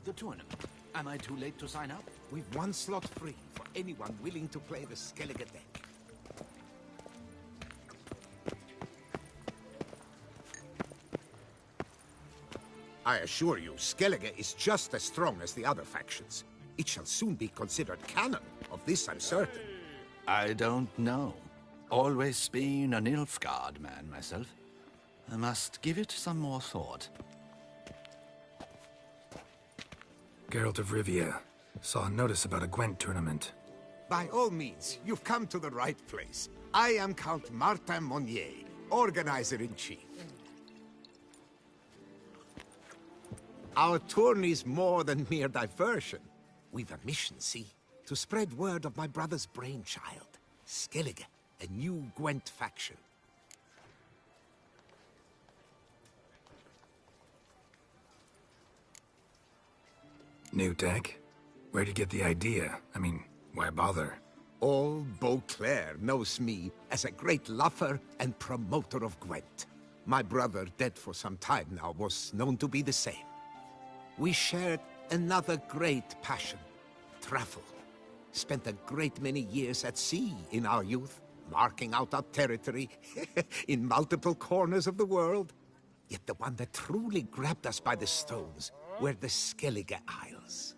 The tournament. Am I too late to sign up? We've one slot free for anyone willing to play the Skellige deck. I assure you, Skellige is just as strong as the other factions. It shall soon be considered canon. Of this I'm certain. I don't know. Always been an Nilfgaard man myself. I must give it some more thought. Geralt of Rivia. Saw a notice about a Gwent tournament. By all means, you've come to the right place. I am Count Martin Monnier, Organizer-in-Chief. Our tourney's more than mere diversion. We've a mission, see? To spread word of my brother's brainchild, Skellige, a new Gwent faction. New deck? Where'd you get the idea? I mean, why bother? All Beauclair knows me as a great lover and promoter of Gwent. My brother, dead for some time now, was known to be the same. We shared another great passion, travel. Spent a great many years at sea in our youth, marking out our territory in multiple corners of the world. Yet the one that truly grabbed us by the stones were the Skellige Isles.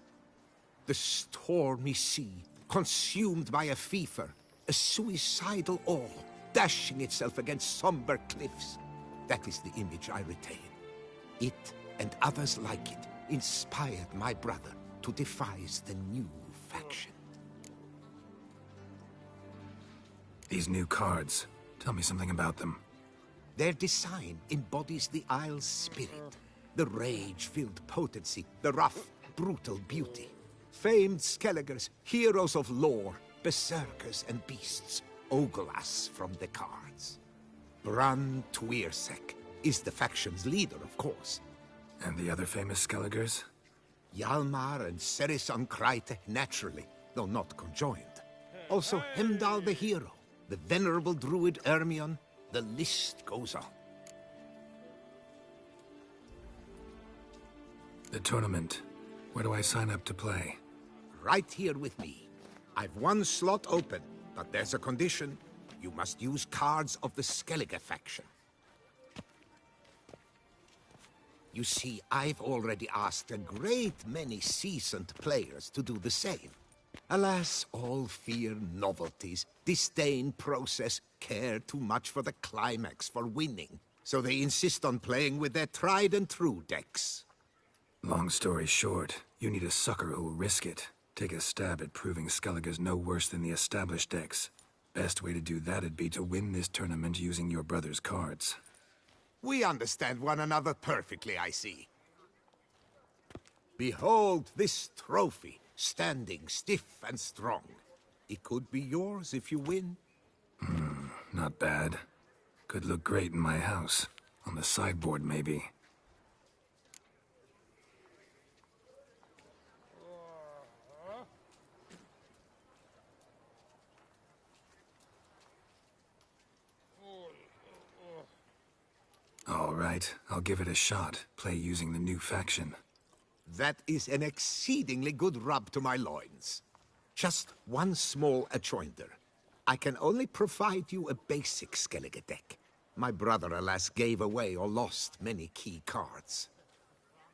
The stormy sea, consumed by a fever, a suicidal awe, dashing itself against somber cliffs. That is the image I retain. It, and others like it, inspired my brother to devise the new faction. These new cards. Tell me something about them. Their design embodies the Isle's spirit. The rage-filled potency, the rough, brutal beauty. Famed Skelligers, heroes of lore, berserkers and beasts, ogle us from the cards. Bran Tuirsek is the faction's leader, of course. And the other famous Skelligers? Hjalmar and Serisan Kreite, naturally, though not conjoined. Also Hemdall the hero, the venerable druid Ermion, the list goes on. The tournament. Where do I sign up to play? Right here with me. I've one slot open, but there's a condition. You must use cards of the Skellige faction. You see, I've already asked a great many seasoned players to do the same. Alas, all fear novelties, disdain process, care too much for the climax, for winning. So they insist on playing with their tried and true decks. Long story short, you need a sucker who'll risk it. Take a stab at proving Skellige's no worse than the established decks. Best way to do that'd be to win this tournament using your brother's cards. We understand one another perfectly, I see. Behold this trophy, standing stiff and strong. It could be yours if you win. Not bad. Could look great in my house. On the sideboard, maybe. All right, I'll give it a shot. Play using the new faction. That is an exceedingly good rub to my loins. Just one small adjoinder. I can only provide you a basic Skellige deck. My brother, alas, gave away or lost many key cards.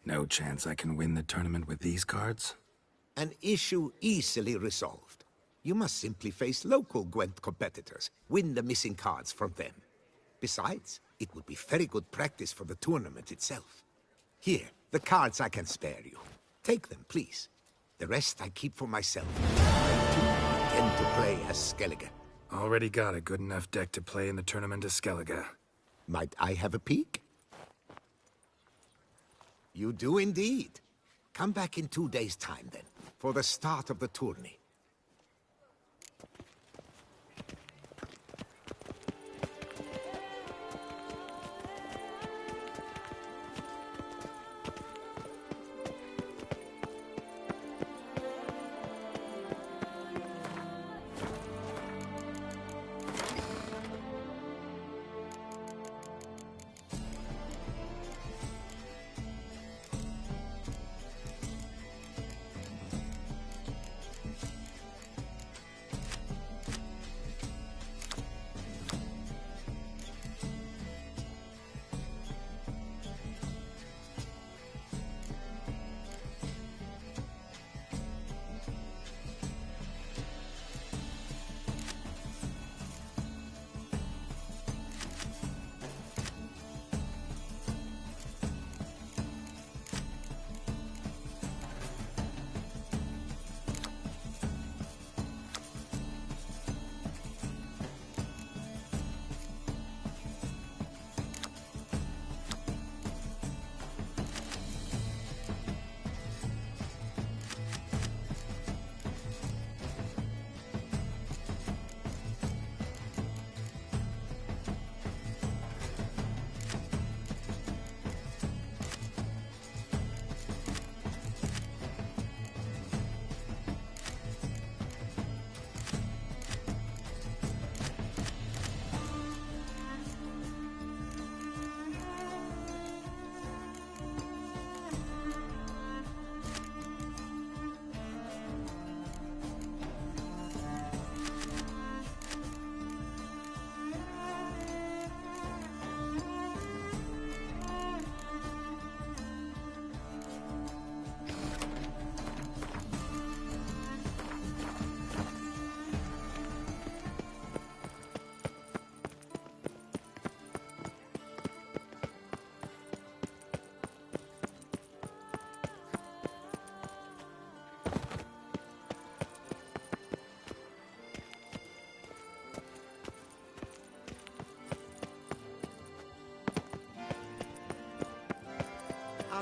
No chance I can win the tournament with these cards? An issue easily resolved. You must simply face local Gwent competitors, win the missing cards from them. Besides, it would be very good practice for the tournament itself. Here, the cards I can spare you. Take them, please. The rest I keep for myself. I too intend to play as Skellige. Already got a good enough deck to play in the tournament as Skellige. Might I have a peek? You do indeed. Come back in 2 days' time, then, for the start of the tourney.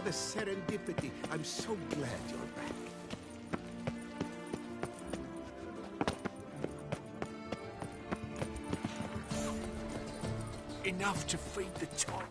the serendipity. I'm so glad you're back. Enough to feed the top.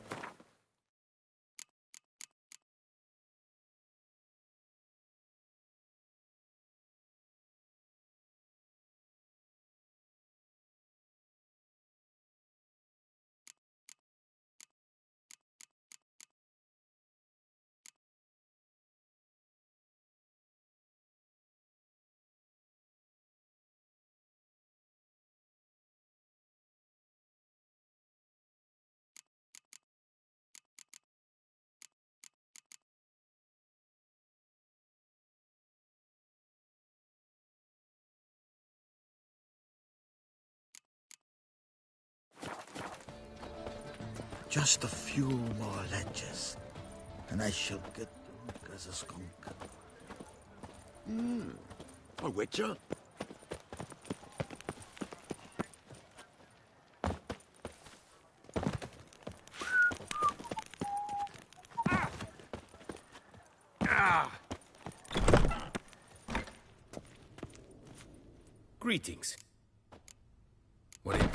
Just a few more ledges, and I shall get drunk as a skunk. A witcher? Greetings. What do you...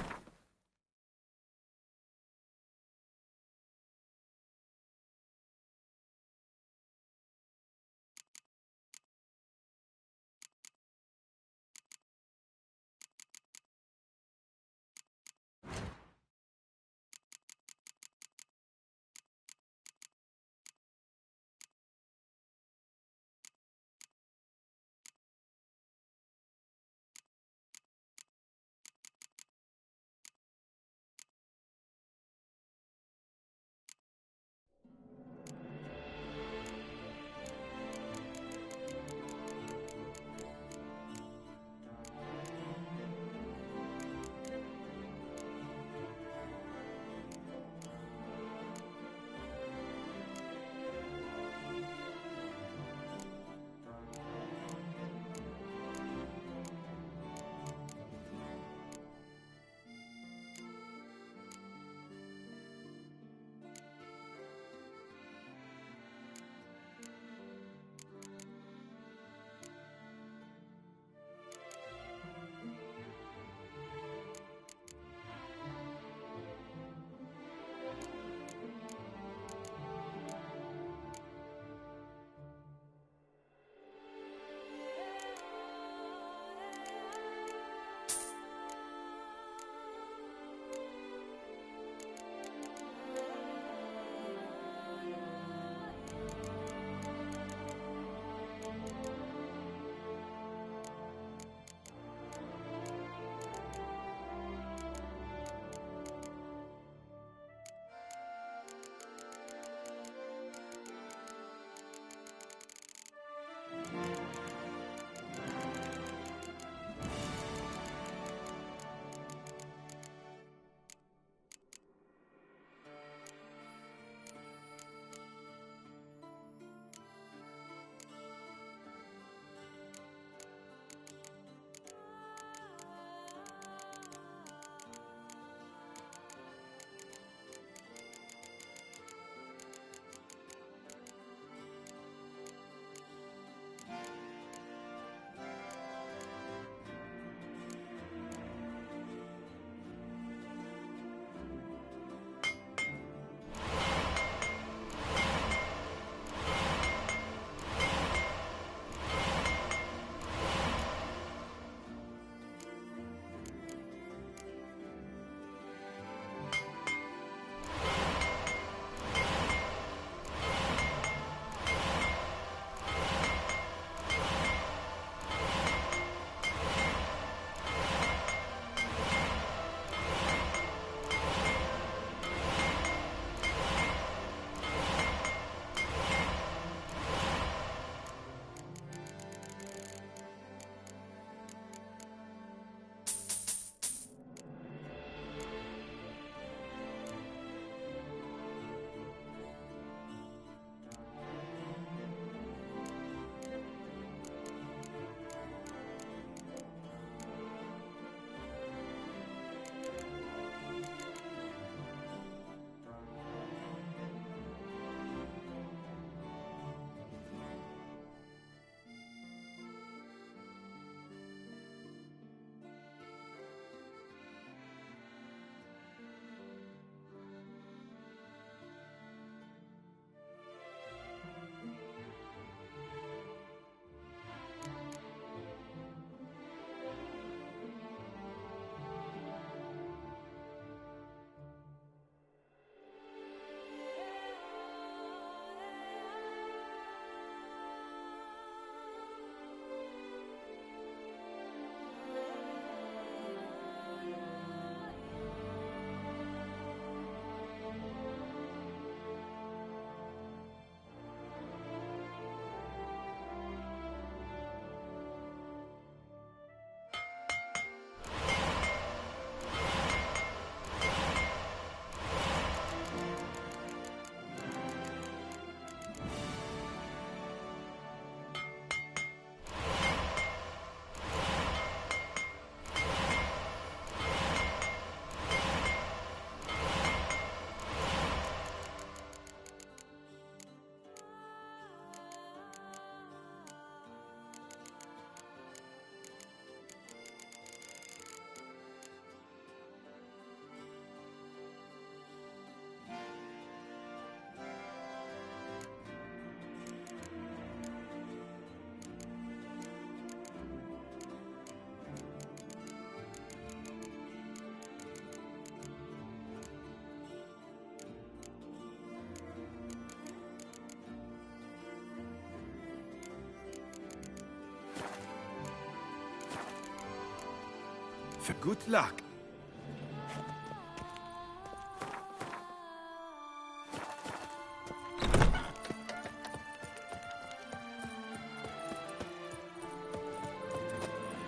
Good luck.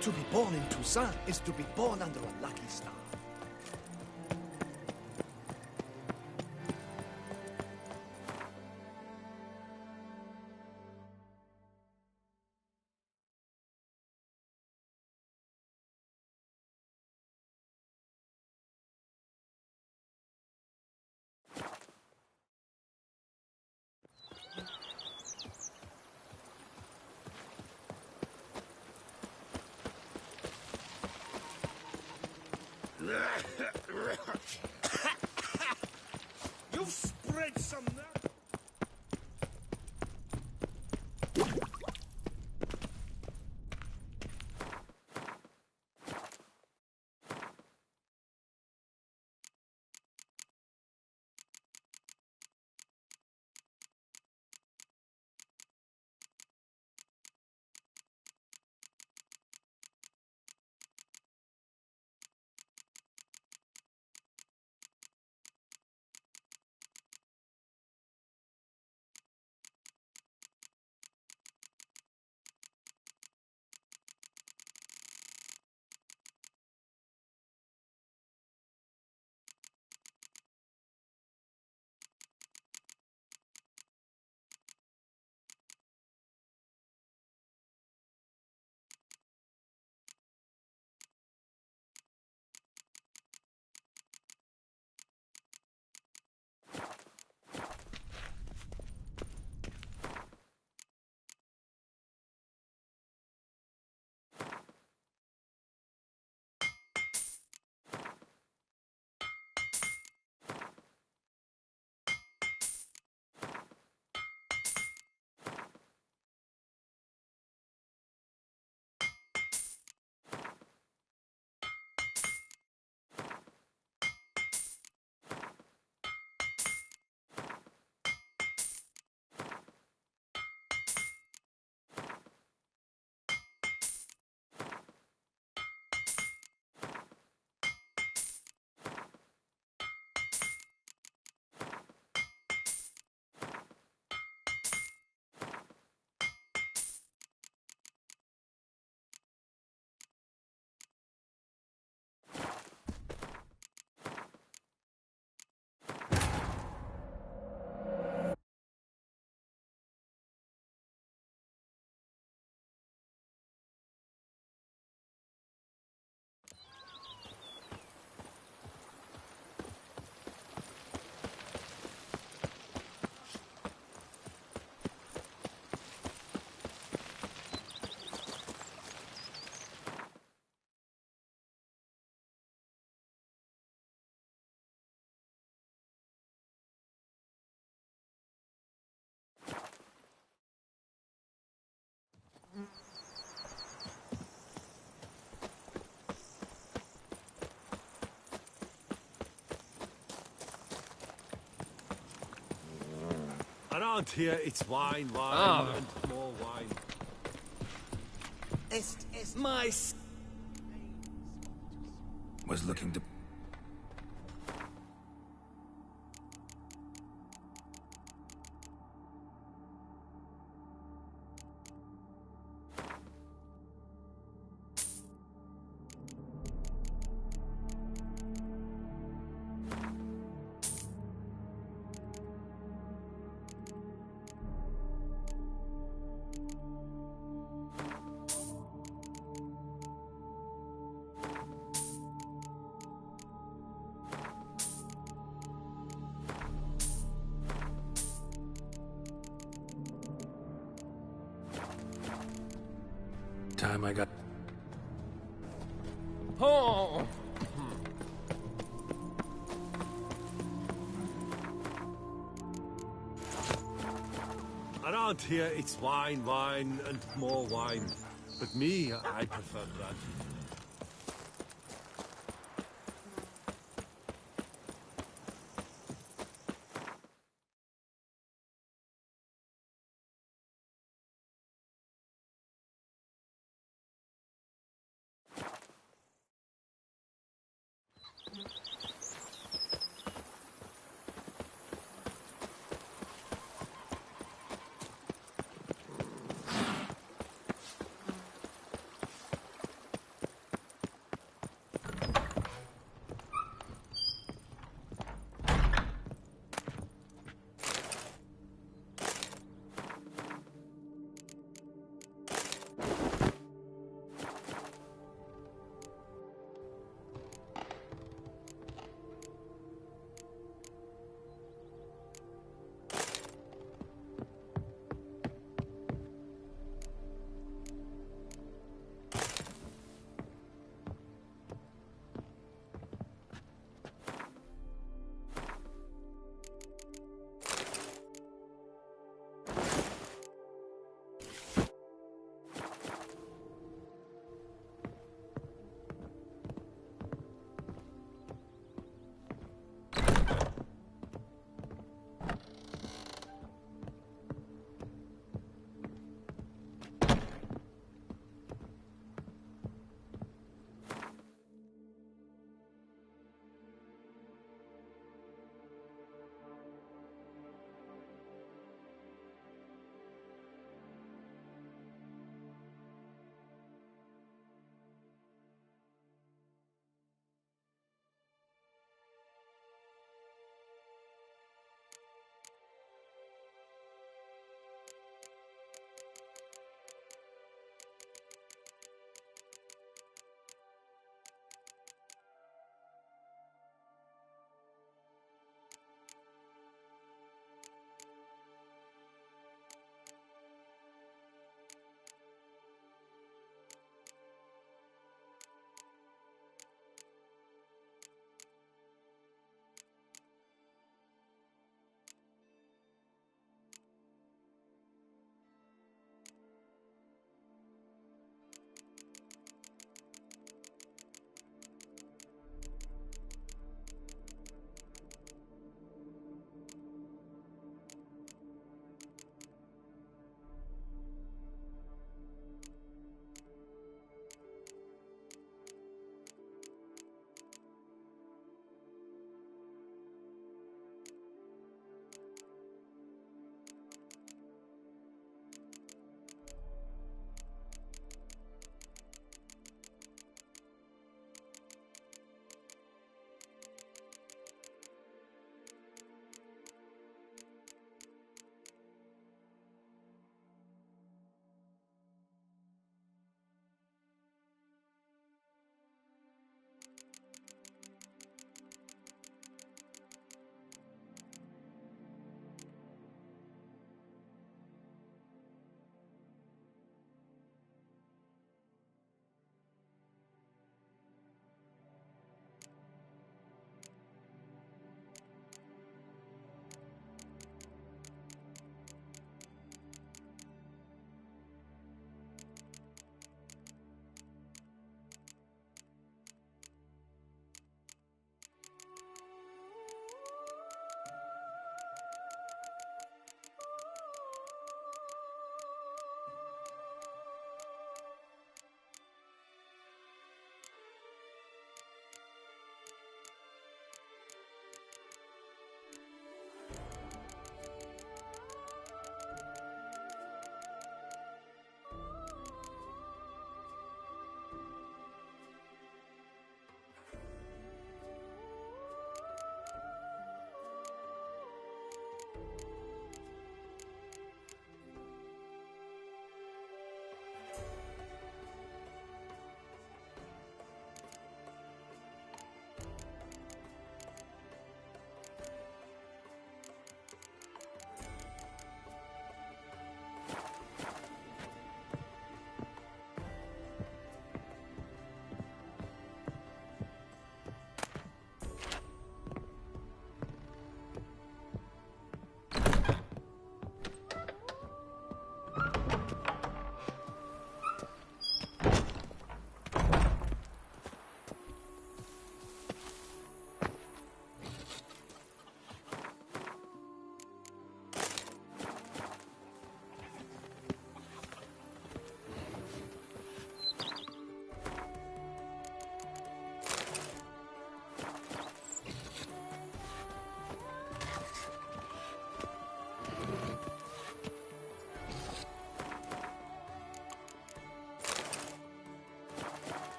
To be born in Toussaint is to be born under a lucky star. You've spread some now. Around here, it's wine, and more wine. My Was looking to... Time I got... Oh! Around here, it's wine, and more wine. But me, I prefer blood.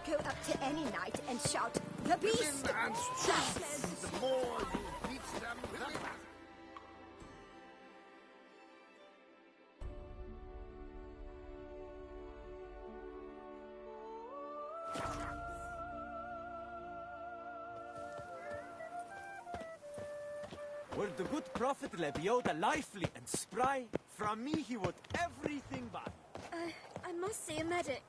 Go up to any knight and shout, "The beast!" The more you beat them, the better. Were the good prophet Lebioda lively and spry, from me he would everything buy. I must see a medic.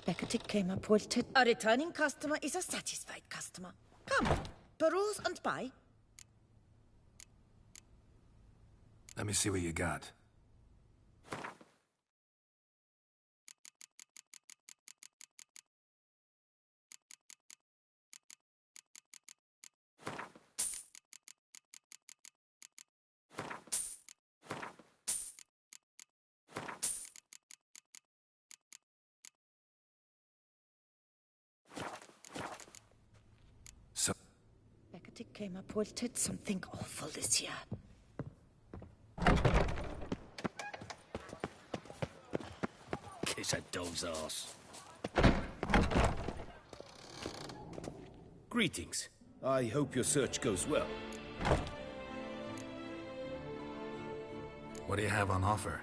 Becketic came up with a returning customer is a satisfied customer. Come, peruse and buy. Let me see what you got. Becketic came up with something awful this year. Kiss a dove's arse. Greetings. I hope your search goes well. What do you have on offer?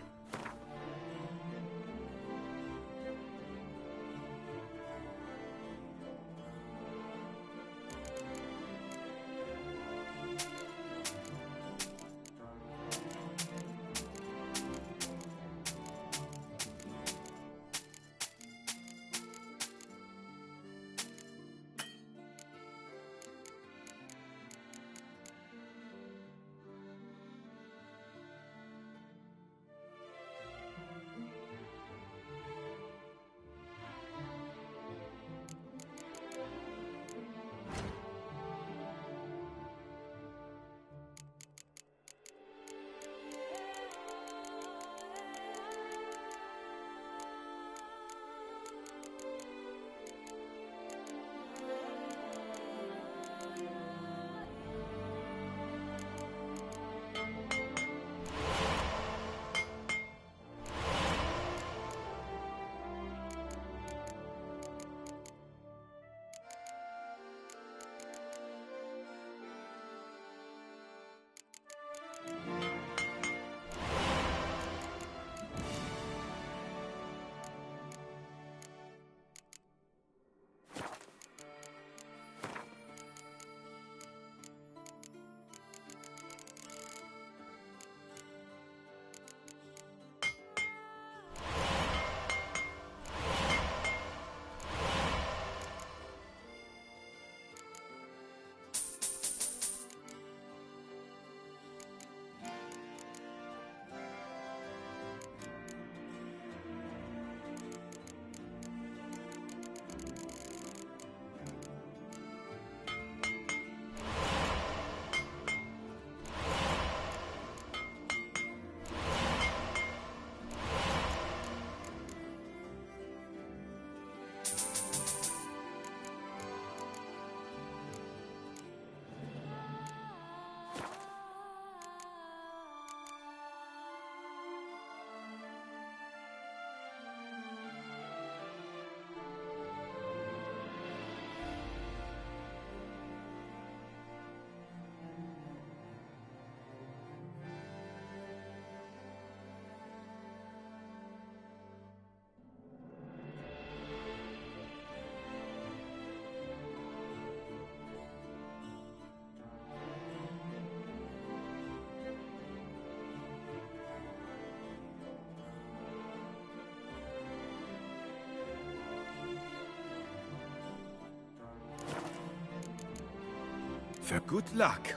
Good luck.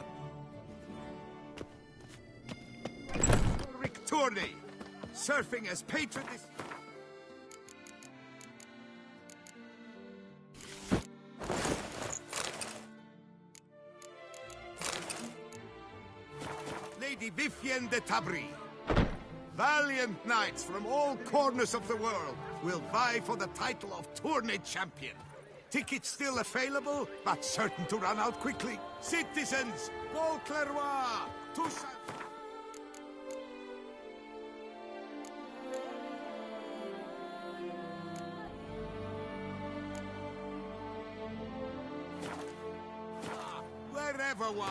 Victory! Surfing as patron is... Lady Vivienne de Tabry. Valiant knights from all corners of the world will vie for the title of Tourney Champion. Tickets still available, but certain to run out quickly. Citizens, Beauclervois, Toussaint... Wherever one.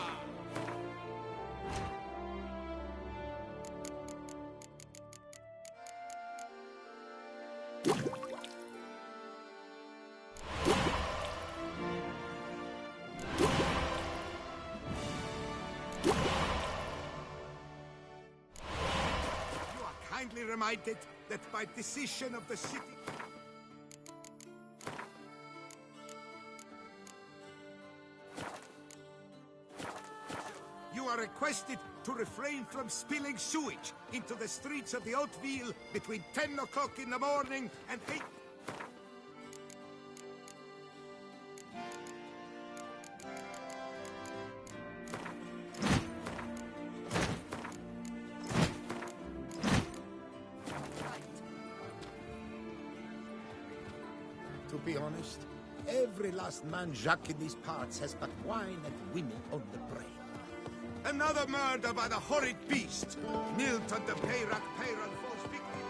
You are kindly reminded that by decision of the city... You are requested to refrain from spilling sewage into the streets of the Hauteville between 10 o'clock in the morning and 8... To be honest, every last man Jacques in these parts has but wine and women on the brain. Another murder by the horrid beast! Milton de Peyrac Peyron falls victim.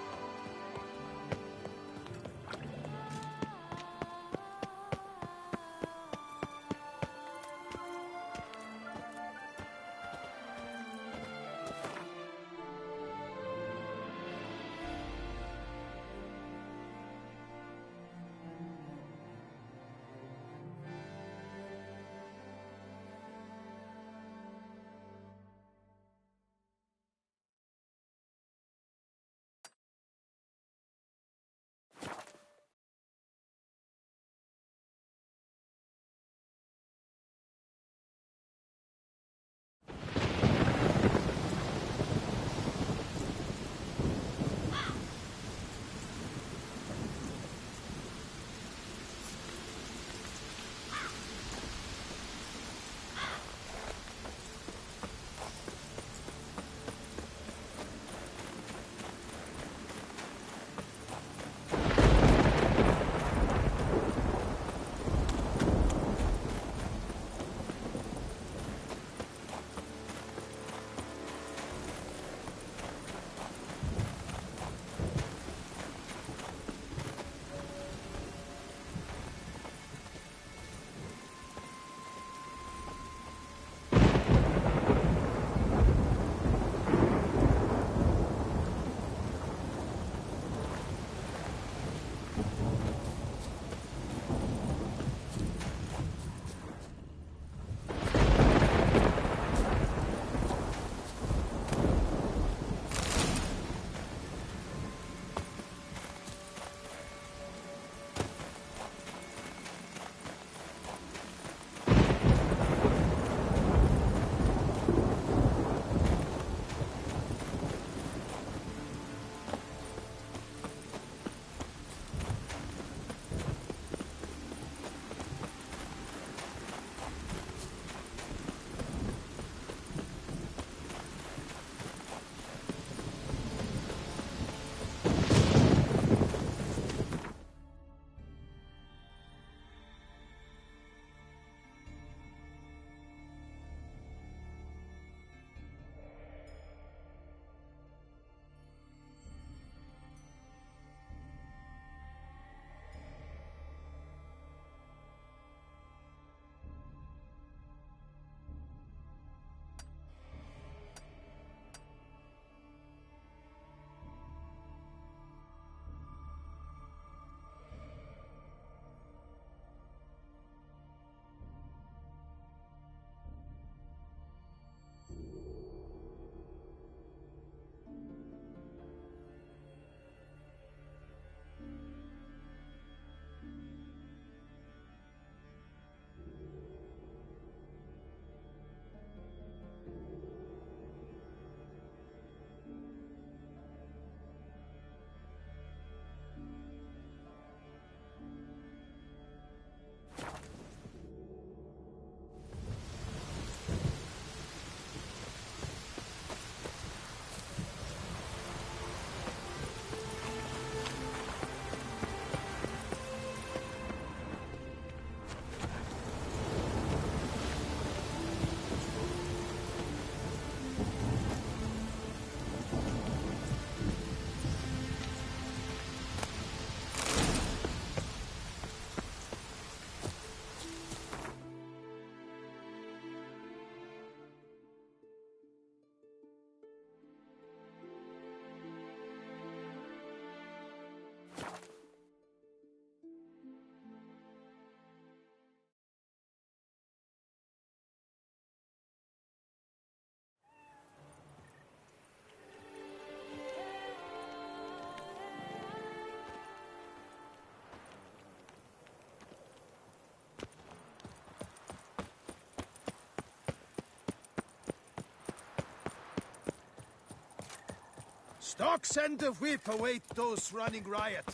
Stocks and the whip await those running riot.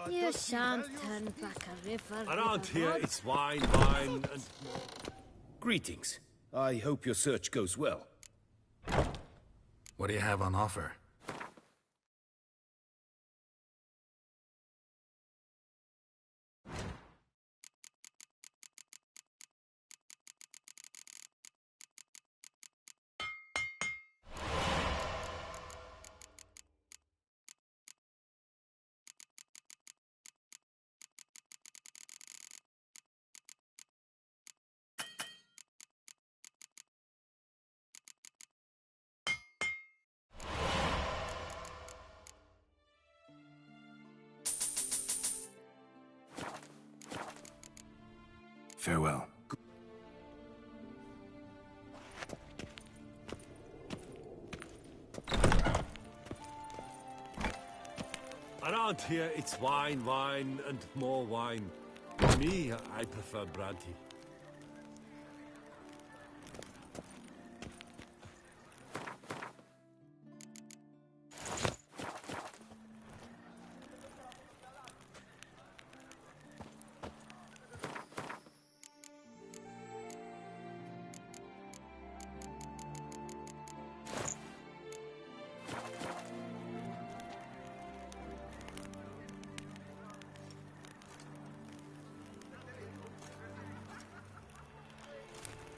You shan't turn back a river. Around with a here, rod. it's wine, and more. Greetings. I hope your search goes well. What do you have on offer? Farewell. Around here, it's wine, and more wine. Me, I prefer brandy.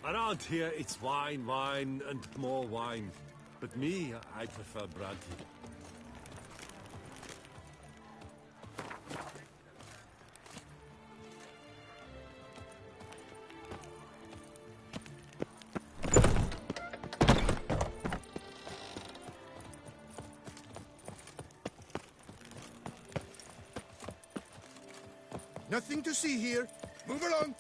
Around here, it's wine, and more wine. But me, I prefer brandy. Nothing to see here. Move along.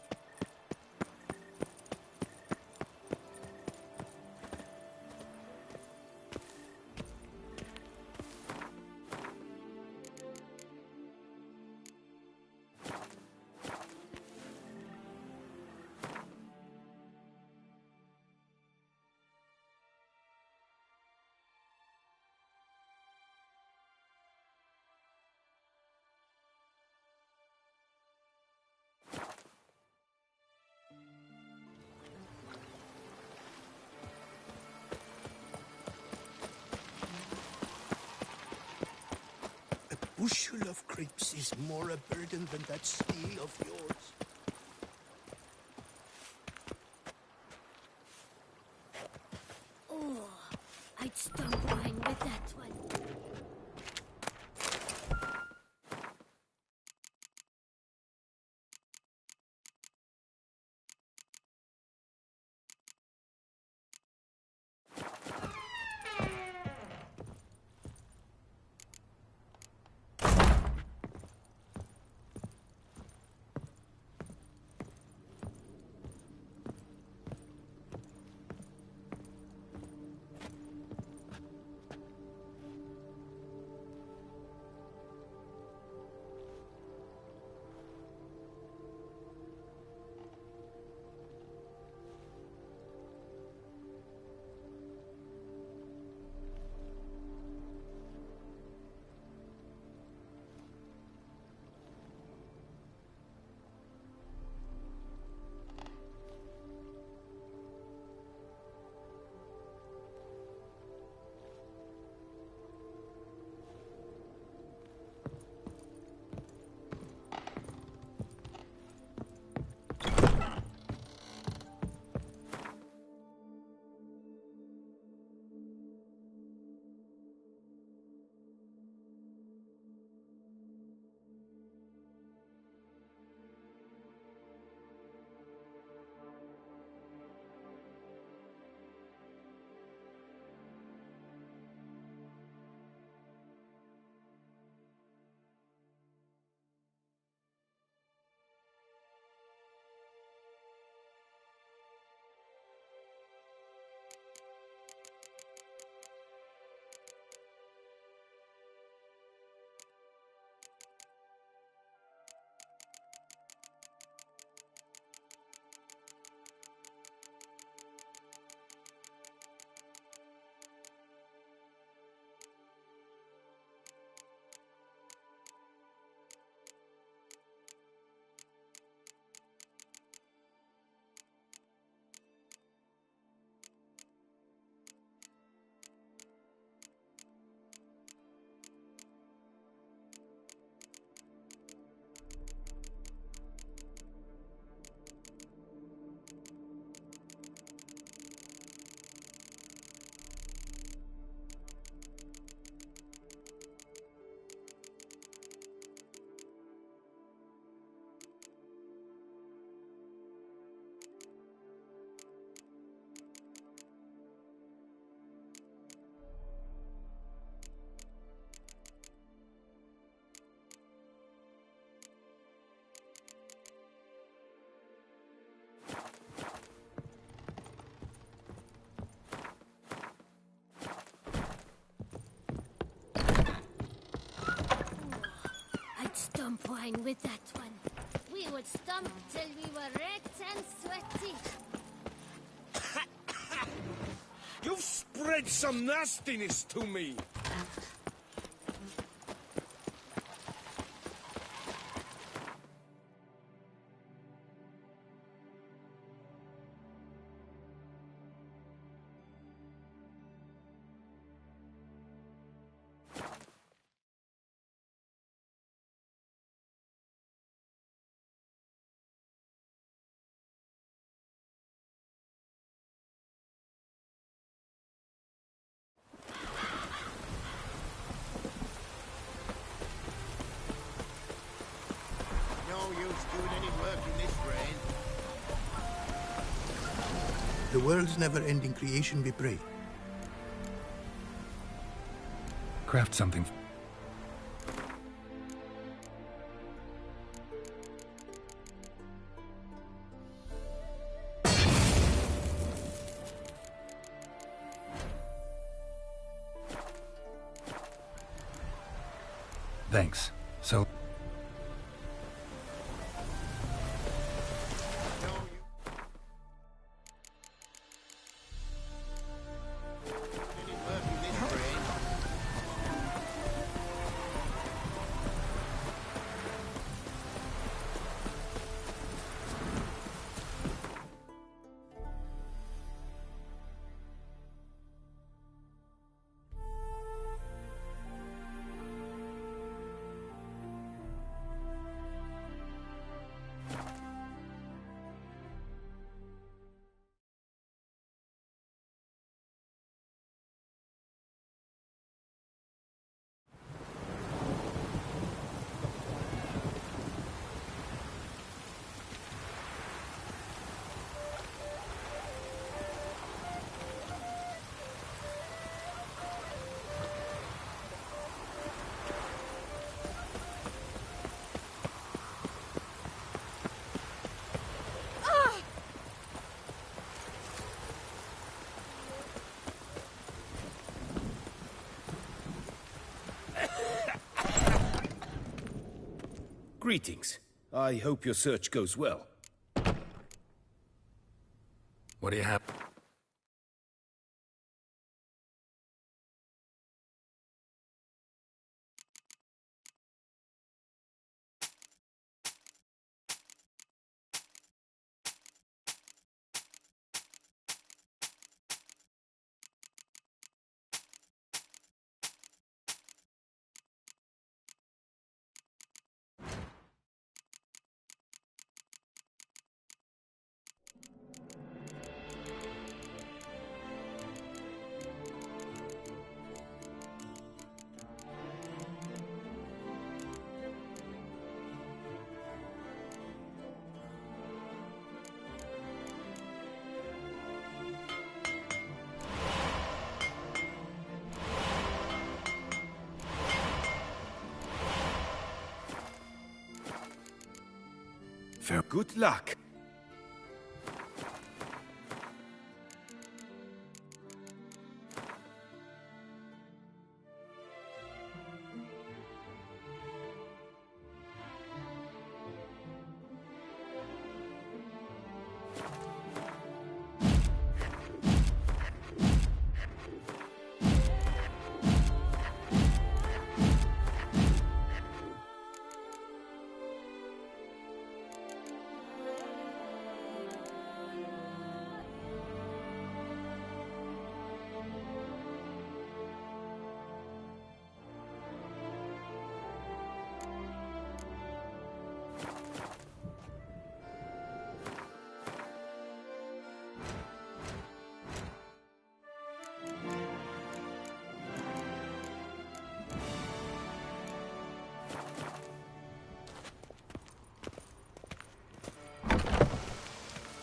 Bushel of grapes is more a burden than that steel of yours. Oh, I'd stump wine with that one. stomp wine with that one. We would stomp till we were red and sweaty. You've spread some nastiness to me. The world's never-ending creation we pray. Craft something. Thanks. So... Greetings. I hope your search goes well. What do you have? Fair. Good luck.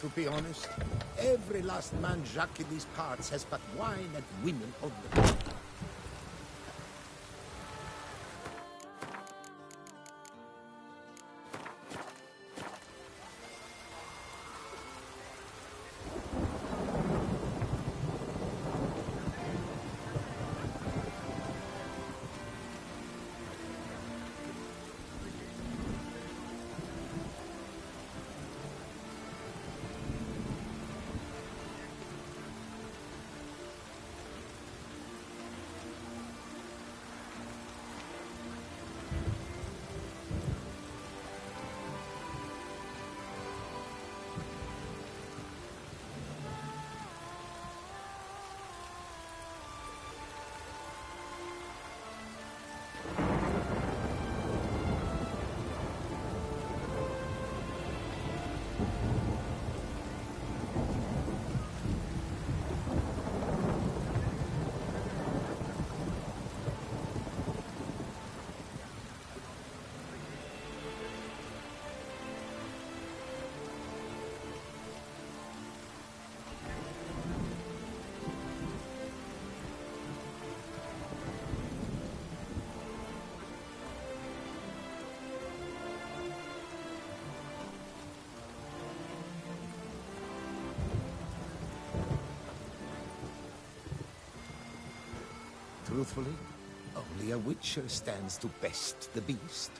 To be honest, every last man Jacques in these parts has but wine and women on them. Truthfully, only a witcher stands to best the beast.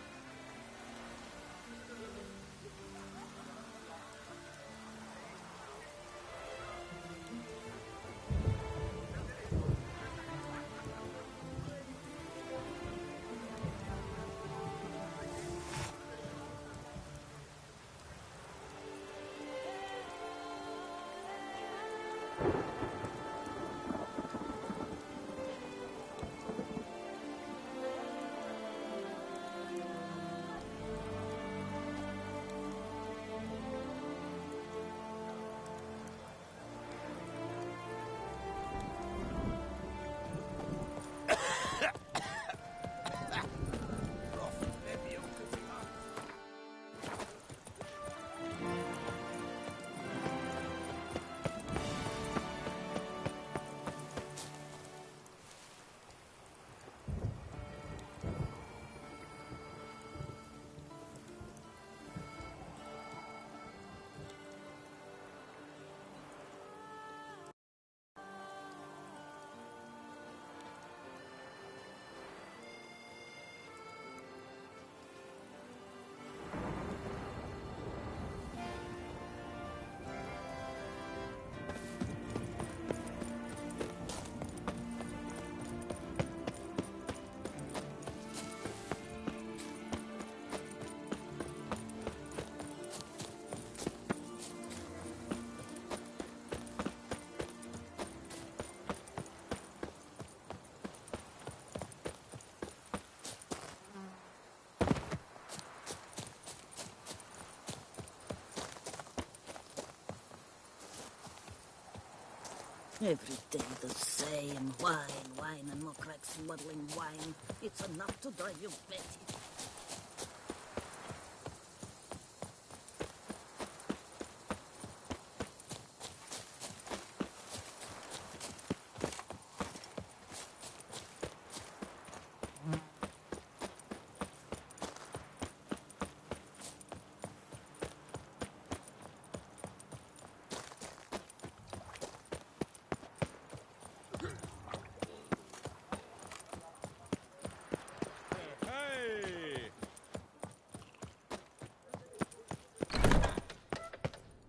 Every day the same. Wine, and more like smuggling wine. It's enough to drive you batty.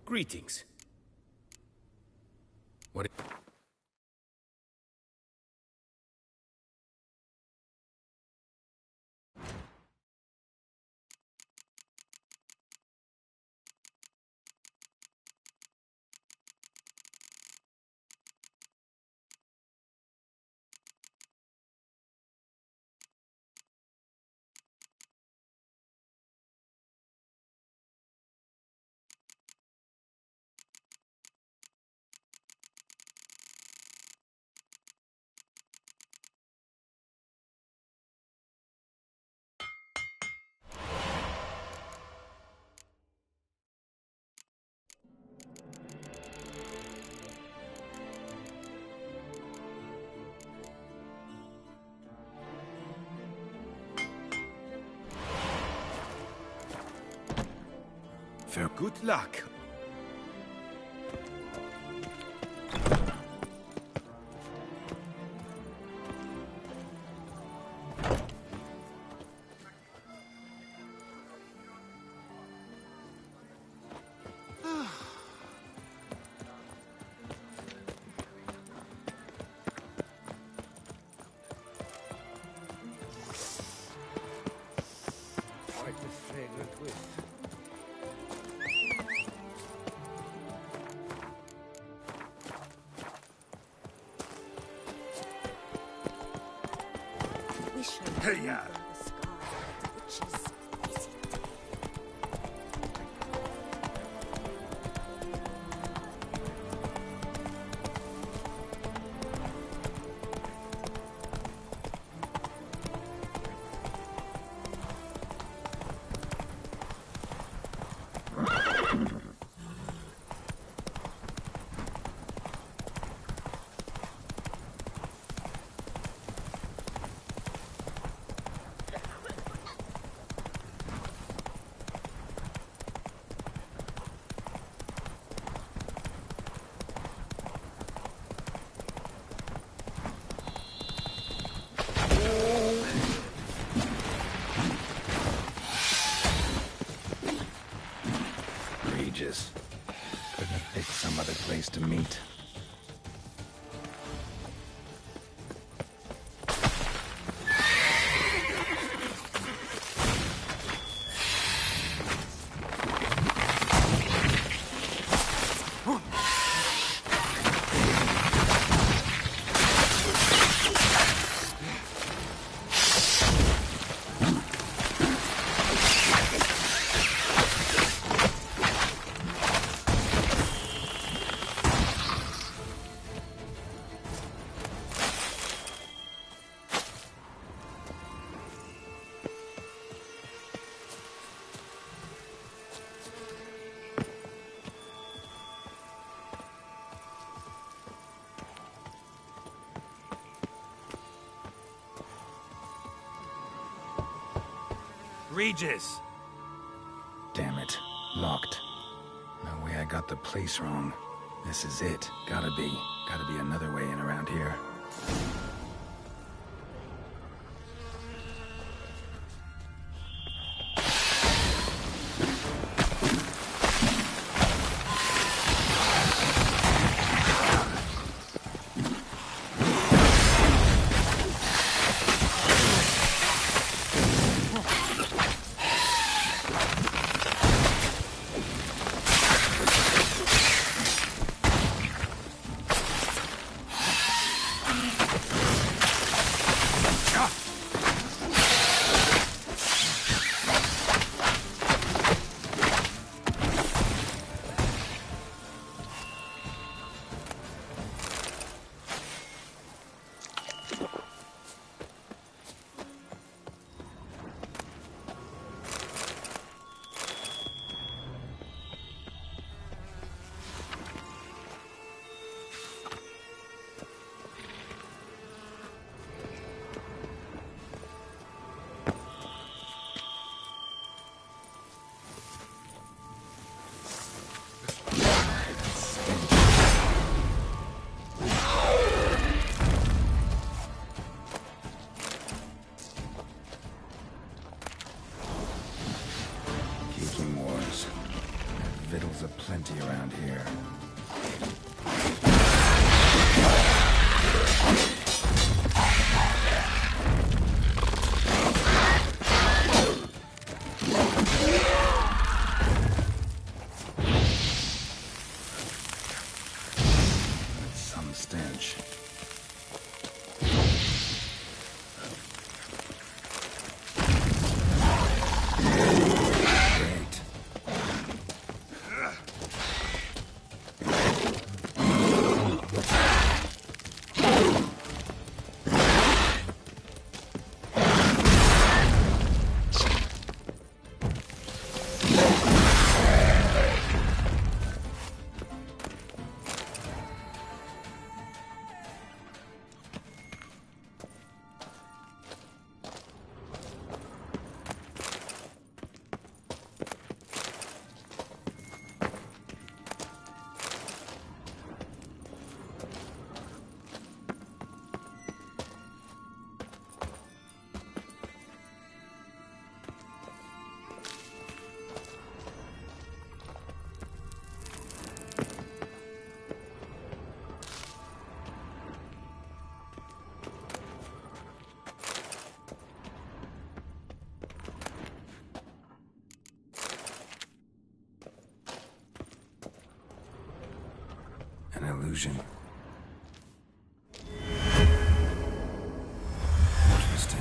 Greetings. What? For good luck. Quite a fragrant whiff. Hey, yeah. The scars of the witches. Is it? Regis! Damn it. Locked. No way I got the place wrong. This is it. Gotta be another way in around here. Victuals aplenty around here. Some stench. An illusion. Interesting.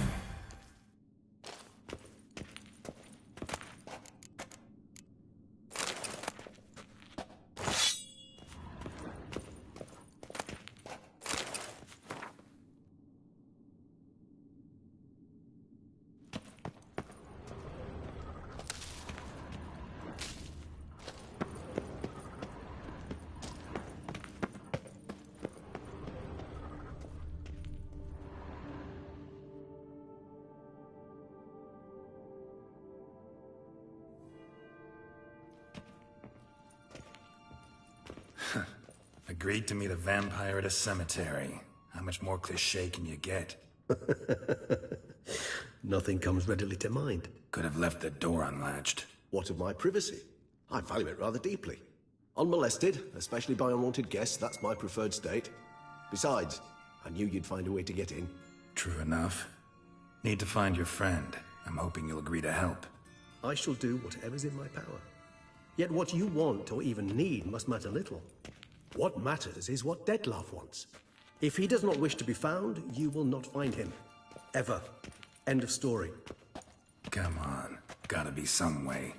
Agreed to meet a vampire at a cemetery. How much more cliché can you get? Nothing comes readily to mind. Could have left the door unlatched. What of my privacy? I value it rather deeply. Unmolested, especially by unwanted guests, that's my preferred state. Besides, I knew you'd find a way to get in. True enough. Need to find your friend. I'm hoping you'll agree to help. I shall do whatever's in my power. Yet what you want or even need must matter little. What matters is what Dettlaff wants. If he does not wish to be found, you will not find him. Ever. End of story. Come on. Gotta be some way.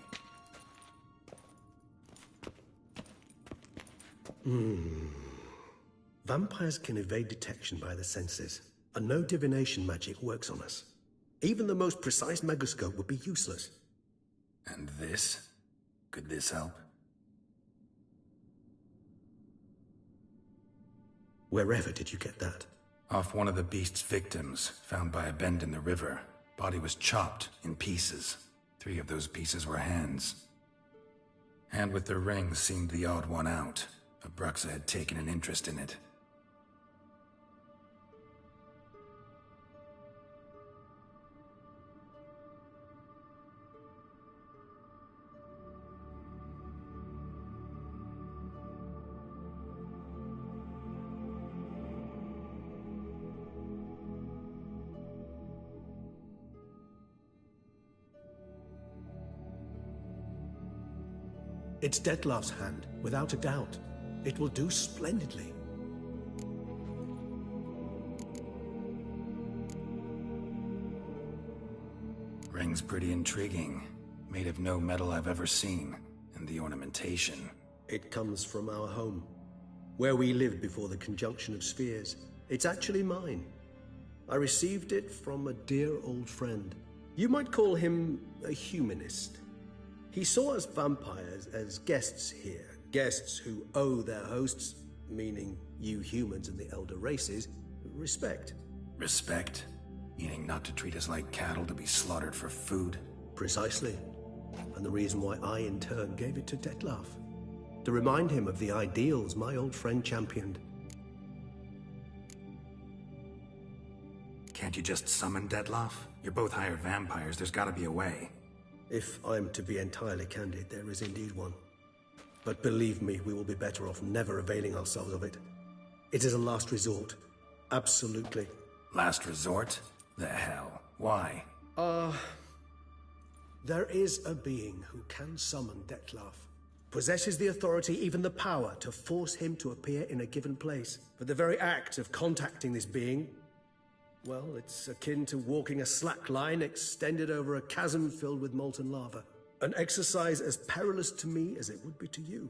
Vampires can evade detection by the senses, and no divination magic works on us. Even the most precise megascope would be useless. And this? Could this help? Wherever did you get that? Off one of the beast's victims, found by a bend in the river. Body was chopped in pieces. 3 of those pieces were hands. And with the ring seemed the odd one out. Abruxa had taken an interest in it. It's Detlef's hand, without a doubt. It will do splendidly. Ring's pretty intriguing. Made of no metal I've ever seen. And the ornamentation. It comes from our home, where we lived before the conjunction of spheres. It's actually mine. I received it from a dear old friend. You might call him a humanist. He saw us vampires as guests here, guests who owe their hosts, meaning you humans and the elder races, respect. Respect? Meaning not to treat us like cattle to be slaughtered for food? Precisely. And the reason why I in turn gave it to Detlef. To remind him of the ideals my old friend championed. Can't you just summon Detlef? You're both hired vampires, there's gotta be a way. If I'm to be entirely candid, there is indeed one. But believe me, we will be better off never availing ourselves of it. It is a last resort. Absolutely. Last resort? The hell? Why? There is a being who can summon Detlef. Possesses the authority, even the power, to force him to appear in a given place. But the very act of contacting this being, well, it's akin to walking a slack line extended over a chasm filled with molten lava. An exercise as perilous to me as it would be to you.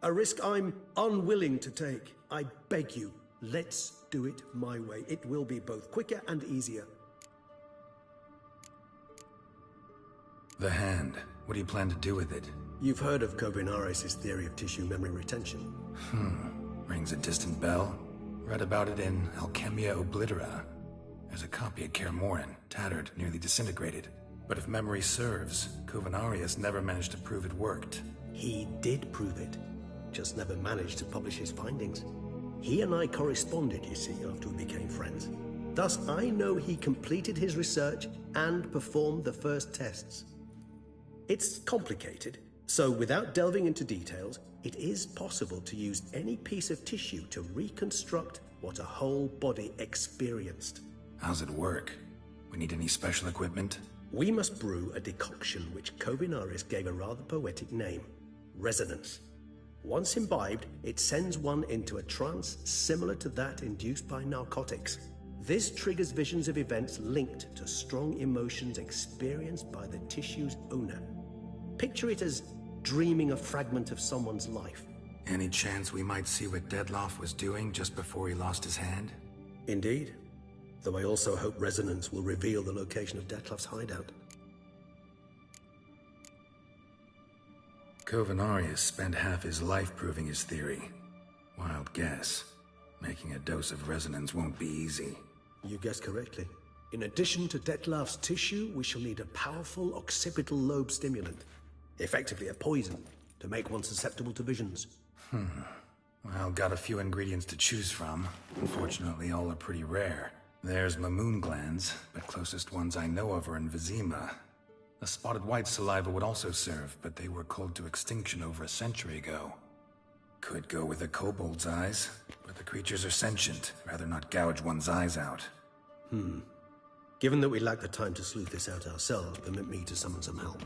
A risk I'm unwilling to take. I beg you, let's do it my way. It will be both quicker and easier. The hand. What do you plan to do with it? You've heard of Kovinares' theory of tissue memory retention. Rings a distant bell. Read about it in Alchemia Oblitera. There's a copy at Kaer Morhen, tattered, nearly disintegrated. But if memory serves, Kovinares never managed to prove it worked. He did prove it, just never managed to publish his findings. He and I corresponded, you see, after we became friends. Thus, I know he completed his research and performed the first tests. It's complicated, so without delving into details, it is possible to use any piece of tissue to reconstruct what a whole body experienced. How's it work? We need any special equipment? We must brew a decoction which Kovinares gave a rather poetic name, resonance. Once imbibed, it sends one into a trance similar to that induced by narcotics. This triggers visions of events linked to strong emotions experienced by the tissue's owner. Picture it as dreaming a fragment of someone's life. Any chance we might see what Detlef was doing just before he lost his hand? Indeed. Though I also hope resonance will reveal the location of Detlef's hideout. Kovinares spent half his life proving his theory. Wild guess. Making a dose of resonance won't be easy. You guessed correctly. In addition to Detlef's tissue, we shall need a powerful occipital lobe stimulant. Effectively a poison, to make one susceptible to visions. Well, got a few ingredients to choose from. Unfortunately, all are pretty rare. There's Mamoon glands, but closest ones I know of are in Vizima. A spotted white saliva would also serve, but they were cold to extinction over a century ago. Could go with a kobold's eyes, but the creatures are sentient. Rather not gouge one's eyes out. Given that we lack the time to sleuth this out ourselves, permit me to summon some help.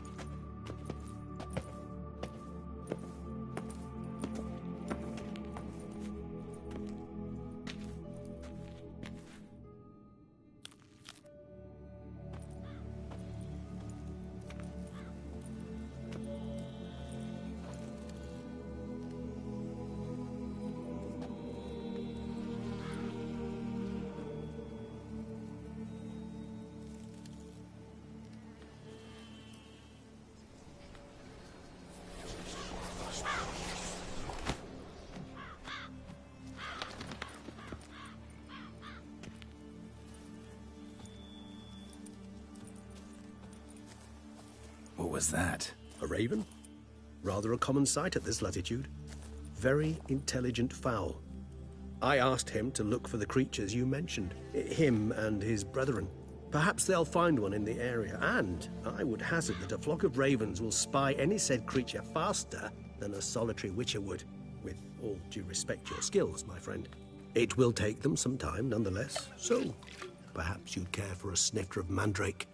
was that? A raven? Rather a common sight at this latitude. Very intelligent fowl. I asked him to look for the creatures you mentioned, him and his brethren. Perhaps they'll find one in the area, and I would hazard that a flock of ravens will spy any said creature faster than a solitary witcher would. With all due respect to your skills, my friend. It will take them some time, nonetheless, so perhaps you'd care for a snifter of mandrake.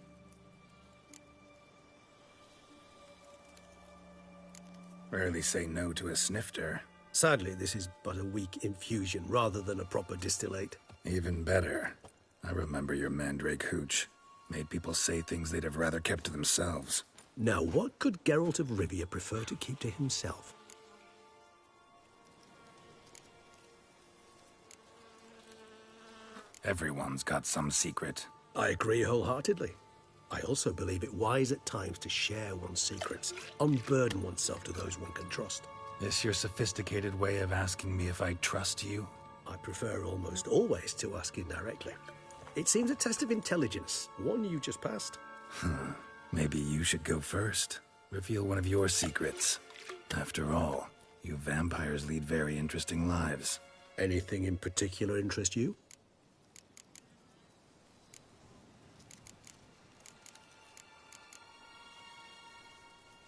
Rarely say no to a snifter. Sadly, this is but a weak infusion rather than a proper distillate. Even better. I remember your mandrake hooch. Made people say things they'd have rather kept to themselves. Now, what could Geralt of Rivia prefer to keep to himself? Everyone's got some secret. I agree wholeheartedly. I also believe it wise at times to share one's secrets, unburden oneself to those one can trust. This your sophisticated way of asking me if I trust you? I prefer almost always to ask indirectly. It seems a test of intelligence, one you just passed. Maybe you should go first. Reveal one of your secrets. After all, you vampires lead very interesting lives. Anything in particular interest you?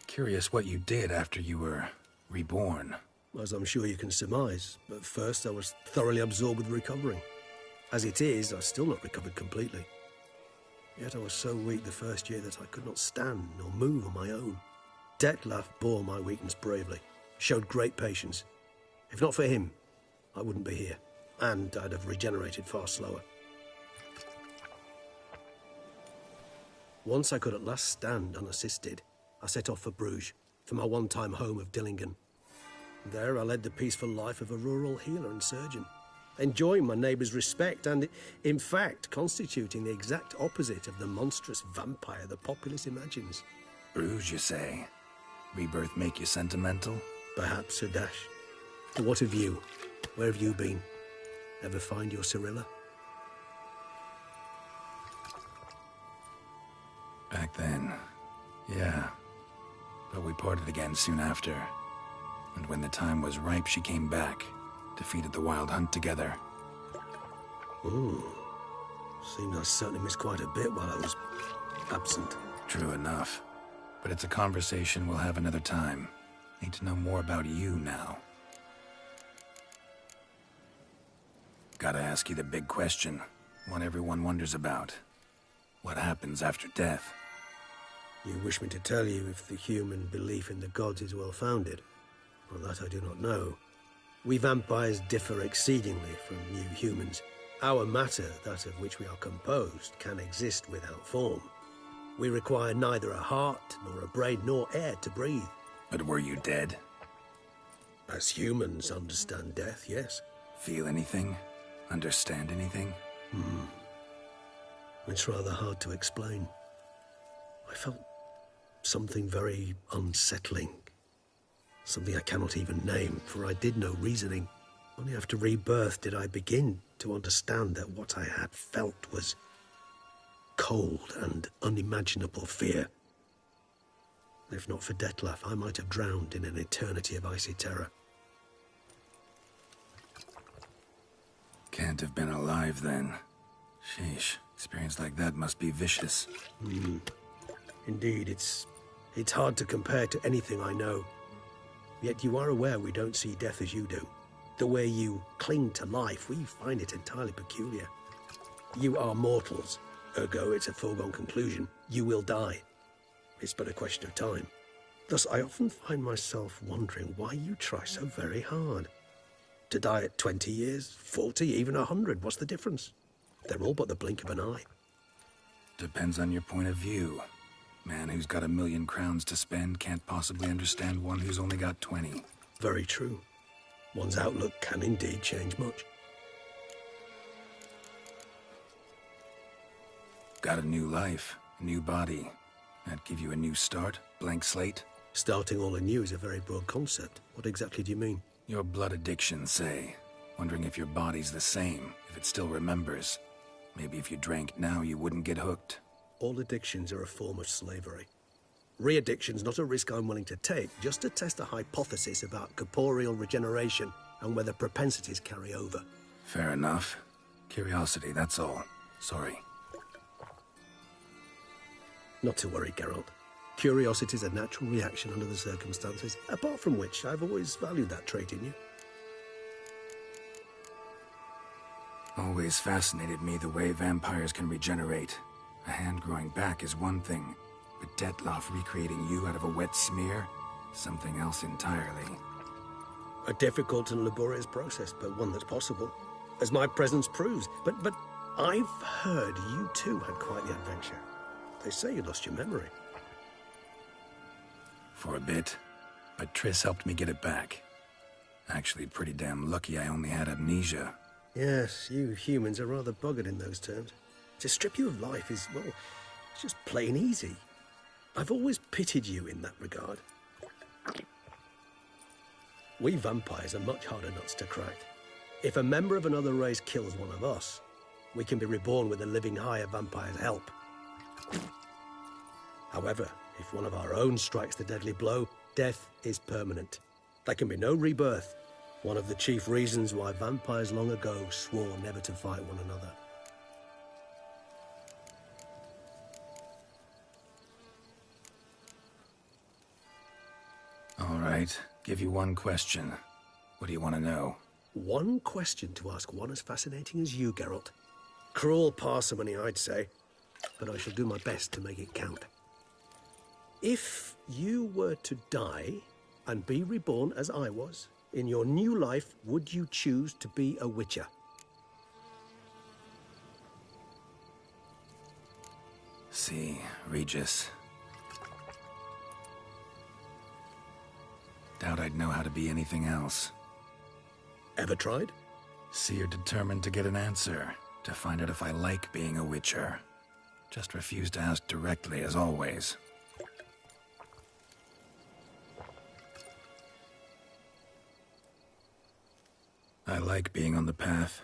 Curious what you did after you were reborn. As I'm sure you can surmise, but first I was thoroughly absorbed with recovering. As it is, I've still not recovered completely. Yet I was so weak the first year that I could not stand nor move on my own. Detlef bore my weakness bravely, showed great patience. If not for him, I wouldn't be here, and I'd have regenerated far slower. Once I could at last stand unassisted, I set off for Bruges, for my one-time home of Dillingen. There I led the peaceful life of a rural healer and surgeon, enjoying my neighbours' respect and, in fact, constituting the exact opposite of the monstrous vampire the populace imagines. Bruges, you say? Rebirth make you sentimental? Perhaps a dash. What of you? Where have you been? Ever find your Cyrilla? Back then, yeah. But we parted again soon after. And when the time was ripe, she came back. Defeated the Wild Hunt together. Ooh. Seems I certainly missed quite a bit while I was absent. True enough. But it's a conversation we'll have another time. Need to know more about you now. Gotta ask you the big question. One everyone wonders about. What happens after death? You wish me to tell you if the human belief in the gods is well-founded? Well, that I do not know. We vampires differ exceedingly from you humans. Our matter, that of which we are composed, can exist without form. We require neither a heart, nor a brain, nor air to breathe. But were you dead? As humans understand death, yes. Feel anything? Understand anything? It's rather hard to explain. I felt something very unsettling. Something I cannot even name, for I did no reasoning. Only after rebirth did I begin to understand that what I had felt was cold and unimaginable fear. If not for Detlef, I might have drowned in an eternity of icy terror. Can't have been alive then. Sheesh, experience like that must be vicious. Indeed, it's hard to compare to anything I know. Yet you are aware we don't see death as you do. The way you cling to life, we find it entirely peculiar. You are mortals, ergo it's a foregone conclusion. You will die. It's but a question of time. Thus, I often find myself wondering why you try so very hard. To die at 20 years, 40, even 100, what's the difference? They're all but the blink of an eye. Depends on your point of view. Man who's got 1,000,000 crowns to spend can't possibly understand one who's only got 20. Very true. One's outlook can indeed change much. Got a new life, a new body. That give you a new start, blank slate? Starting all anew is a very broad concept. What exactly do you mean? Your blood addiction, say. Wondering if your body's the same, if it still remembers. Maybe if you drank now, you wouldn't get hooked. All addictions are a form of slavery. Re-addiction's not a risk I'm willing to take, just to test a hypothesis about corporeal regeneration and whether propensities carry over. Fair enough. Curiosity, that's all. Sorry. Not to worry, Geralt. Curiosity's a natural reaction under the circumstances, apart from which I've always valued that trait in you. Always fascinated me the way vampires can regenerate. A hand growing back is one thing, but Detloff recreating you out of a wet smear? Something else entirely. A difficult and laborious process, but one that's possible, as my presence proves. But I've heard you too had quite the adventure. They say you lost your memory. For a bit, but Triss helped me get it back. Actually, pretty damn lucky I only had amnesia. Yes, you humans are rather buggered in those terms. To strip you of life is, well, it's just plain easy. I've always pitied you in that regard. We vampires are much harder nuts to crack. If a member of another race kills one of us, we can be reborn with a living higher vampire's help. However, if one of our own strikes the deadly blow, death is permanent. There can be no rebirth. One of the chief reasons why vampires long ago swore never to fight one another. All right, give you one question. What do you want to know? One question to ask one as fascinating as you, Geralt. Cruel parsimony, I'd say, but I shall do my best to make it count. If you were to die and be reborn as I was, in your new life, would you choose to be a witcher? See, Regis. Doubt I'd know how to be anything else. Ever tried? See, you're determined to get an answer, to find out if I like being a witcher. Just refuse to ask directly, as always. I like being on the path.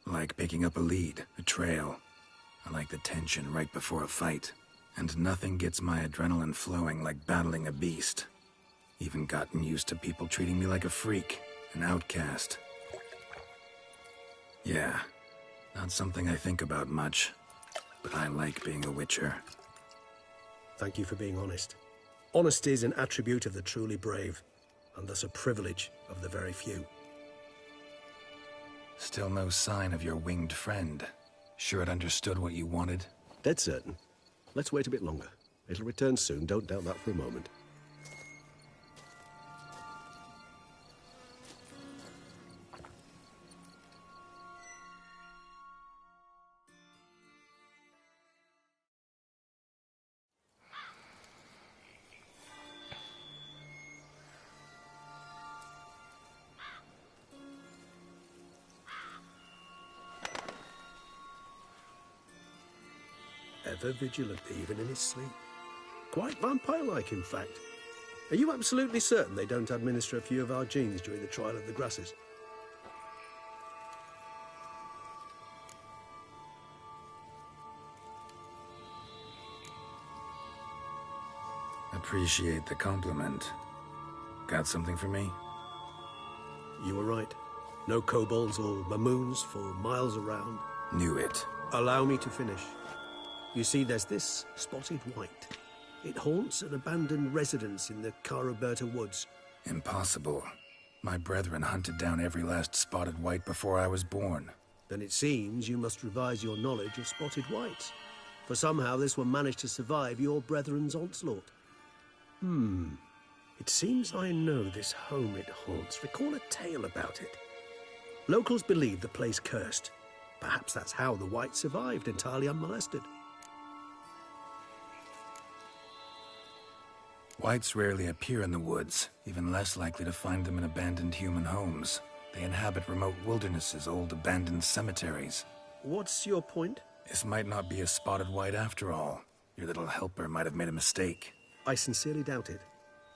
I like picking up a lead, a trail. I like the tension right before a fight. And nothing gets my adrenaline flowing like battling a beast. Even gotten used to people treating me like a freak, an outcast. Yeah, not something I think about much, but I like being a witcher. Thank you for being honest. Honesty is an attribute of the truly brave, and thus a privilege of the very few. Still no sign of your winged friend. Sure it understood what you wanted? Dead certain. Let's wait a bit longer. It'll return soon, don't doubt that for a moment. Ever vigilant, even in his sleep. Quite vampire-like, in fact. Are you absolutely certain they don't administer a few of our genes during the trial of the grasses? Appreciate the compliment. Got something for me? You were right. No kobolds or mamoons for miles around. Knew it. Allow me to finish. You see, there's this spotted white. It haunts an abandoned residence in the Caraberta woods. Impossible. My brethren hunted down every last spotted white before I was born. Then it seems you must revise your knowledge of spotted whites. For somehow this one managed to survive your brethren's onslaught. It seems I know this home it haunts. Recall a tale about it. Locals believe the place cursed. Perhaps that's how the whites survived entirely unmolested. Whites rarely appear in the woods, even less likely to find them in abandoned human homes. They inhabit remote wildernesses, old abandoned cemeteries. What's your point? This might not be a spotted white after all. Your little helper might have made a mistake. I sincerely doubt it.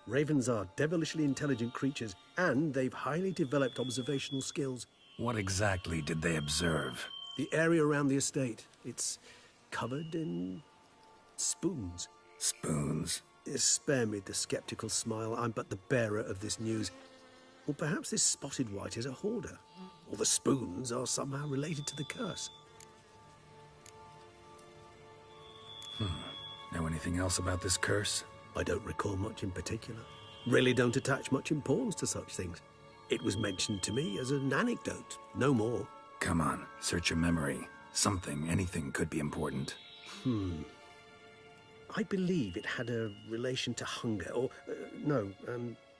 Ravens are devilishly intelligent creatures, and they've highly developed observational skills. What exactly did they observe? The area around the estate. It's covered in spoons. Spoons? Spare me the sceptical smile. I'm but the bearer of this news. Or perhaps this spotted wight is a hoarder. Or the spoons are somehow related to the curse. Know anything else about this curse? I don't recall much in particular. Really don't attach much importance to such things. It was mentioned to me as an anecdote, no more. Come on, search your memory. Something, anything could be important. I believe it had a relation to hunger, or,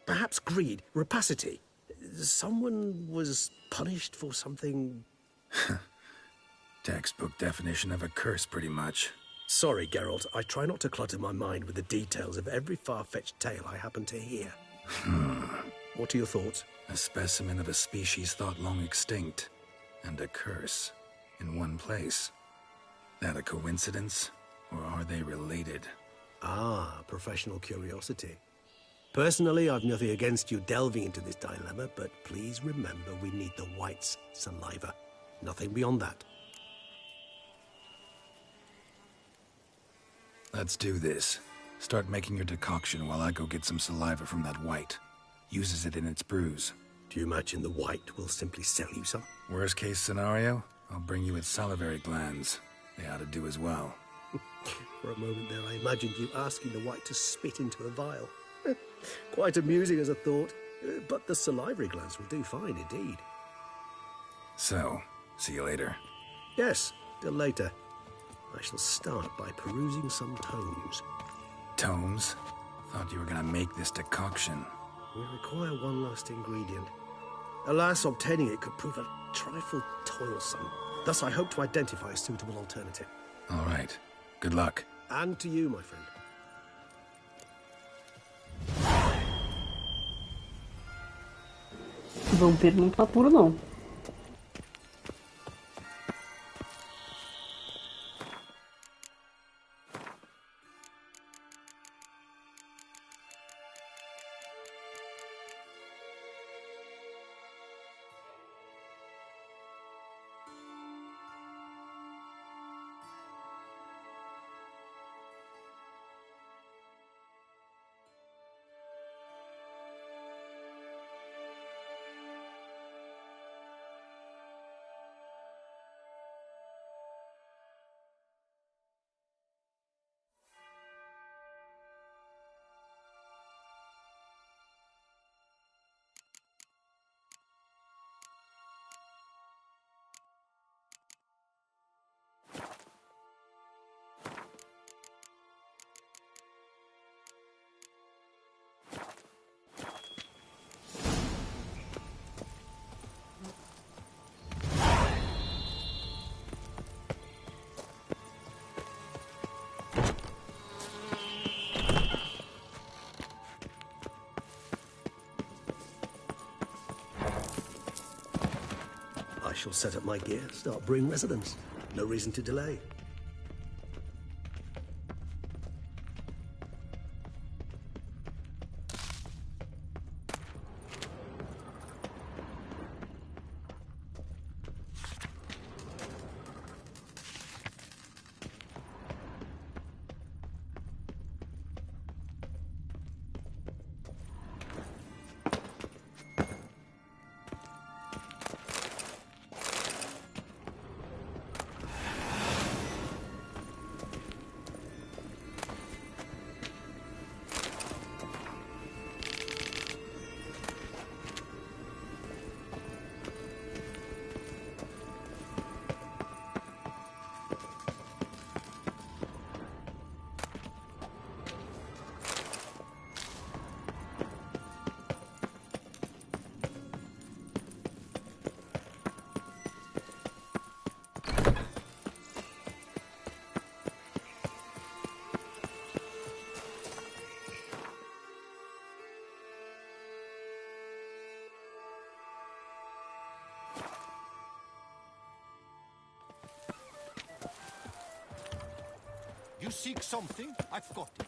perhaps greed, rapacity. Someone was punished for something... Textbook definition of a curse, pretty much. Sorry, Geralt, I try not to clutter my mind with the details of every far-fetched tale I happen to hear. What are your thoughts? A specimen of a species thought long extinct, and a curse, in one place. That a coincidence, or are they related? Ah, professional curiosity. Personally, I've nothing against you delving into this dilemma, but please remember we need the wight's saliva. Nothing beyond that. Let's do this. Start making your decoction while I go get some saliva from that wight. Uses it in its brews. Do you imagine the wight will simply sell you some? Worst case scenario, I'll bring you its salivary glands. They ought to do as well. For a moment there, I imagined you asking the wight to spit into a vial. Quite amusing as a thought, but the salivary glands will do fine indeed. So, see you later. Yes, till later. I shall start by perusing some tomes. Tomes? Thought you were gonna make this decoction. We require one last ingredient. Alas, obtaining it could prove a trifle toilsome. Thus, I hope to identify a suitable alternative. All right. Good luck. And to you, my friend. Vampiro não tá puro, não. I shall set up my gear, start brewing residence. No reason to delay. You seek something? I've got it.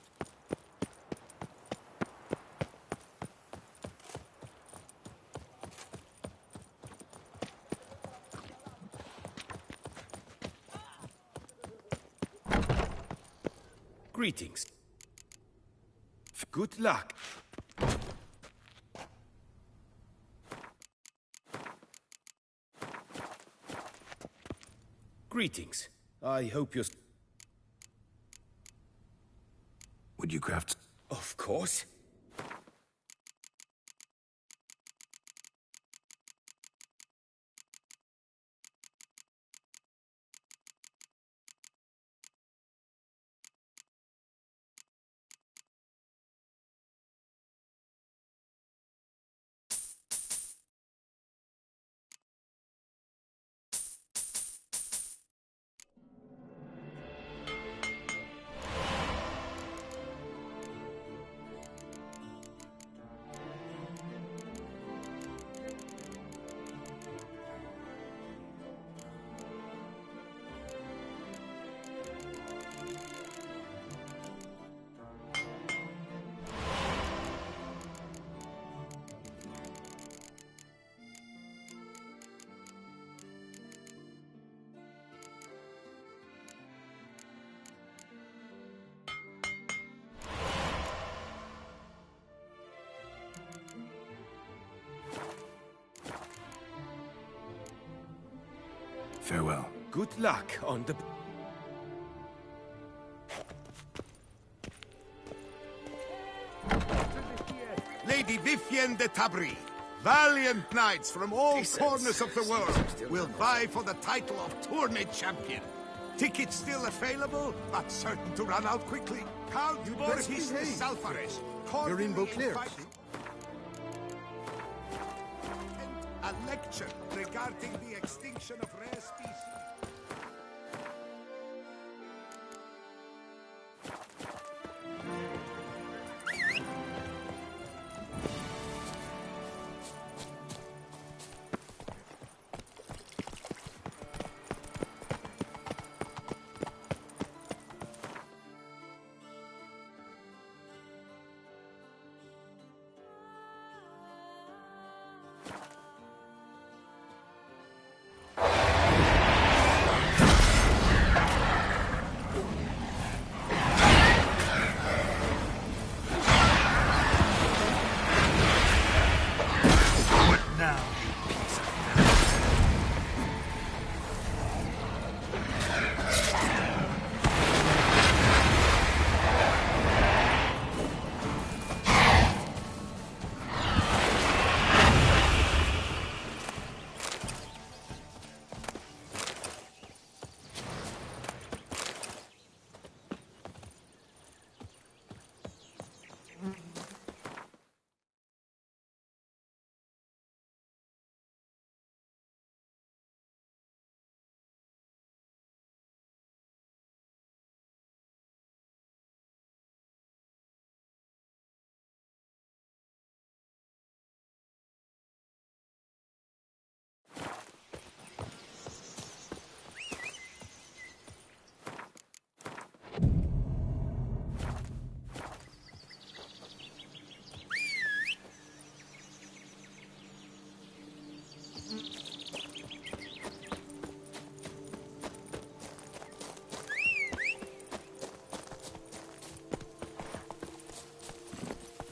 Greetings. Good luck. Greetings. I hope you're... Would you craft... Of course. Farewell. Good luck on the... Lady Vivienne de Tabry, valiant knights from all corners of the world will vie for the title of tourney champion. Tickets still available, but certain to run out quickly. Count Borges de Salfares. You're in Beauclair. A lecture regarding the extinction of rare species.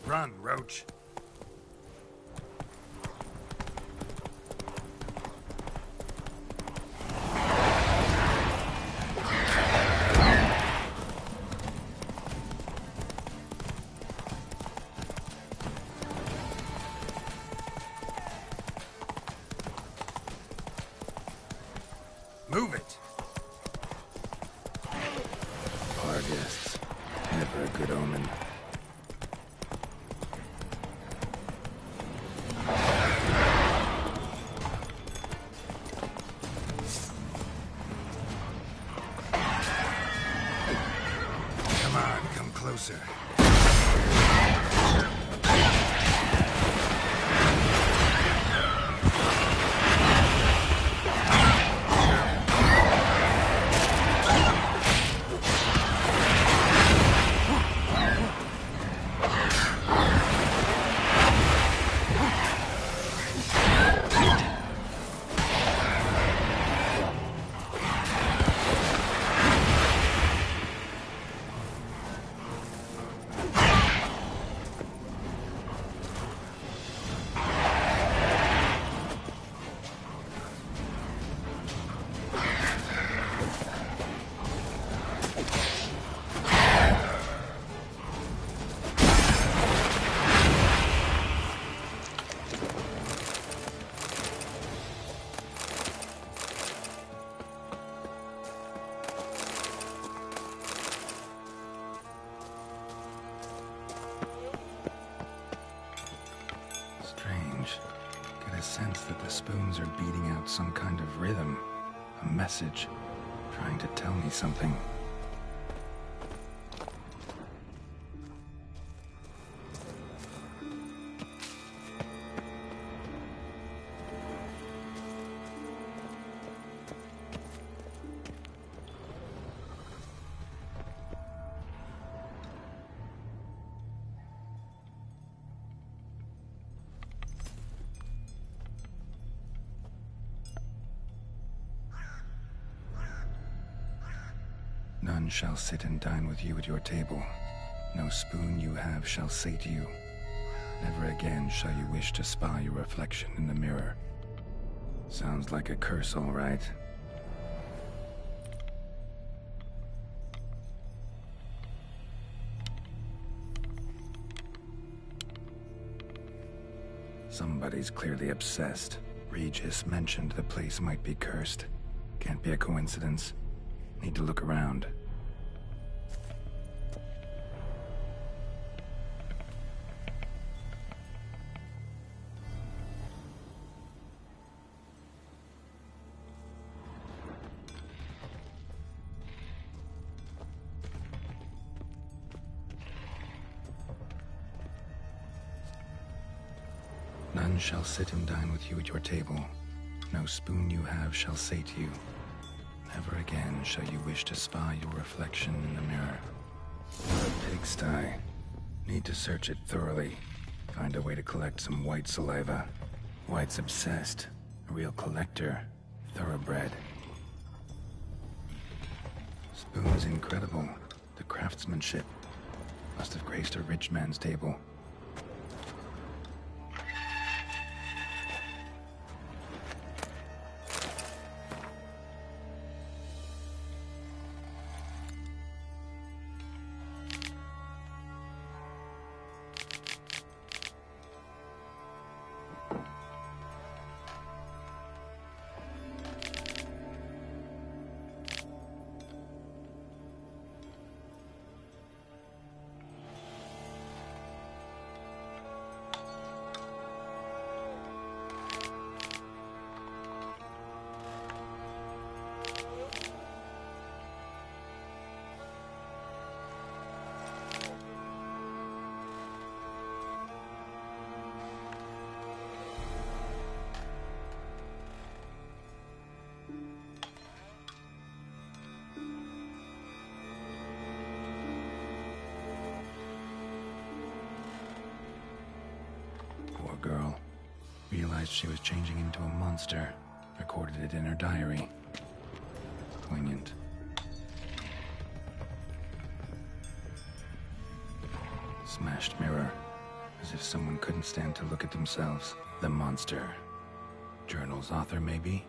Run, Roach. Move it. Our guests. Never a good omen. Come on, come closer. spoons are beating out some kind of rhythm, a message, trying to tell me something. None shall sit and dine with you at your table. No spoon you have shall say to you, never again shall you wish to spy your reflection in the mirror. Sounds like a curse, all right. Somebody's clearly obsessed. Regis mentioned the place might be cursed. Can't be a coincidence. Need to look around. None shall sit and dine with you at your table. No spoon you have shall say to you, never again shall you wish to spy your reflection in the mirror. A pigsty. Need to search it thoroughly. Find a way to collect some white saliva. White's obsessed. A real collector. Thoroughbred. Spoon's incredible. The craftsmanship. Must have graced a rich man's table. Poor girl. Realized she was changing into a monster. Recorded it in her diary. Poignant. Smashed mirror. As if someone couldn't stand to look at themselves. The monster. Journal's author, maybe?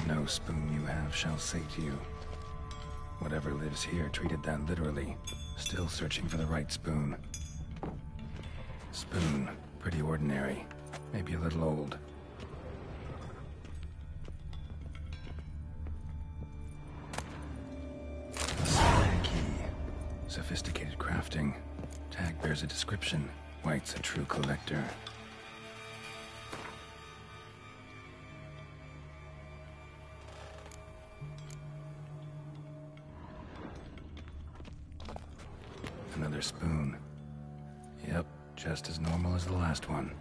No spoon you have shall say to you. Whatever lives here treated that literally. Still searching for the right spoon. Spoon, pretty ordinary. Maybe a little old. A spine key. Sophisticated crafting. Tag bears a description. White's a true collector. Another spoon. Yep, just as normal as the last one.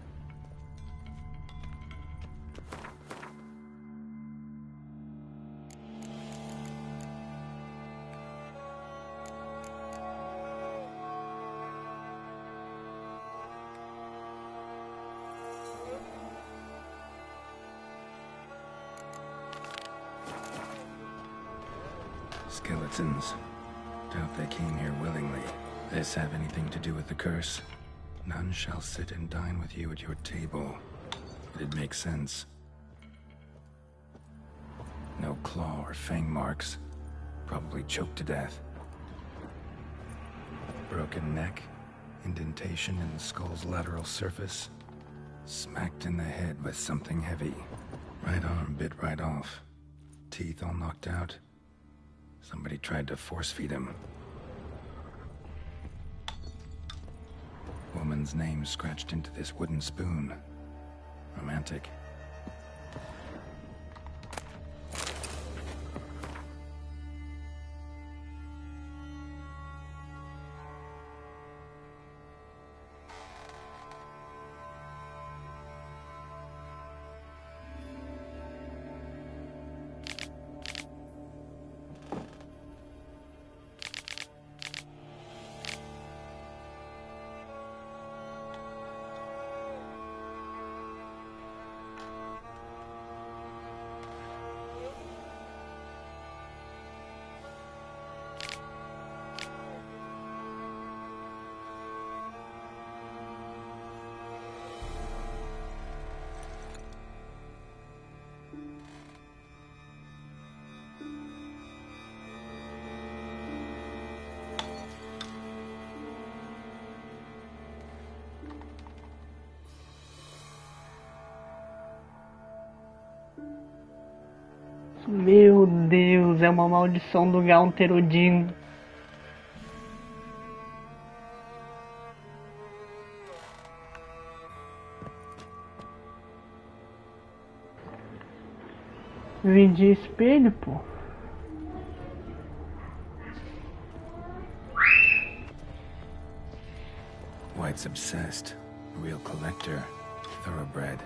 Skeletons. Doubt they came here willingly. This have anything to do with the curse? None shall sit and dine with you at your table. It'd make sense. No claw or fang marks. Probably choked to death. Broken neck. Indentation in the skull's lateral surface. Smacked in the head with something heavy. Right arm bit right off. Teeth all knocked out. Somebody tried to force feed him. Woman's name scratched into this wooden spoon. Romantic. Meu Deus, é uma maldição do Gaunterudin. Vendi espelho, pô. White's obsessed. Real collector. Thoroughbred.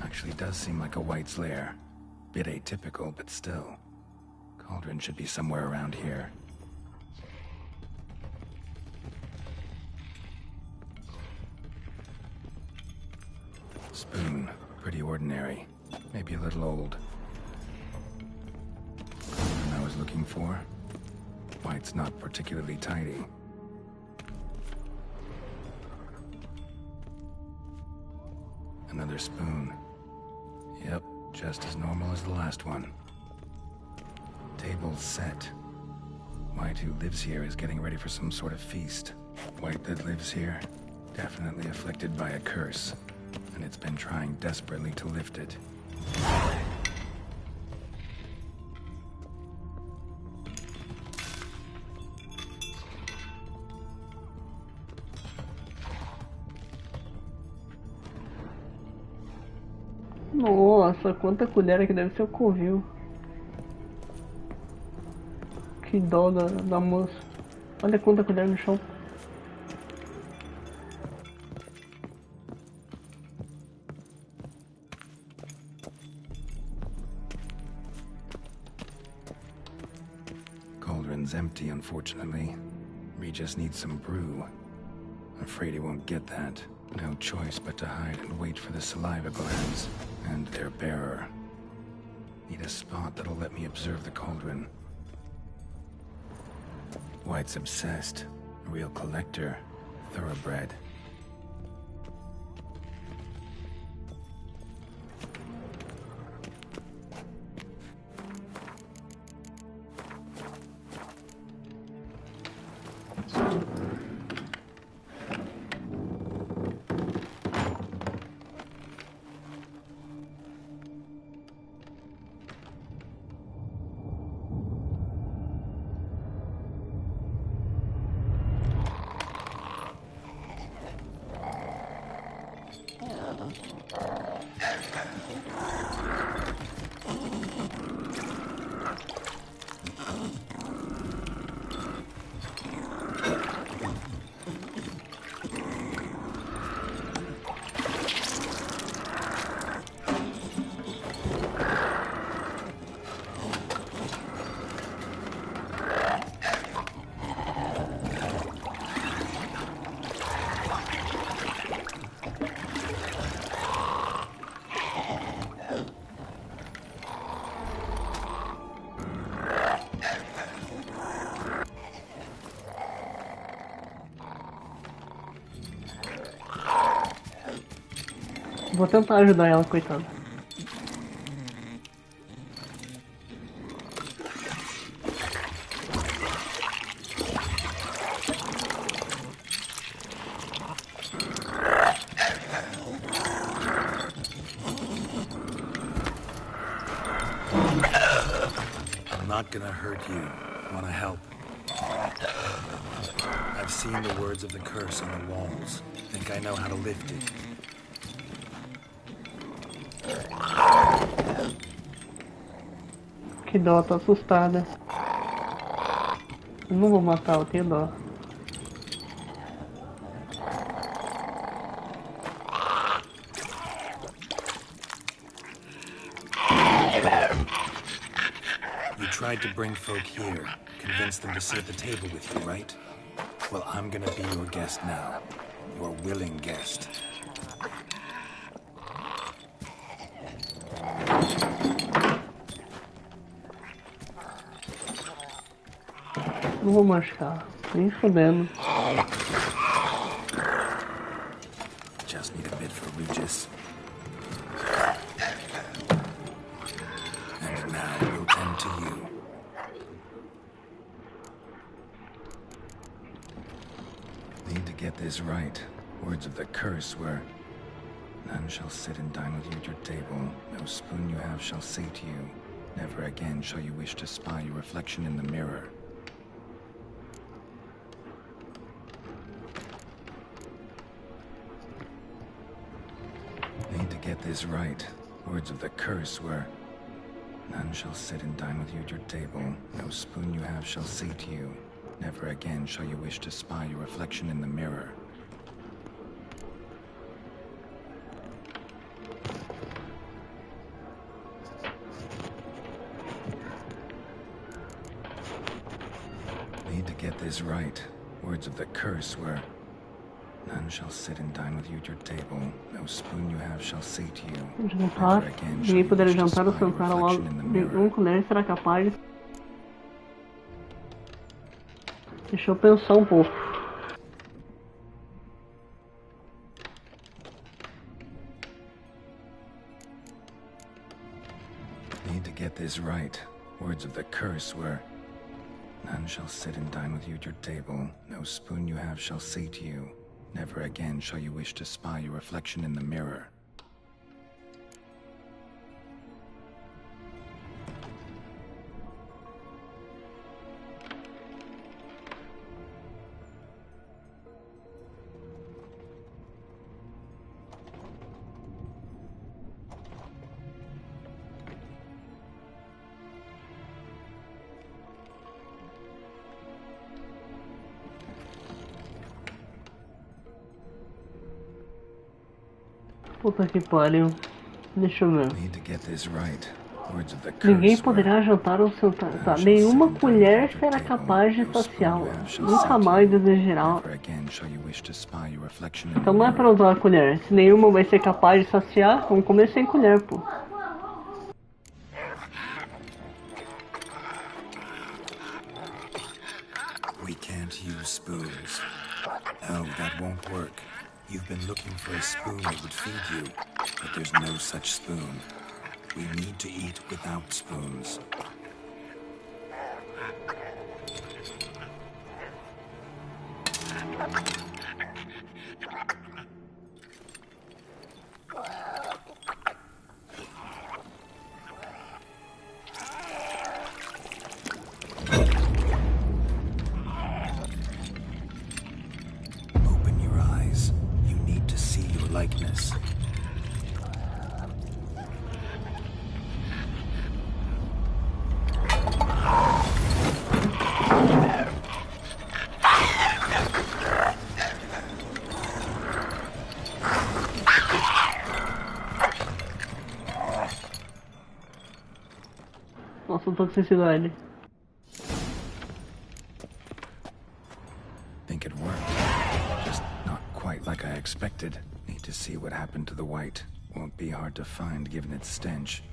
Actually does seem like a White's lair. Bit atypical, but still. Cauldron should be somewhere around here. Spoon. Pretty ordinary. Maybe a little old. Cauldron I was looking for? White's not particularly tidy. Another spoon. Yep, just as normal as the last one. Table's set. White, who lives here, is getting ready for some sort of feast. White that lives here, definitely afflicted by a curse, and it's been trying desperately to lift it. Nossa, quanta colher que deve ser o covil. Que dó da moça. Olha quanta colher no chão. Cauldron's empty, unfortunately. We just need some brew. Afraid he won't get that. No choice but to hide and wait for the saliva glands and their bearer. Need a spot that'll let me observe the cauldron. White's obsessed. Real collector. Thoroughbred. Vou tentar ajudar ela, coitada. I'm not gonna hurt you. Wanna help? I've seen the words of the curse on the walls. Think I know how to lift it. Que dó, tô assustada. Eu não vou matar, eu tenho dó. You tried to bring folk here, convince them to sit at the table with you, right? Well, I'm gonna be your guest now. Your willing guest. Não vou machucar, nem fudendo. Just need a bit for Regis. And now we'll tend to you. Need to get this right. Words of the curse were, none shall sit and dine with you at your table. No spoon you have shall say to you, never again shall you wish to spy your reflection in the mirror. Need to get this right. Words of the curse were, none shall sit and dine with you at your table. No spoon you have shall say to you, never again shall you wish to spy your reflection in the mirror. Need to get this right. Words of the curse were, none shall sit and dine with you at your table. No spoon you have shall say to you, Jantar. never again shall Ninguém you poderia wish to jantar ou spy your sentar ao lado reflection in the de mirror. um colher será capaz. Deixa eu pensar um pouco. Need to get this right. Words of the curse were, none shall sit and dine with you at your table. No spoon you have shall say to you, never again shall you wish to spy your reflection in the mirror. Puta que pariu. Deixa eu ver. Need to get this right. Words of the Ninguém curse were, poderá jantar ou sentar. Tá, nenhuma colher será capaz de saciá-la. Nunca mais desejará. never again shall you wish to spy your reflection in Então the não é mirror. pra usar a colher. Se nenhuma vai ser capaz de saciar, vamos comer sem colher, pô. We can't use spoons. No, that won't work. You've been looking for a spoon that would feed you, but there's no such spoon. We need to eat without spoons. Open your eyes. You need to see your likeness. Nossa, toxicidade. Think it worked. Just not quite like I expected. Need to see what happened to the white. Won't be hard to find given its stench.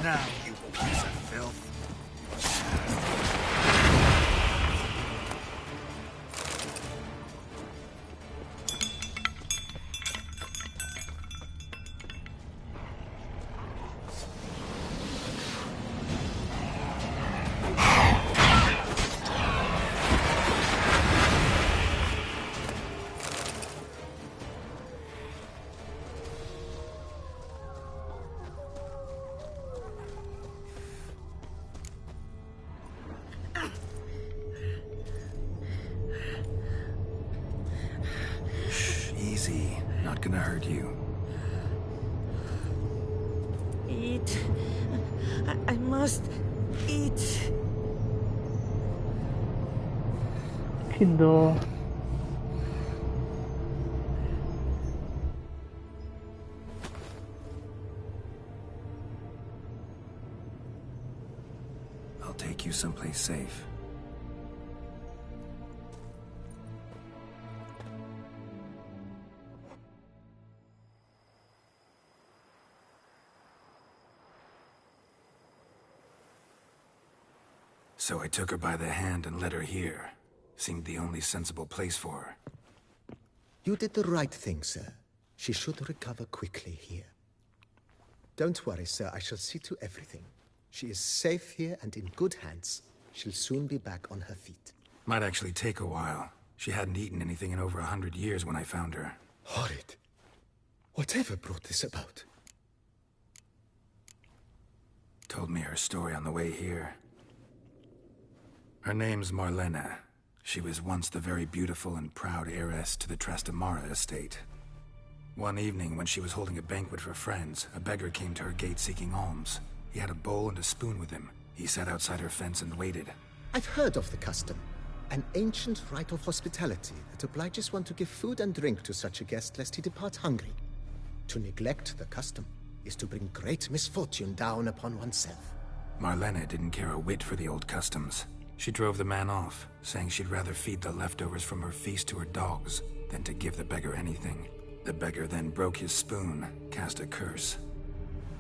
Now, you piece of filth. Easy. Not gonna hurt you. Eat. I must eat. Que dó. I'll take you someplace safe. So I took her by the hand and led her here. Seemed the only sensible place for her. You did the right thing, sir. She should recover quickly here. Don't worry, sir. I shall see to everything. She is safe here and in good hands. She'll soon be back on her feet. Might actually take a while. She hadn't eaten anything in over 100 years when I found her. Horrid. Whatever brought this about? Told me her story on the way here. Her name's Marlena. She was once the very beautiful and proud heiress to the Trastamara estate. One evening, when she was holding a banquet for friends, a beggar came to her gate seeking alms. He had a bowl and a spoon with him. He sat outside her fence and waited. I've heard of the custom. An ancient rite of hospitality that obliges one to give food and drink to such a guest lest he depart hungry. To neglect the custom is to bring great misfortune down upon oneself. Marlena didn't care a whit for the old customs. She drove the man off, saying she'd rather feed the leftovers from her feast to her dogs than to give the beggar anything. The beggar then broke his spoon, cast a curse.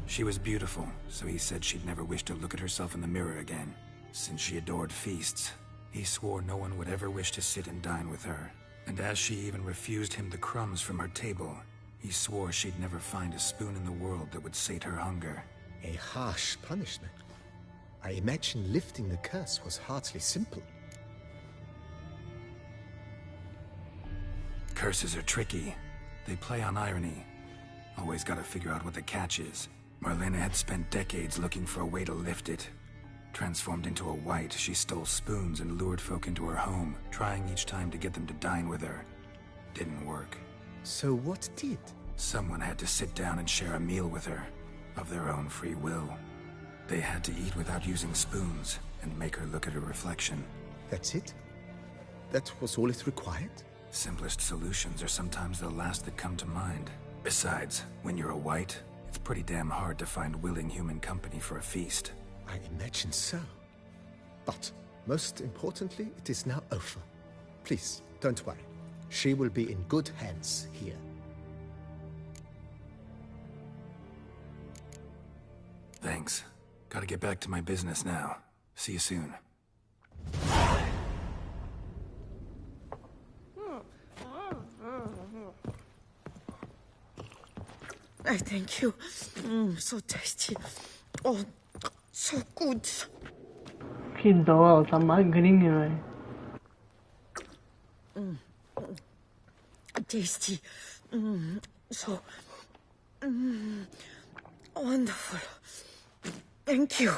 She was beautiful, so he said she'd never wish to look at herself in the mirror again. Since she adored feasts, he swore no one would ever wish to sit and dine with her. And as she even refused him the crumbs from her table, he swore she'd never find a spoon in the world that would sate her hunger. A harsh punishment. I imagine lifting the curse was hardly simple. Curses are tricky. They play on irony. Always gotta figure out what the catch is. Marlena had spent decades looking for a way to lift it. Transformed into a wight, she stole spoons and lured folk into her home, trying each time to get them to dine with her. Didn't work. So what did? Someone had to sit down and share a meal with her, of their own free will. They had to eat without using spoons, and make her look at her reflection. That's it? That was all it required? Simplest solutions are sometimes the last that come to mind. Besides, when you're a wight, it's pretty damn hard to find willing human company for a feast. I imagine so. But, most importantly, it is now over. Please, don't worry. She will be in good hands here. Thanks. Gotta get back to my business now. See you soon. I thank you. So tasty. Oh, so good. Que dó, tá magrinha, velho. Tasty. So wonderful. Thank you.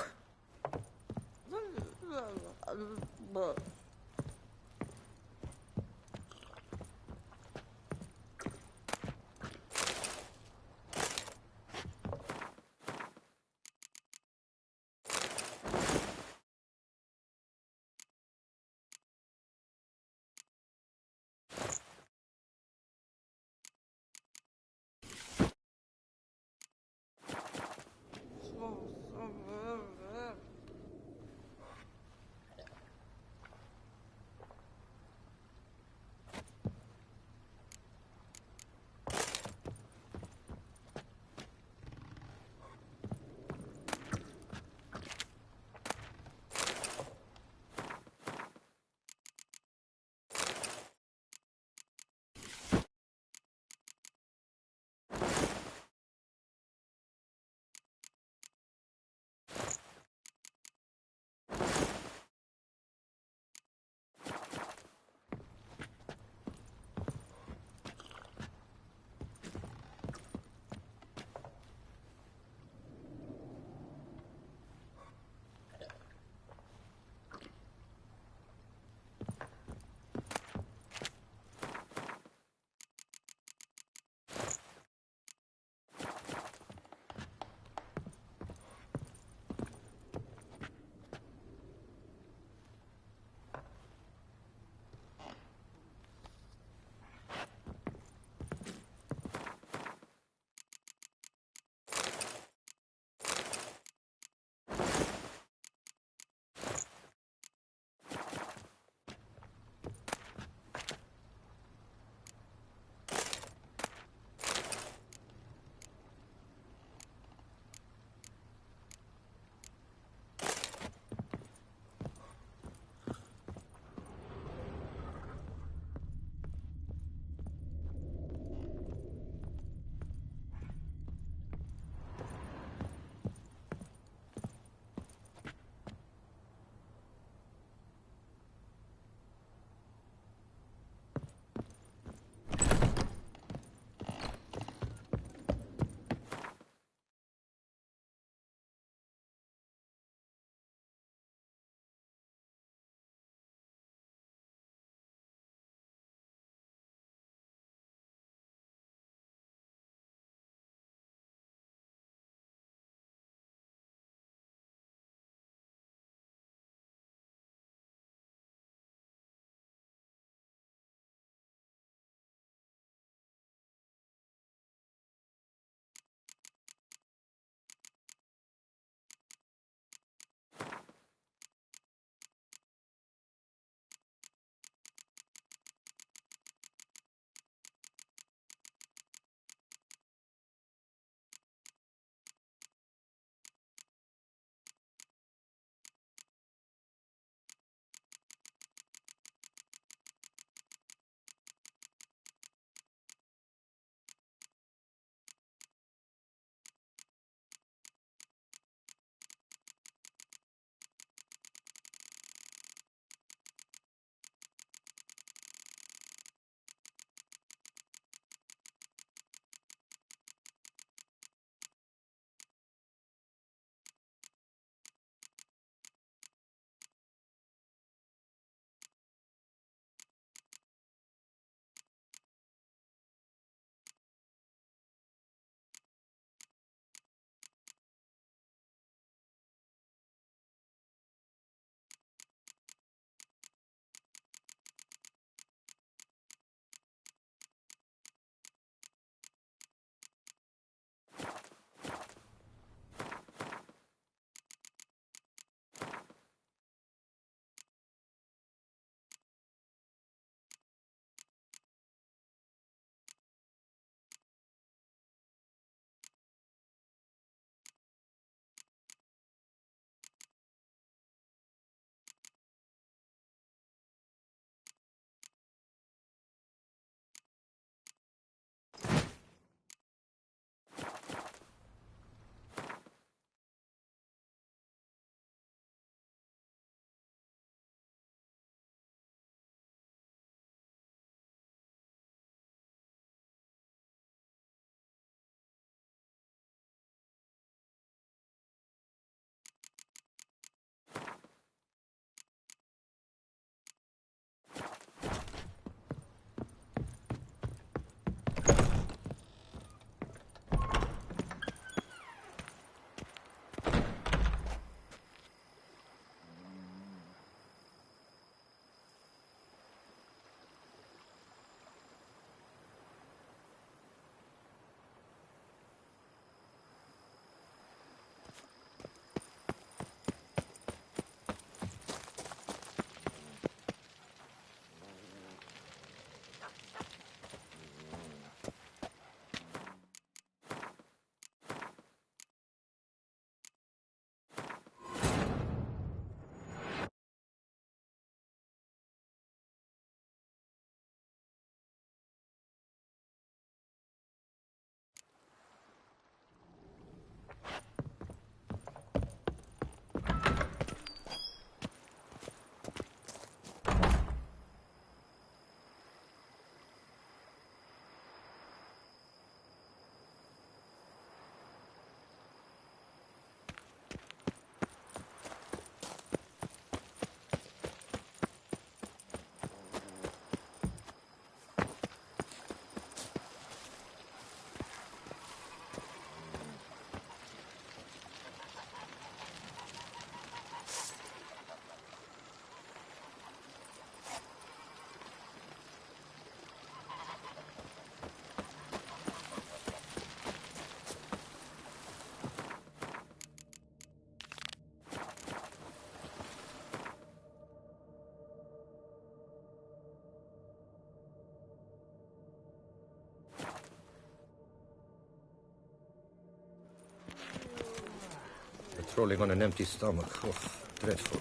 Trolling on an empty stomach. Oh, dreadful.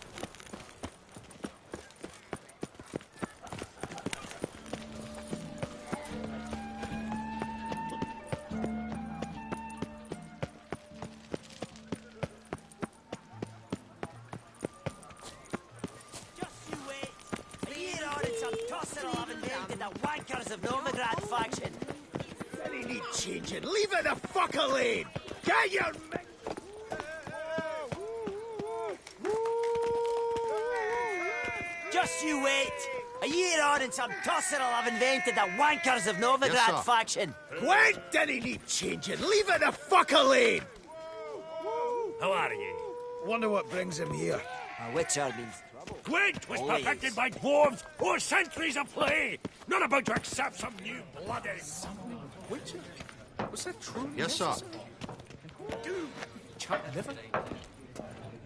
Just you wait. A year on and some tosser will have invaded the wankers of Novigrad faction. Any need changing. Leave it the fuck alone. Get your... Just you wait. A year on and some tosser will have invented the wankers of Novigrad faction. Gwent any need changing. Leave it the fuck alone. How are you? Wonder what brings him here. A witcher means trouble. Gwent was Always. perfected by dwarves or centuries of play. Not about to accept some new bloody. Witcher? Was that true? Yes, sir.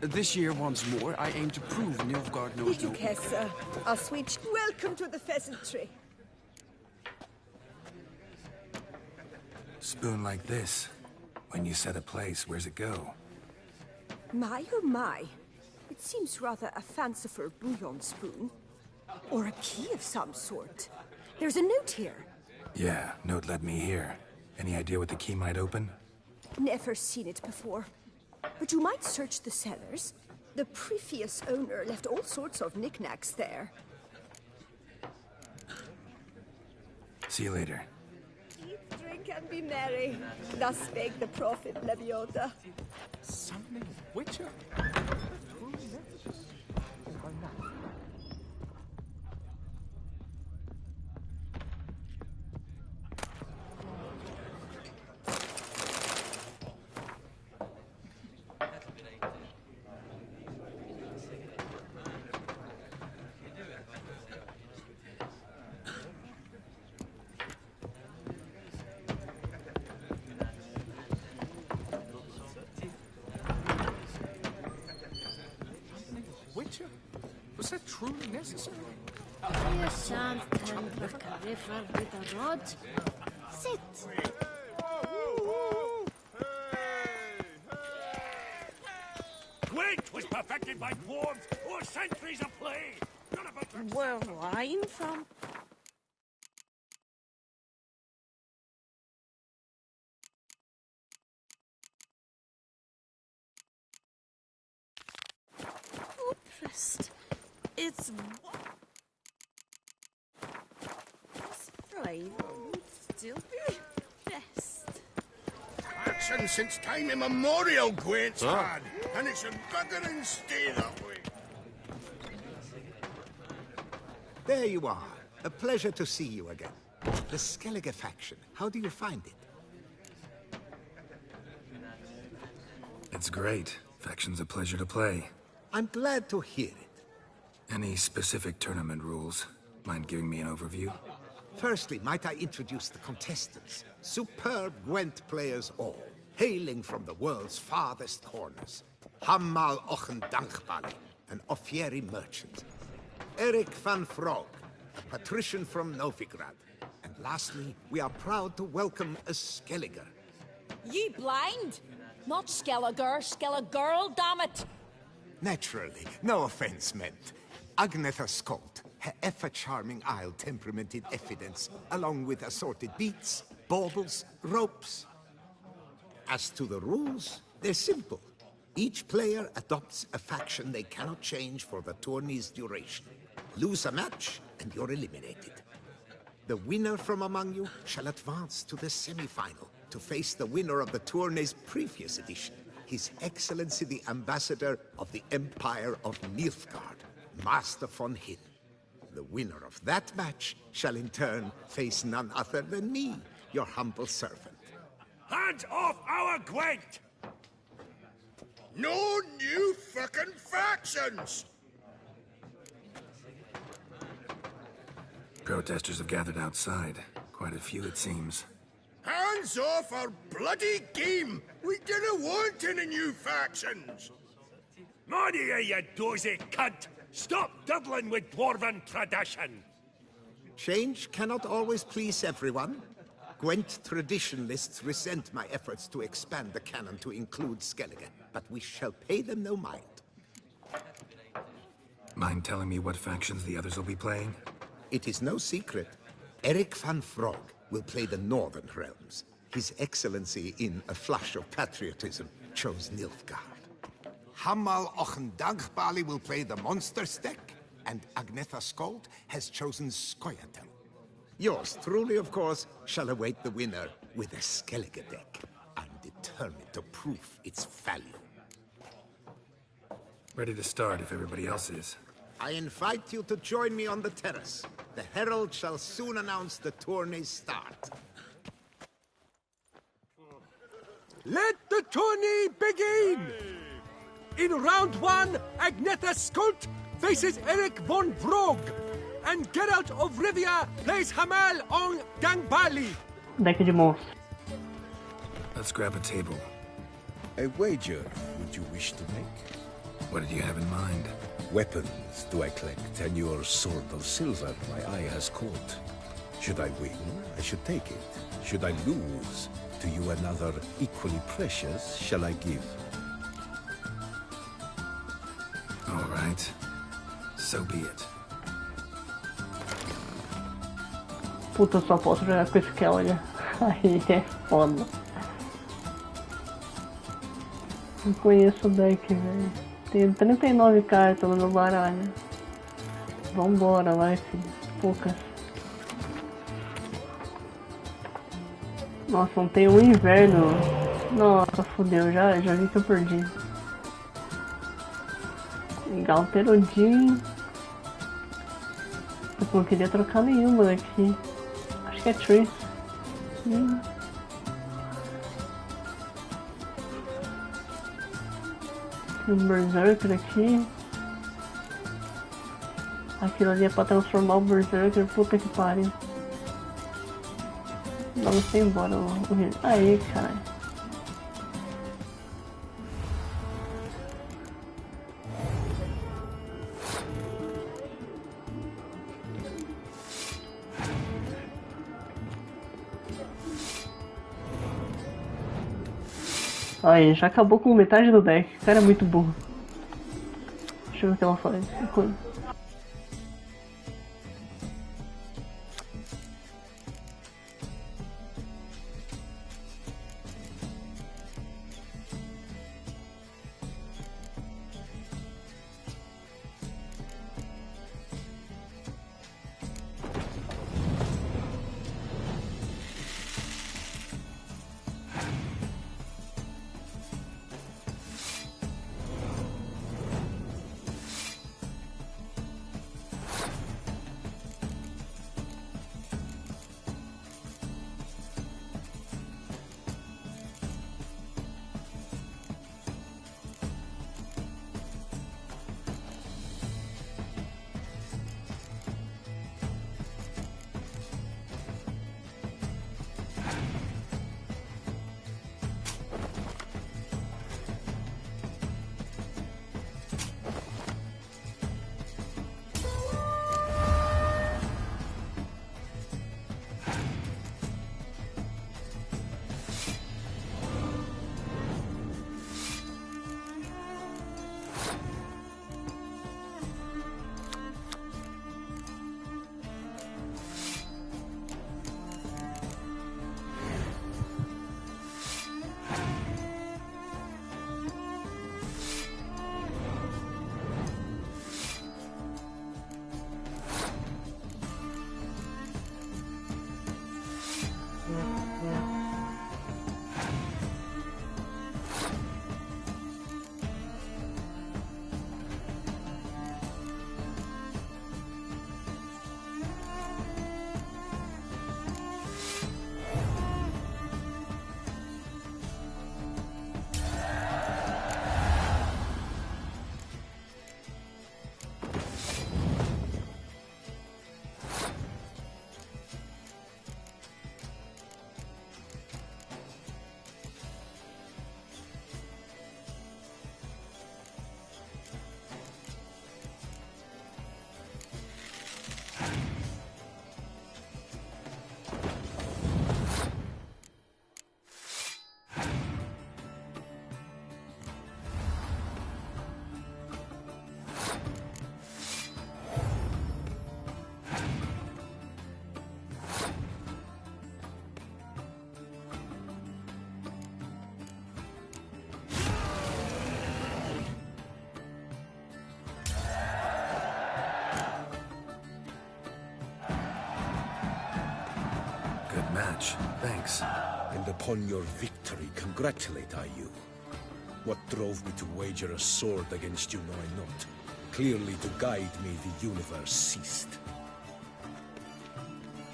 This year, once more, I aim to prove Nilfgaard knows no... Kessa, our sweet... Welcome to the pheasantry. Spoon like this. When you set a place, where's it go? My, oh my. It seems rather a fanciful bouillon spoon. Or a key of some sort. There's a note here. Yeah, note led me here. Any idea what the key might open? Never seen it before. But you might search the cellars. The previous owner left all sorts of knickknacks there. See you later. Eat, drink, and be merry. Thus spake the prophet Leviota. Summoning a witcher? Witcher? Was that truly necessary? You shan't turn back a river with a rod. Sit. Gwent was perfected by dwarves or centuries of play. Not about to Where wine from? Pressed. It's Sprite would still be best. Action since time immemorial, Gwent's had. And it should bugger and stay that way. There you are. A pleasure to see you again. The Skellige faction, how do you find it? It's great. Faction's a pleasure to play. I'm glad to hear it. Any specific tournament rules? Mind giving me an overview? Firstly, might I introduce the contestants? Superb Gwent players all, hailing from the world's farthest corners. Hammal Ochen Dankbali, an Offieri merchant. Eric van Frog, a patrician from Novigrad. And lastly, we are proud to welcome a Skelliger. Ye blind? Not Skelliger, Skelligirl, damn it! Naturally, no offense meant. Agnetha Skolt, her ever-charming Isle temperamented evidence, along with assorted beats, baubles, ropes. As to the rules, they're simple. Each player adopts a faction they cannot change for the tourney's duration. Lose a match, and you're eliminated. The winner from among you shall advance to the semi-final to face the winner of the tourney's previous edition, His Excellency the Ambassador of the Empire of Nilfgaard, Master von Hin. The winner of that match shall in turn face none other than me, your humble servant. Hands off our Gwent! No new fucking factions! Protesters have gathered outside. Quite a few, it seems. Hands off our bloody game! We didn't want any new factions! Money, you dozy cunt! Stop diddling with dwarven tradition! Change cannot always please everyone. Gwent traditionalists resent my efforts to expand the canon to include Skellige. but we shall pay them no mind. Mind telling me what factions the others will be playing? It is no secret. Eric van Frog will play the Northern Realms. His Excellency, in a flush of patriotism, chose Nilfgaard. Hamal Ochendagbali will play the Monsters deck, and Agnetha Skold has chosen Scoia'tael. Yours truly, of course, shall await the winner with a Skellige deck. I'm determined to prove its value. Ready to start if everybody else is. I invite you to join me on the terrace. The Herald shall soon announce the tourney's start. Let the tourney begin! In round 1, Agnetha Skolt faces Eric von Vrog, and Geralt of Rivia plays Hamal on Gangbali. Deck de monstro. Let's grab a table. A wager would you wish to make? What did you have in mind? Weapons do I collect, and your sword of silver my eye has caught. Should I win, I should take it. Should I lose, to you another equally precious shall I give. All right. So be it. Puta, só posso jogar com esse Skellige. Aí é foda. Não conheço o deck, velho. Tem 39 cartas no meu baralho. Vambora, vai, filho. Poucas. Nossa, não tem um inverno. Nossa, fodeu, já vi que eu perdi. Galterodin. Eu não queria trocar nenhuma daqui. Acho que é Tree. Tem um Berserker aqui. Aquilo ali é pra transformar o Berserker. Puta que pariu. Vamos embora o aí, caralho. Aí, já acabou com metade do deck. O cara é muito burro. Deixa eu ver o que ela faz. much. Thanks. And upon your victory, congratulate I you. What drove me to wager a sword against you know I not. Clearly to guide me the universe ceased.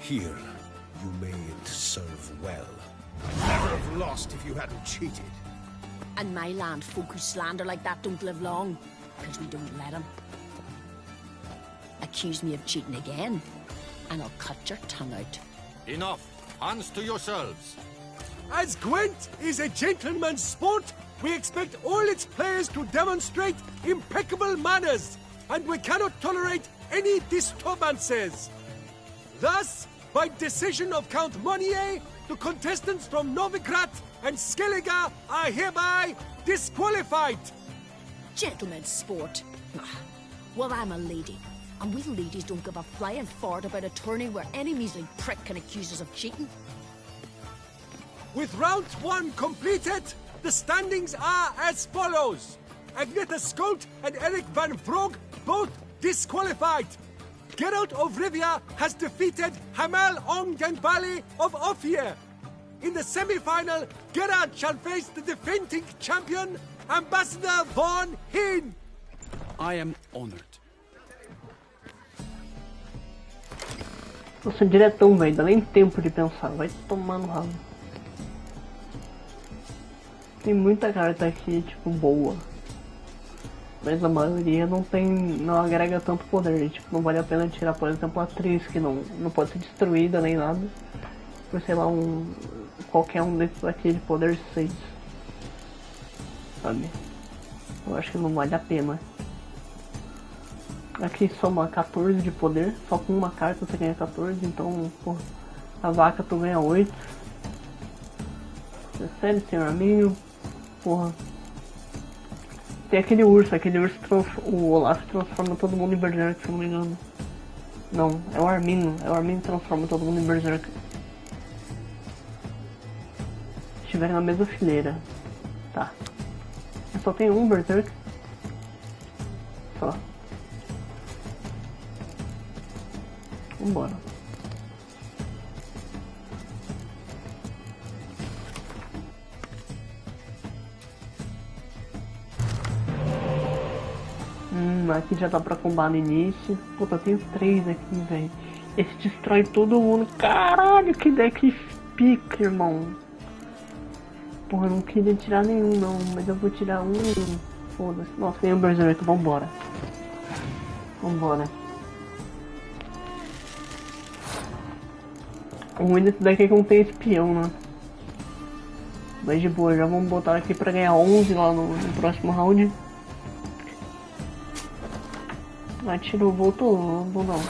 Here, you may it serve well. I'd never have lost if you hadn't cheated. And my land folk who slander like that don't live long, because we don't let them. Accuse me of cheating again, and I'll cut your tongue out. Enough. Hands to yourselves. As Gwent is a gentleman's sport, we expect all its players to demonstrate impeccable manners, and we cannot tolerate any disturbances. Thus, by decision of Count Monnier, the contestants from Novigrad and Skellige are hereby disqualified. Gentlemen's sport. Well, I'm a lady, and we ladies don't give a flying fart about a tourney where any measly prick can accuse us of cheating. With round 1 completed, the standings are as follows. Agneta Skolt and Eric van Vrog both disqualified. Geralt of Rivia has defeated Hamal Ongenbali of Ophir. In the semi-final, Geralt shall face the defending champion, Ambassador Von Hinn. I am honored. Nossa, diretão, velho. Dá nem tempo de pensar. Vai tomar no rabo. Tem muita carta aqui, tipo, boa. Mas a maioria não tem. Não agrega tanto poder. Tipo, não vale a pena tirar, por exemplo, a atriz, que não pode ser destruída nem nada. Por sei lá, qualquer um desses aqui de poder 6. Sabe? Eu acho que não vale a pena. Aqui soma 14 de poder, só com uma carta você ganha 14, então, pô, a vaca tu ganha 8. É sério, senhor amigo? Porra. Tem aquele urso o Olaf transforma todo mundo em Berserk, se eu não me engano. Não, é o Armino transforma todo mundo em Berserk. Estiverem na mesma fileira. Tá. Eu só tenho um Berserk. Só. Vambora. Aqui já dá pra combar no início. Puta, eu tenho 3 aqui, velho. Esse destrói todo mundo. Caralho, que deck pica, irmão. Porra, eu não queria tirar nenhum, não. Mas eu vou tirar um. Foda-se. Nossa, tem um Berserk. Vambora. Vambora. O ruim desse deck é que não tem espião, né? Mas de boa, já vamos botar aqui pra ganhar 11 lá no próximo round. Atirou, voltou, não vou não.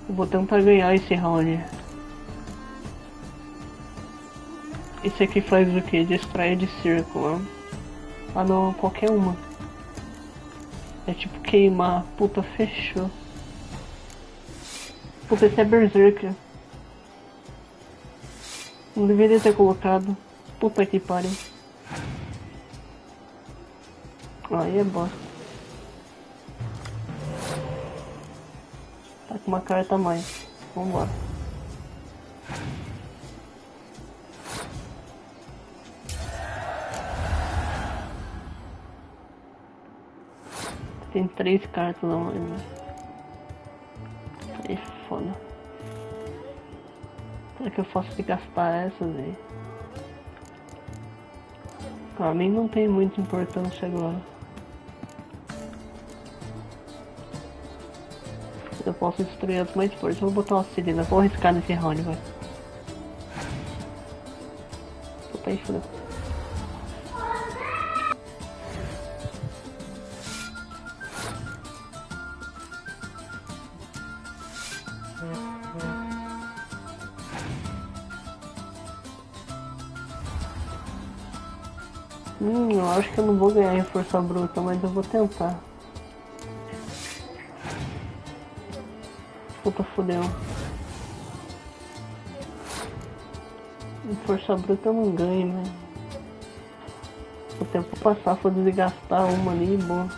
Eu vou tentar ganhar esse round. Esse aqui faz o que? Destrói de círculo, né? Ah não, qualquer uma. É tipo queimar. Puta, fechou. Puta, esse é Berserker. Não deveria ter colocado. Puta que pariu. Aí é bosta. Tá com uma carta a mais. Vambora. Tem 3 cartas a mais, né? Aí foda. Será que eu faço de gastar essa, velho? Pra mim não tem muita importância agora. Eu posso destruir as mais fortes. Vou botar uma Serena. Vou arriscar nesse round, vai. Puta aí, foda. Eu acho que eu não vou ganhar em força bruta, mas eu vou tentar. Puta, fodeu. Em força bruta eu não ganho, né? O tempo passar, for desgastar uma ali, bom.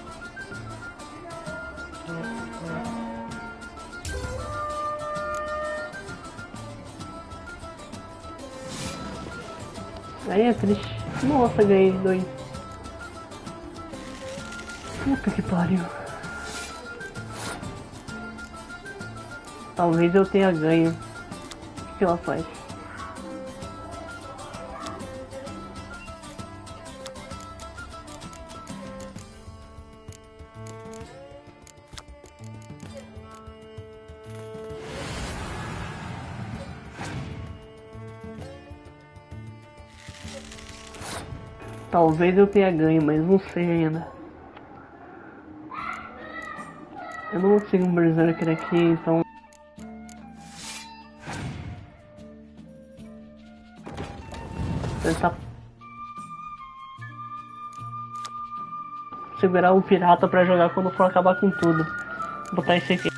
Aí é triste. Nossa, ganhei 2. Puta que pariu. Talvez eu tenha ganho. O que ela faz? Talvez eu tenha ganho, mas não sei ainda. Eu não consigo um berserker aqui, então... Tentar... segurar o pirata pra jogar quando for acabar com tudo. Vou botar esse aqui.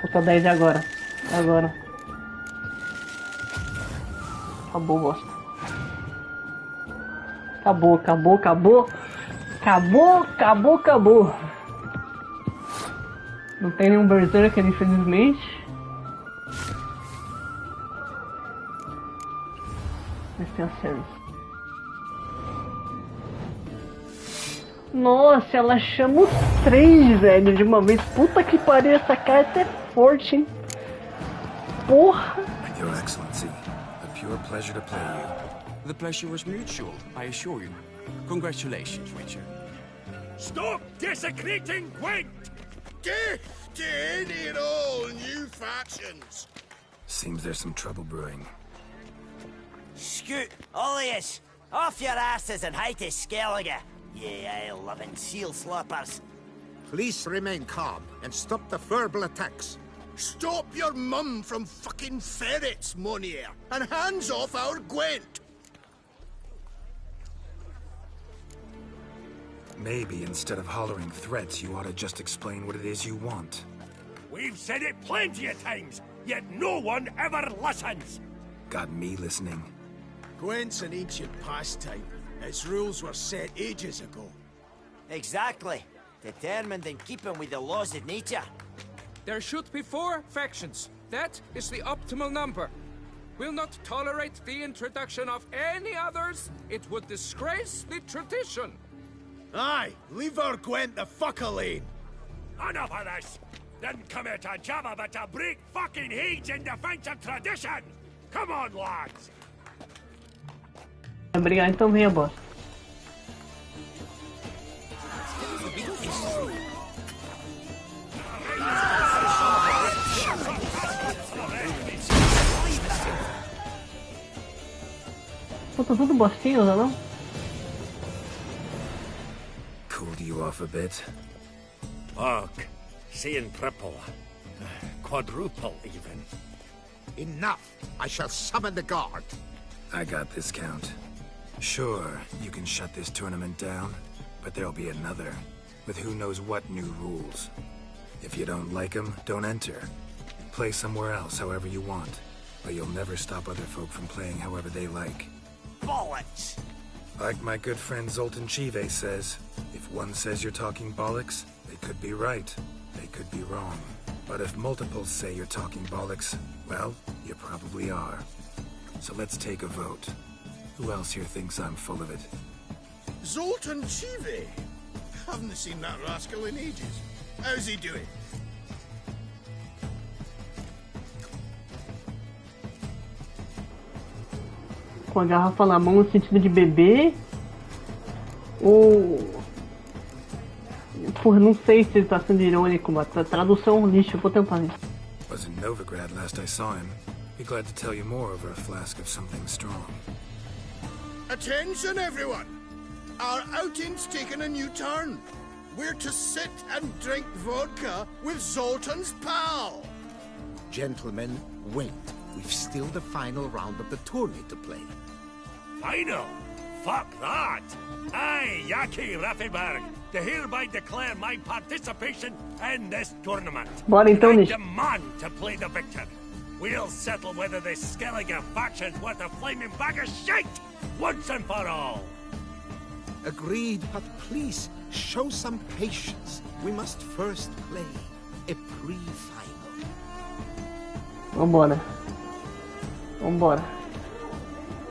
Falta 10 agora. Agora. Acabou, bosta. Acabou, acabou, acabou. Acabou, acabou, acabou. Não tem nenhum berserker, infelizmente. Mas tem a service. Nossa, ela chama os 3, velho, de uma vez. Puta que pariu, essa carta é forte, hein? Porra! Your Excellency, a pure pleasure to play you. The pleasure was mutual, I assure you. Congratulations, Richard. Stop desecrating Gwent! Death to any and all new factions! Seems there's some trouble brewing. Scoot, all of yous! Off your asses and hide to Skellige, you ale-loving seal slappers. Please remain calm and stop the verbal attacks. Stop your mum from fucking ferrets, Monier, and hands off our Gwent! Maybe instead of hollering threats, you ought to just explain what it is you want. We've said it plenty of times, yet no one ever listens. Got me listening. Gwent's an ancient pastime. Its rules were set ages ago. Exactly. Determined in keeping with the laws of nature. There should be 4 factions. That is the optimal number. We'll not tolerate the introduction of any others. It would disgrace the tradition. Aye, leave our Gwent the fuck alone. Enough of this. Didn't come here to jabber, but to break fucking heads in defense of tradition. Come on, lads. Obrigado, então venha, boss. Falta tudo bostinhos, ou não? Cooled you off a bit? Ugh, seeing triple. Quadruple, even. Enough! I shall summon the guard. I got this, Count. Sure, you can shut this tournament down, but there'll be another, with who knows what new rules. If you don't like them, don't enter. Play somewhere else however you want, but you'll never stop other folk from playing however they like. Bollocks! Like my good friend Zoltan Chive says, if one says you're talking bollocks, they could be right, they could be wrong. But if multiples say you're talking bollocks, well, you probably are. So let's take a vote. Who else here thinks I'm full of it? Zoltan Chive? Haven't seen that rascal in ages. How's he doing? Com a garrafa na mão no sentido de beber. Ou... Porra, não sei se ele tá sendo irônico, mas a tradução é um lixo, eu vou tentar isso. Was in Novigrad last I saw him. Be glad to tell you more over a flask of something strong. Attention, everyone! Our outing's taken a new turn. We're to sit and drink vodka with Zoltan's pal. Gentlemen, wait. We've still the final round of the tourney to play. Final? Fuck that! I, Yaki Raffenberg, to hereby declare my participation in this tournament. Bora então, I Nish. demand to play the victor. We'll settle whether this Skellige faction's worth a flaming bag of shite, once and for all. Agreed, but please, show some patience. We must first play a pre-final. Vambora. Vambora.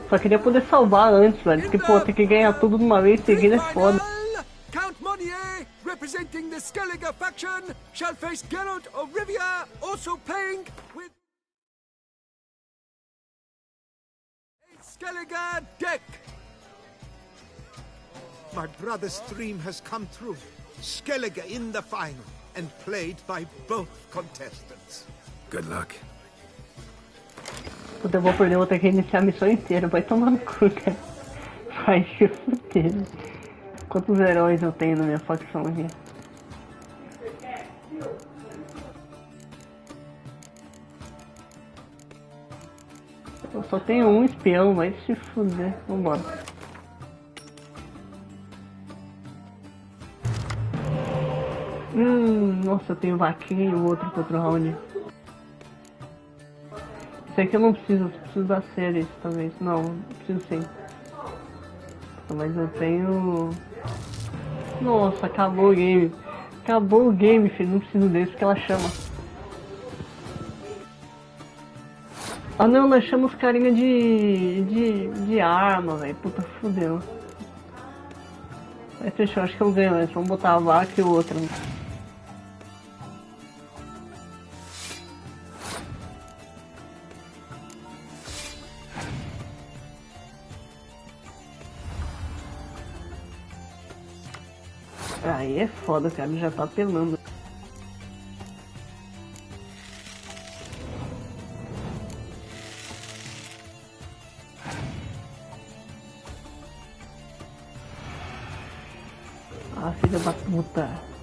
Só queria poder salvar antes, velho. Porque, pô, ter que ganhar tudo de uma vez seguida é foda. Count Monnier, representing the Skellige faction, shall face Geralt of Rivia, also playing with a Skellige deck. My brother's dream has come true. Skellige in the final, and played by both contestants. Good luck. Puta, eu vou perder, vou ter que iniciar a missão inteira. Vai tomar no cu, cara. Vai se fuder. Quantos heróis eu tenho na minha facção aqui? Eu só tenho um espião, vai se fuder. Vambora. Nossa, eu tenho vaquinha e o outro pro outro round. Isso aqui eu não preciso da série, talvez. Não, preciso sim. Mas eu tenho... Nossa, acabou o game. Acabou o game, filho. Não preciso desse porque ela chama. Ah não, nós chamamos carinha de arma, velho. Puta, fudeu. Aí fechou, acho que eu ganho esse. Vamos botar a vaca e o outro. Aí é foda, cara, já tá apelando. Ah, filha da puta.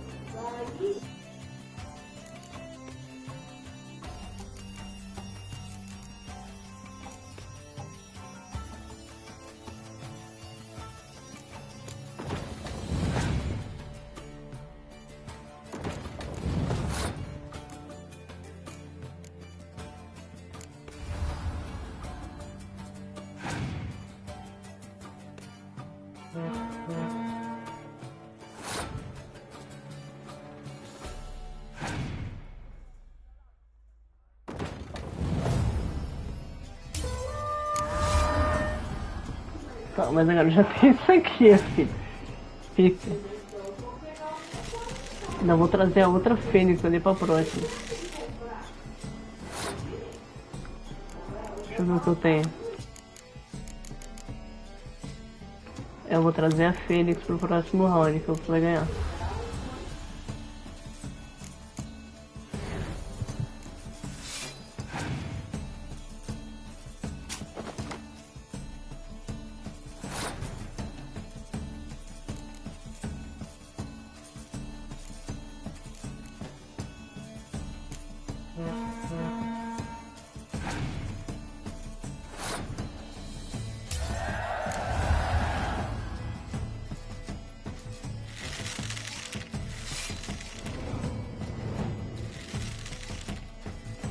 Tá, mas agora já tem isso aqui, filho. Fica. Ainda vou trazer a outra fênix ali pra próxima. Deixa eu ver o que eu tenho. Eu vou trazer a fênix pro próximo round que eu vou ganhar.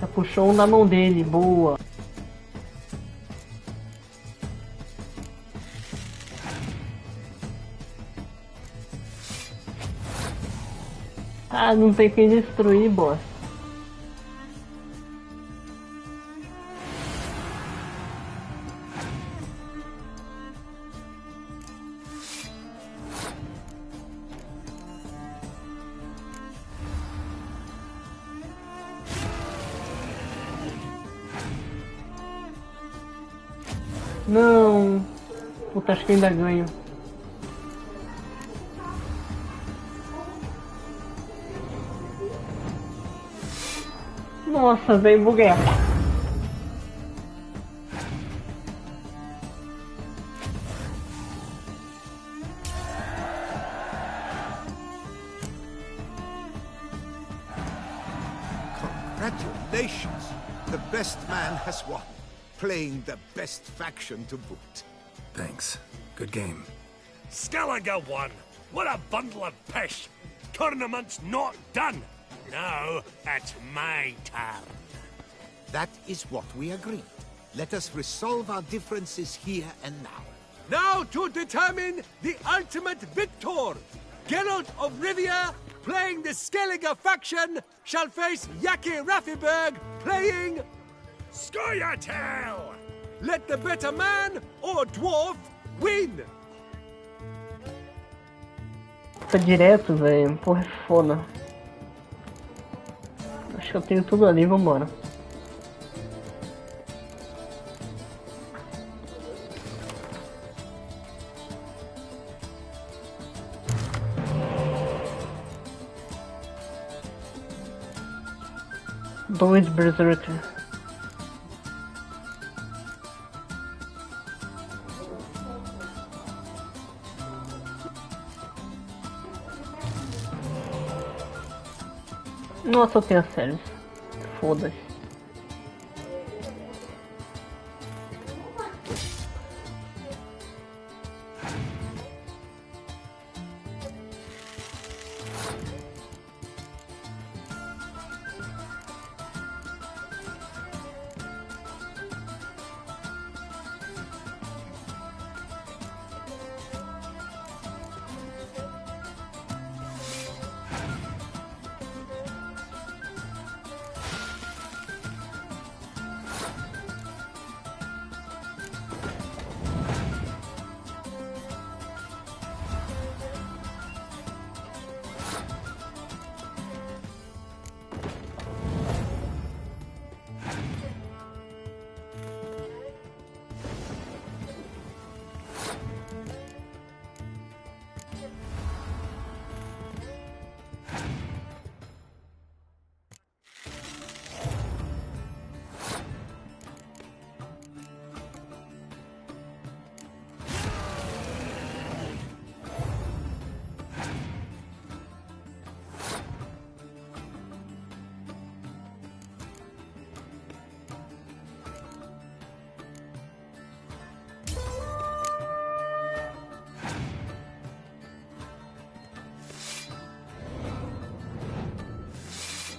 Já puxou um da mão dele, boa. Ah, não tem quem destruir, boss. Não. Puta, acho que ainda ganho. Nossa, velho, buguei. Congratulations! The best man has won. Playing the best faction to boot. Thanks. Good game. Skellige won. What a bundle of pish. Tournament's not done. Now it's my turn. That is what we agreed. Let us resolve our differences here and now. Now to determine the ultimate victor. Geralt of Rivia, playing the Skellige faction, shall face Yaki Raffiberg, playing Scoia'tail! Let the better man or dwarf win! Tá direto, velho. Porra, é foda. Acho que eu tenho tudo ali, vambora. Dois Berserker. Nossa, eu tenho a sério. Foda-se.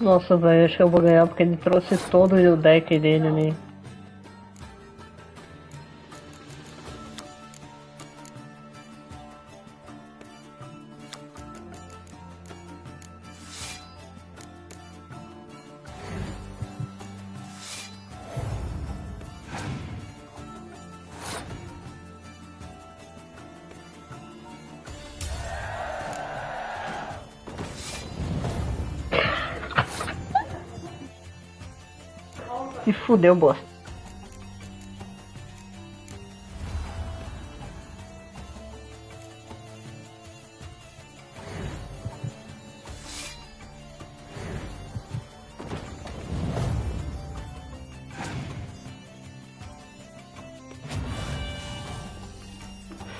Nossa, velho, acho que eu vou ganhar porque ele trouxe todo o deck dele ali. Se fudeu, bosta.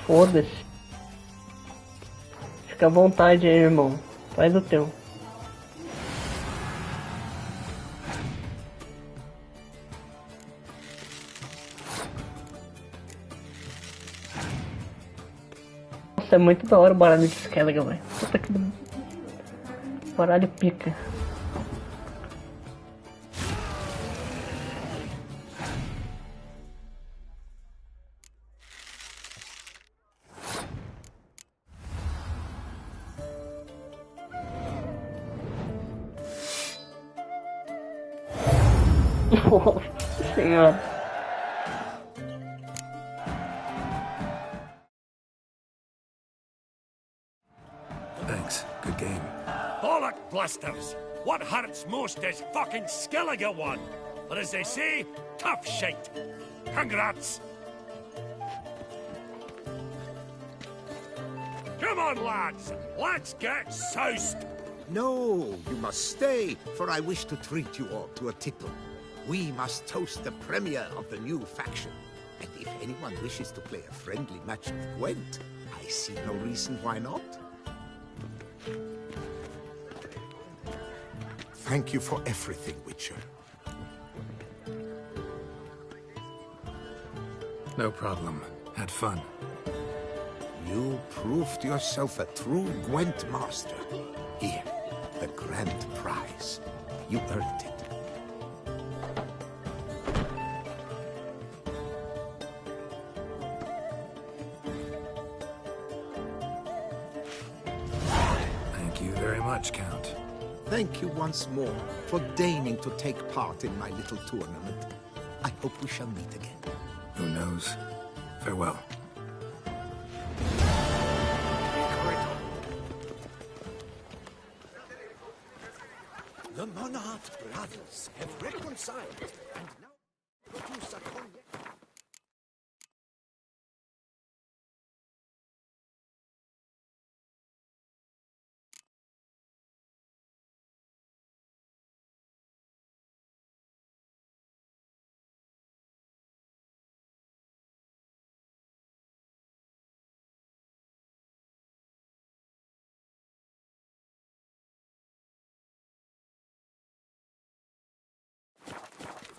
Foda-se. Fica à vontade aí, irmão. Faz o teu. É muito da hora o baralho de Skellige, velho. Puta que baralho pica. Nossa senhora. Thanks. Good game. Bollock blusters! What hurts most is fucking Skellige one. Or as they say, tough shite. Congrats! Come on, lads! Let's get soused! No, you must stay, for I wish to treat you all to a tipple. We must toast the premier of the new faction. And if anyone wishes to play a friendly match with Gwent, I see no reason why not. Thank you for everything, Witcher. No problem. Had fun. You proved yourself a true Gwent master. Here, the grand prize. You earned it. Thank you very much, Count. Thank you once more for deigning to take part in my little tournament. I hope we shall meet again. Who knows? Farewell. The Monarch brothers have reconciled, and now produce a cognac.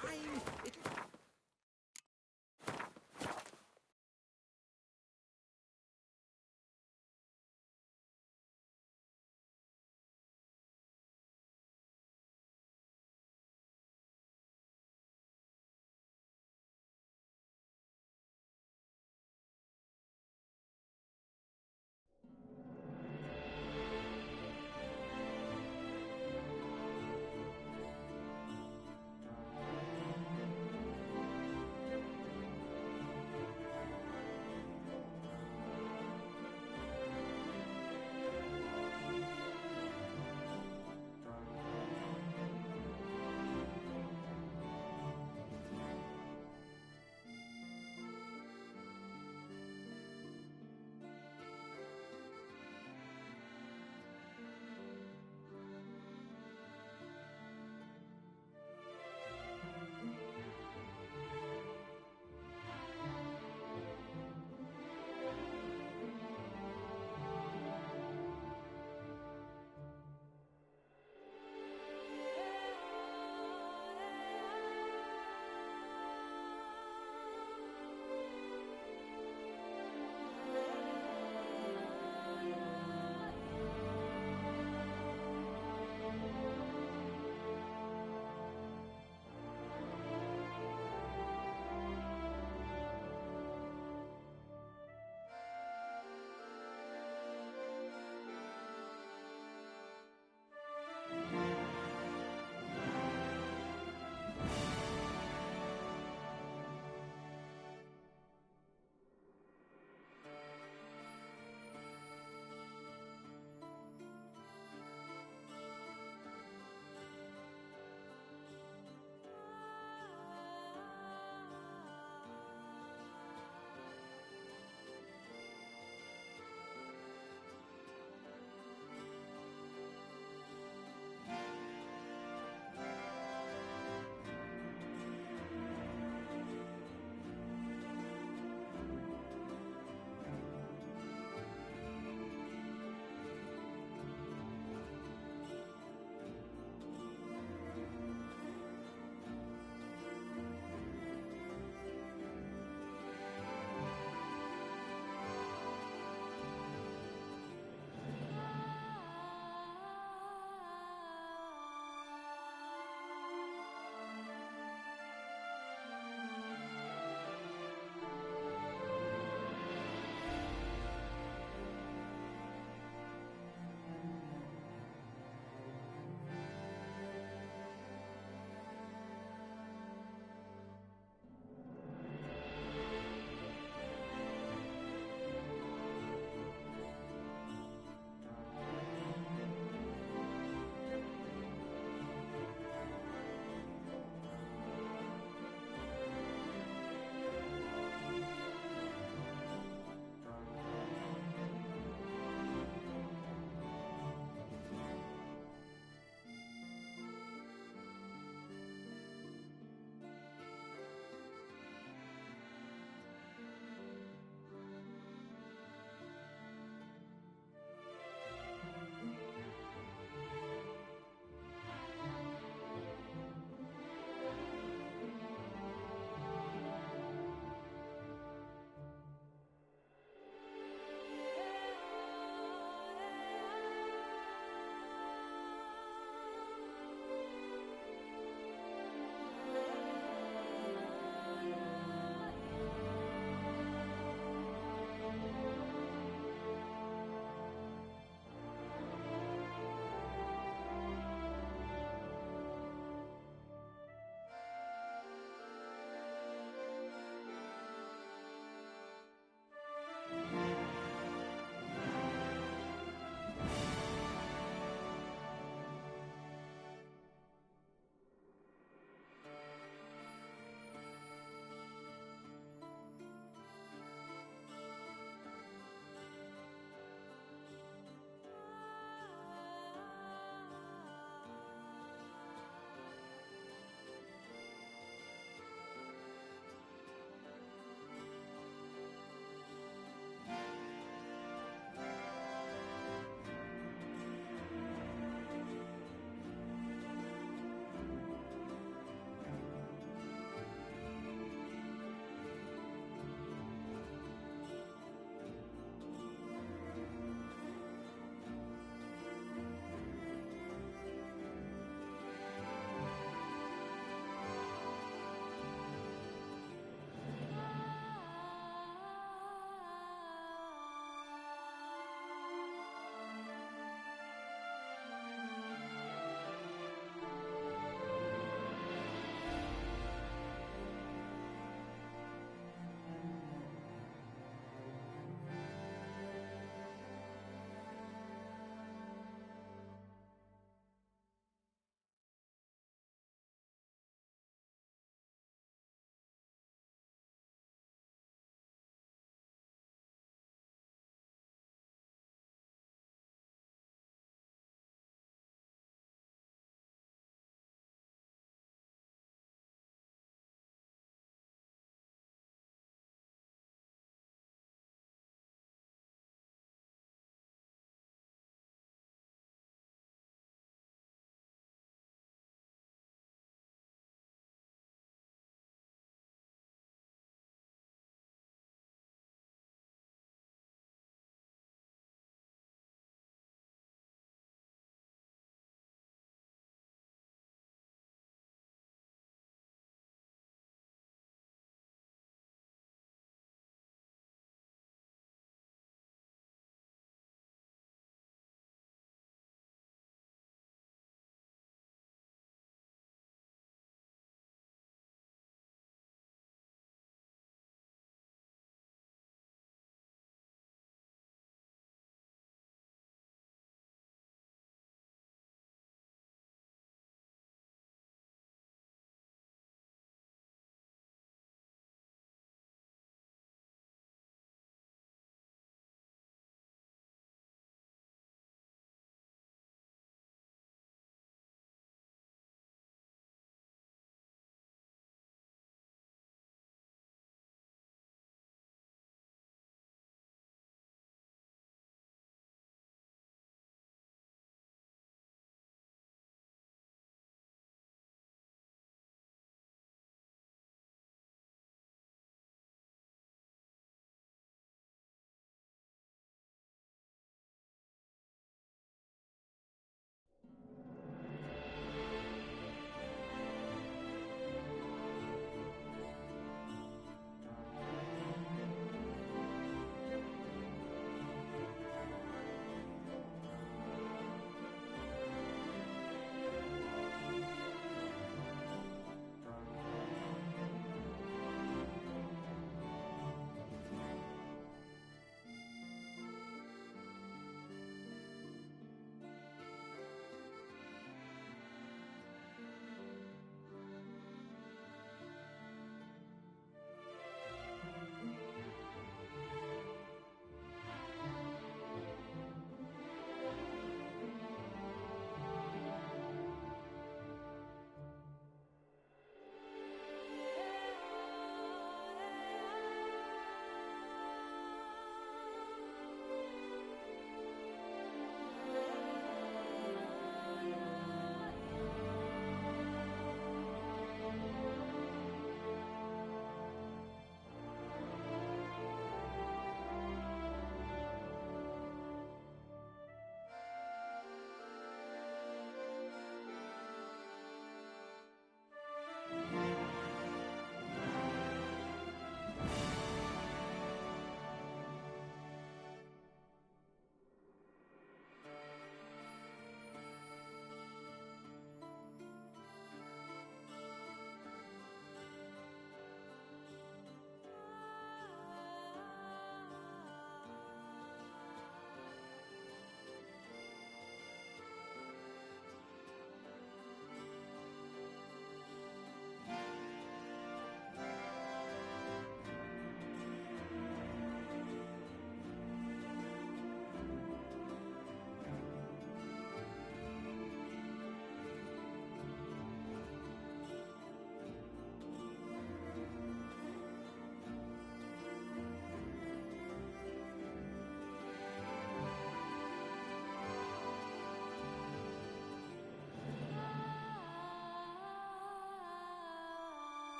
Fine.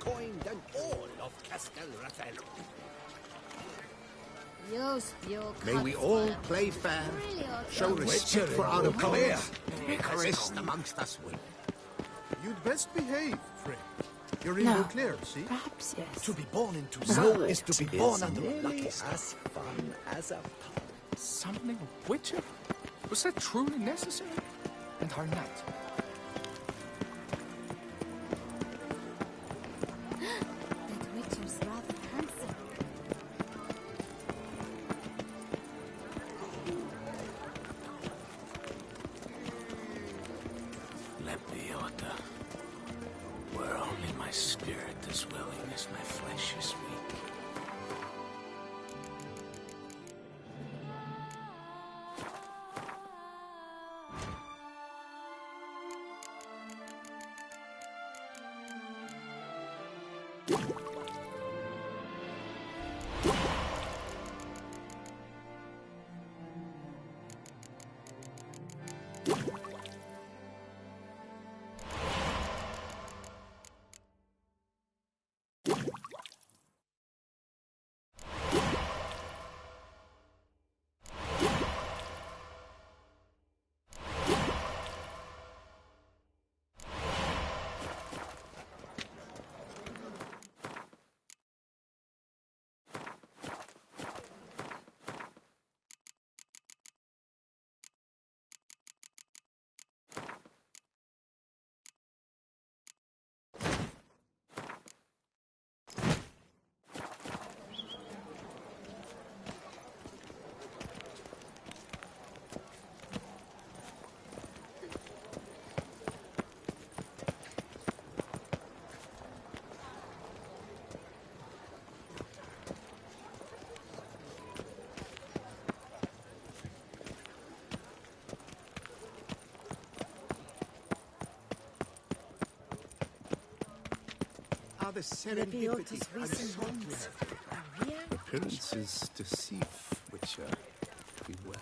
coined and all of Castel Rathel. May we all play fair, show respect for our opponents, coexist amongst us women. You'd best behave, friend. You're in No. clear, see? Perhaps yes. To be born into No, Zara is to be born it's under a lucky nearly star. as fun as a pub. Summoning a witcher? Was that truly necessary? And her knight? That witcher's rather handsome. Lepioda, where only my spirit is willing as my flesh is weak. The serendipity and so Real? Appearances deceive, Witcher. Beware.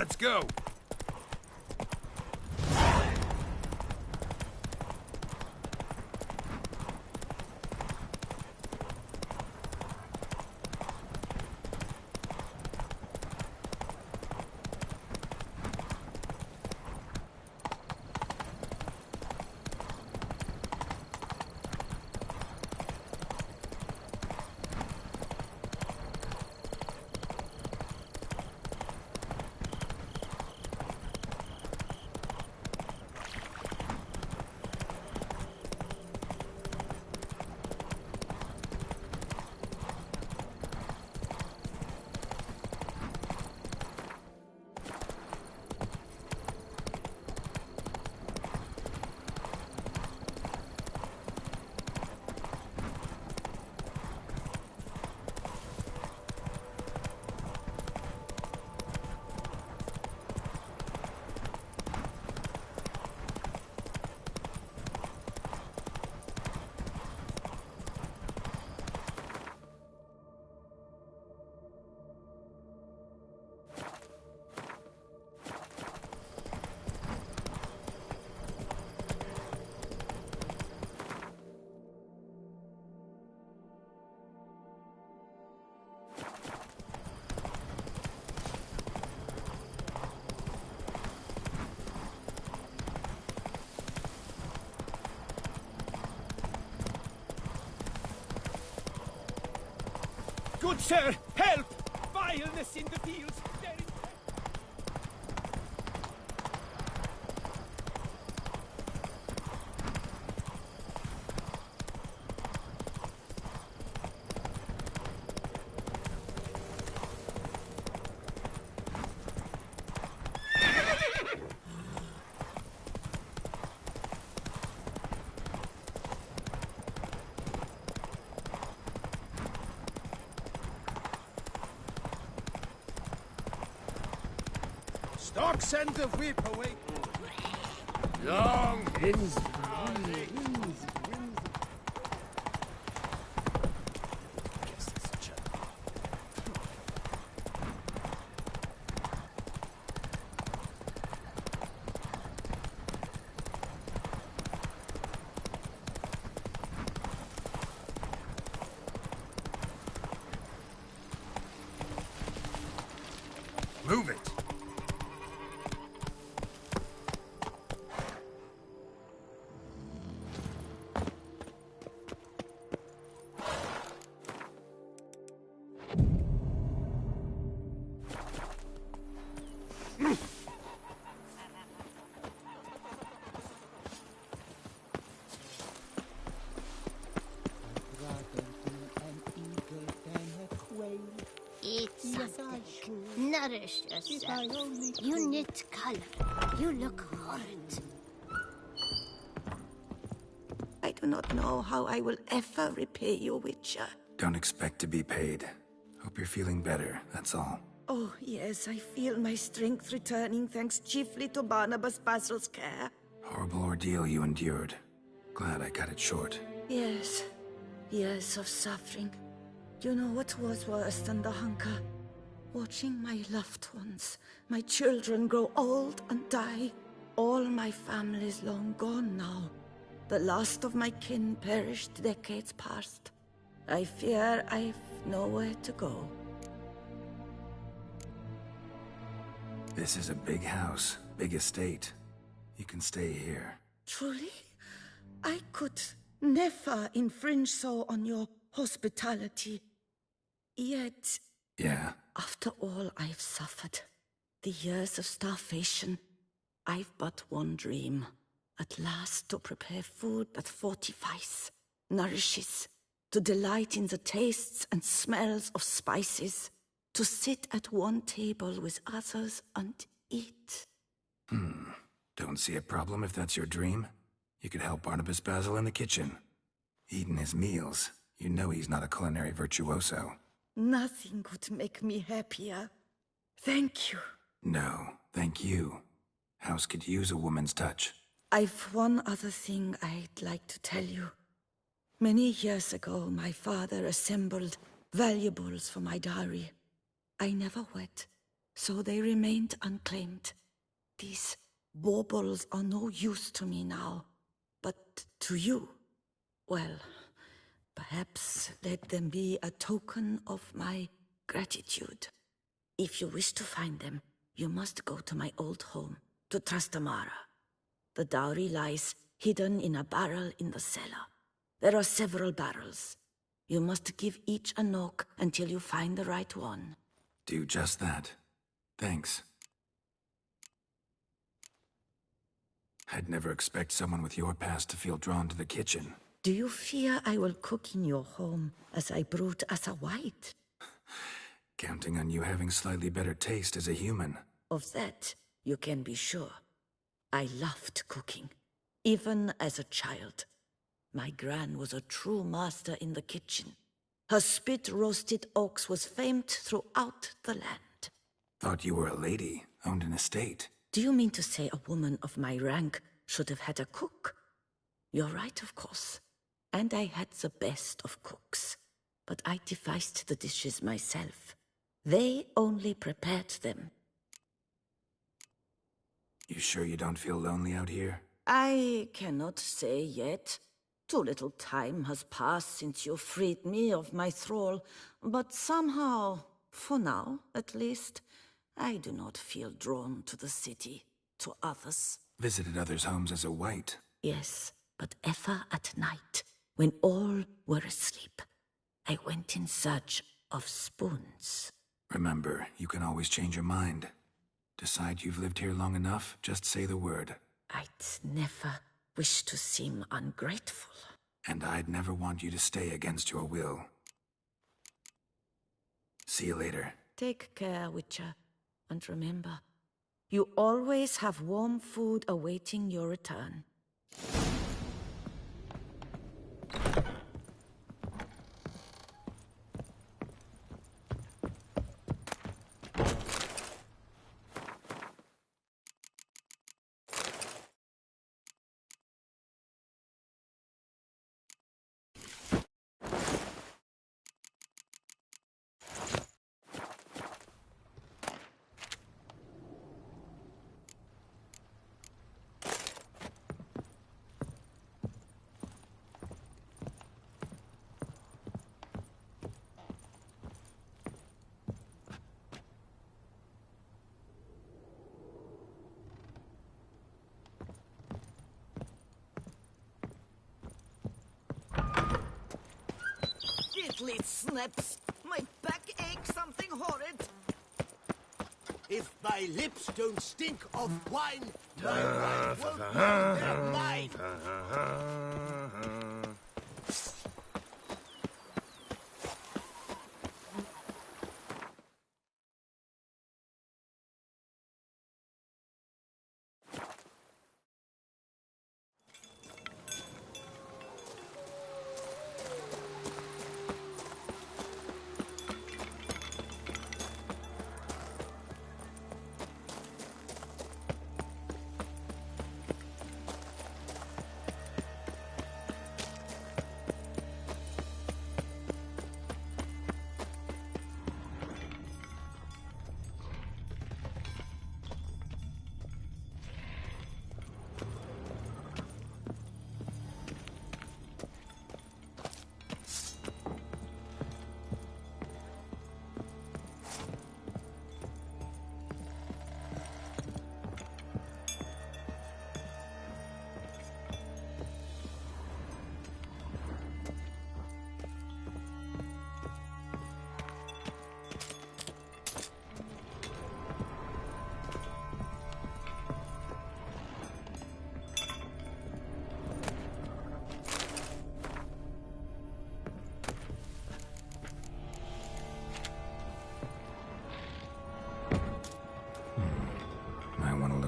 Let's go. Good sir, help! Vileness in the fields! There is... Stark send the whip away. Long Winds. Move it. Eat something. Nourish yourself. You knit color. You look horrid. I do not know how I will ever repay you, Witcher. Don't expect to be paid. Hope you're feeling better, that's all. Oh, yes, I feel my strength returning thanks chiefly to Barnabas Basil's care. Horrible ordeal you endured. Glad I cut it short. Yes, years of suffering. You know what was worse than the hunger? Watching my loved ones, my children grow old and die. All my family's long gone now. The last of my kin perished decades past. I fear I've nowhere to go. This is a big house, big estate. You can stay here. Truly? I could never infringe so on your hospitality. Yet... Yeah? After all I've suffered, the years of starvation, I've but one dream. At last to prepare food that fortifies, nourishes, to delight in the tastes and smells of spices, to sit at one table with others and eat. Don't see a problem if that's your dream. You could help Barnabas Basil in the kitchen. Eating his meals, you know he's not a culinary virtuoso. Nothing could make me happier. Thank you. No, thank you. House could use a woman's touch. I've one other thing I'd like to tell you. Many years ago, my father assembled valuables for my dowry. I never wed. so they remained unclaimed. These baubles are no use to me now, but to you, well, perhaps let them be a token of my gratitude. If you wish to find them, you must go to my old home, to Trastamara. The dowry lies hidden in a barrel in the cellar. There are several barrels. You must give each a knock until you find the right one. Do just that. Thanks. I'd never expect someone with your past to feel drawn to the kitchen. Do you fear I will cook in your home as I brewed as a white? Counting on you having slightly better taste as a human. Of that, you can be sure. I loved cooking, even as a child. My gran was a true master in the kitchen. Her spit-roasted ox was famed throughout the land. Thought you were a lady, owned an estate. Do you mean to say a woman of my rank should have had a cook? You're right, of course. And I had the best of cooks. But I devised the dishes myself. They only prepared them. You sure you don't feel lonely out here? I cannot say yet. Too little time has passed since you freed me of my thrall, but somehow, for now at least, I do not feel drawn to the city, to others. Visited others' homes as a white? Yes, but ever at night, when all were asleep. I went in search of spoons. Remember, you can always change your mind. Decide you've lived here long enough, just say the word. I'd never wish to seem ungrateful. And I'd never want you to stay against your will. See you later. Take care, Witcher. And remember, you always have warm food awaiting your return. Late snaps. My back aches something horrid. If my lips don't stink of wine, my wife won't know they're mine.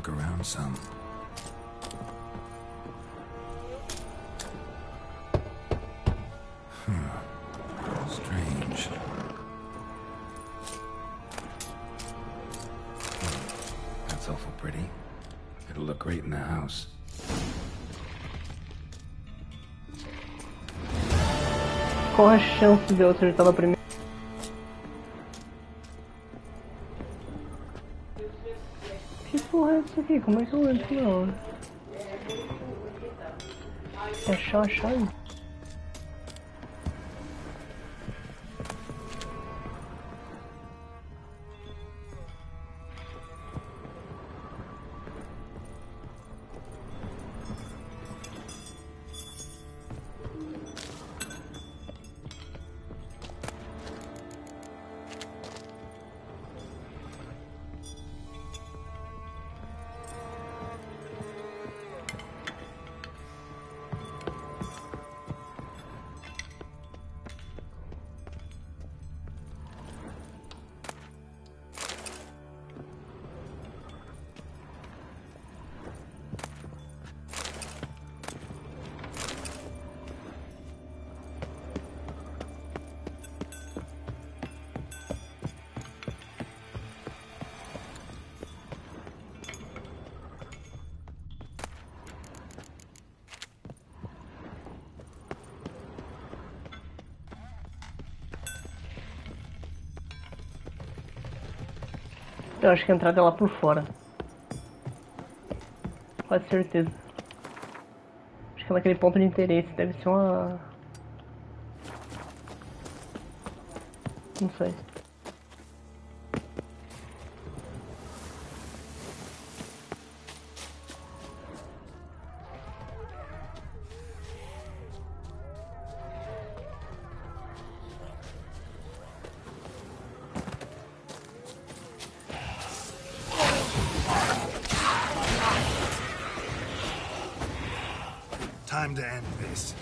Around some. Strange. That's awful pretty. It'll look great in the house. Qual a chance de eu acertar na primeira? antes aqui, começou antes não. É chave. Eu acho que a entrada é lá por fora. Quase certeza. Acho que é naquele ponto de interesse. Deve ser uma... Não sei. Time to end this.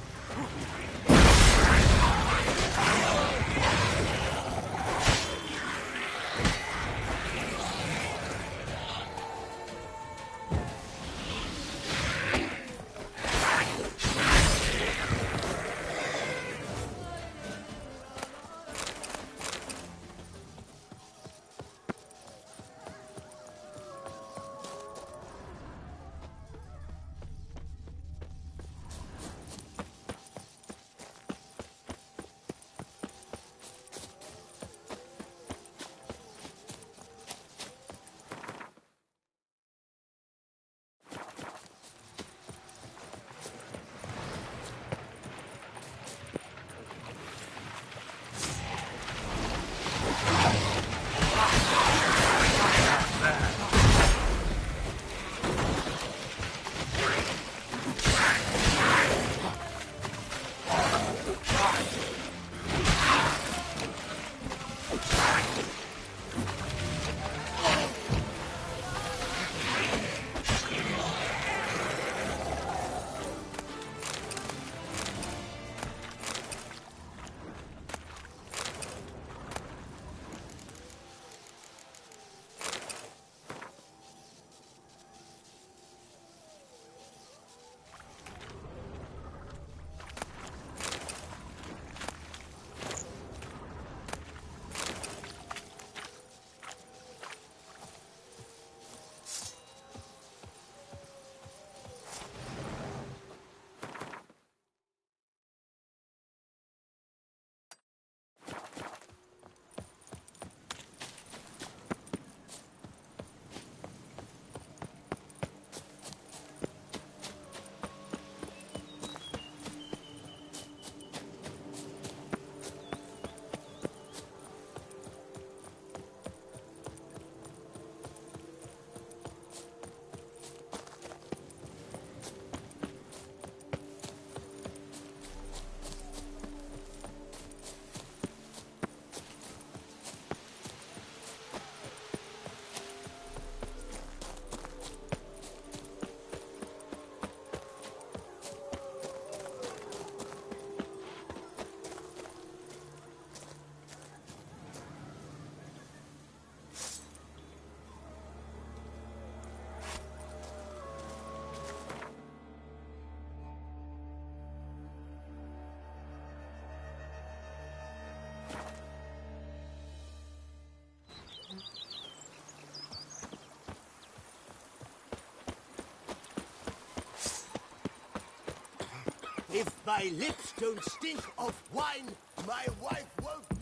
If my lips don't stink of wine, my wife won't know.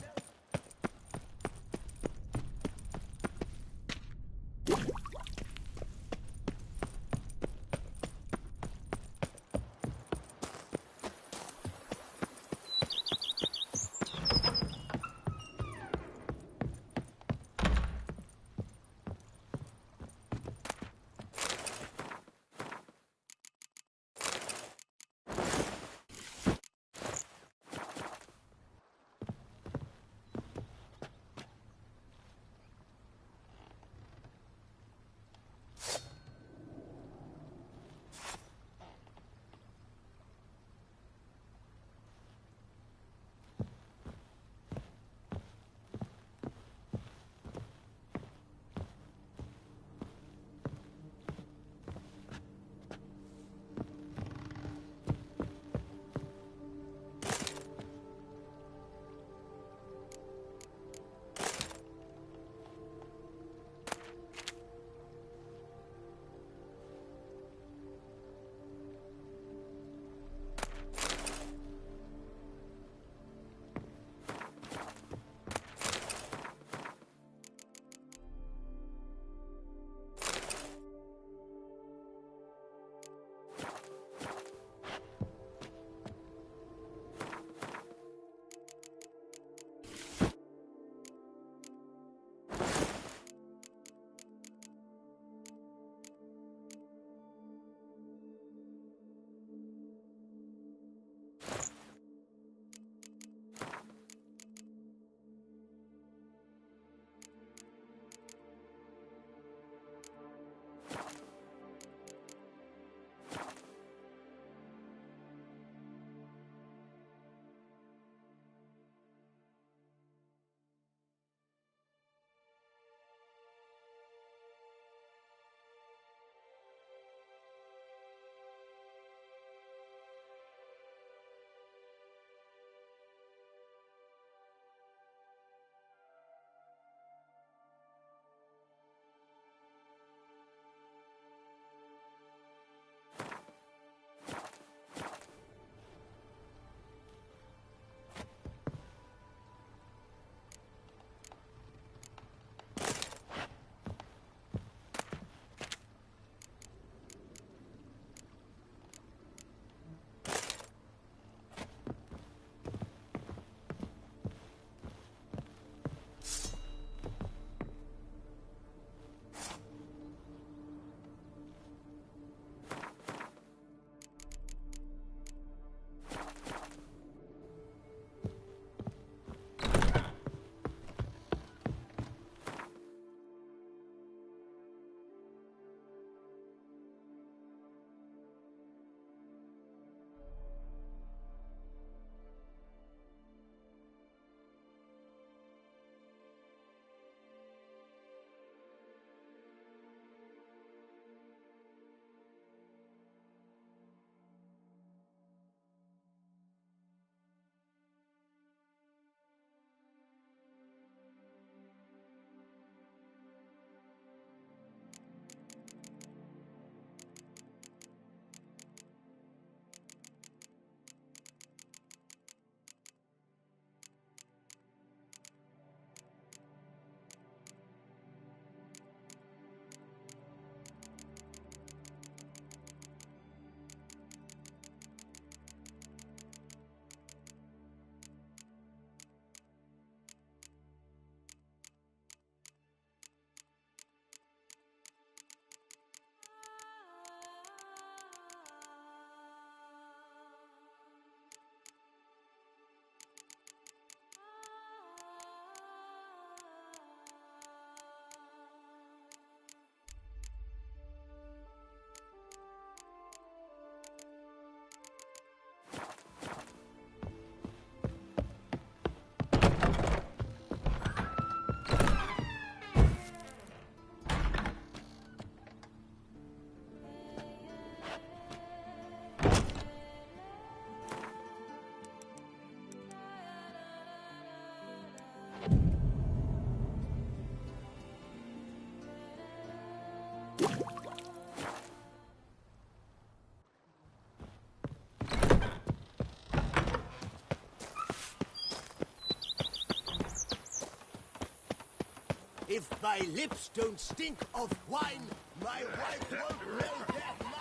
If my lips don't stink of wine, my wife won't know they're mine.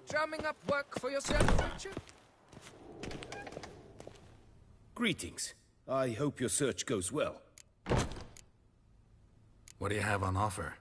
Drumming up work for yourself, Richard? Greetings. I hope your search goes well. What do you have on offer?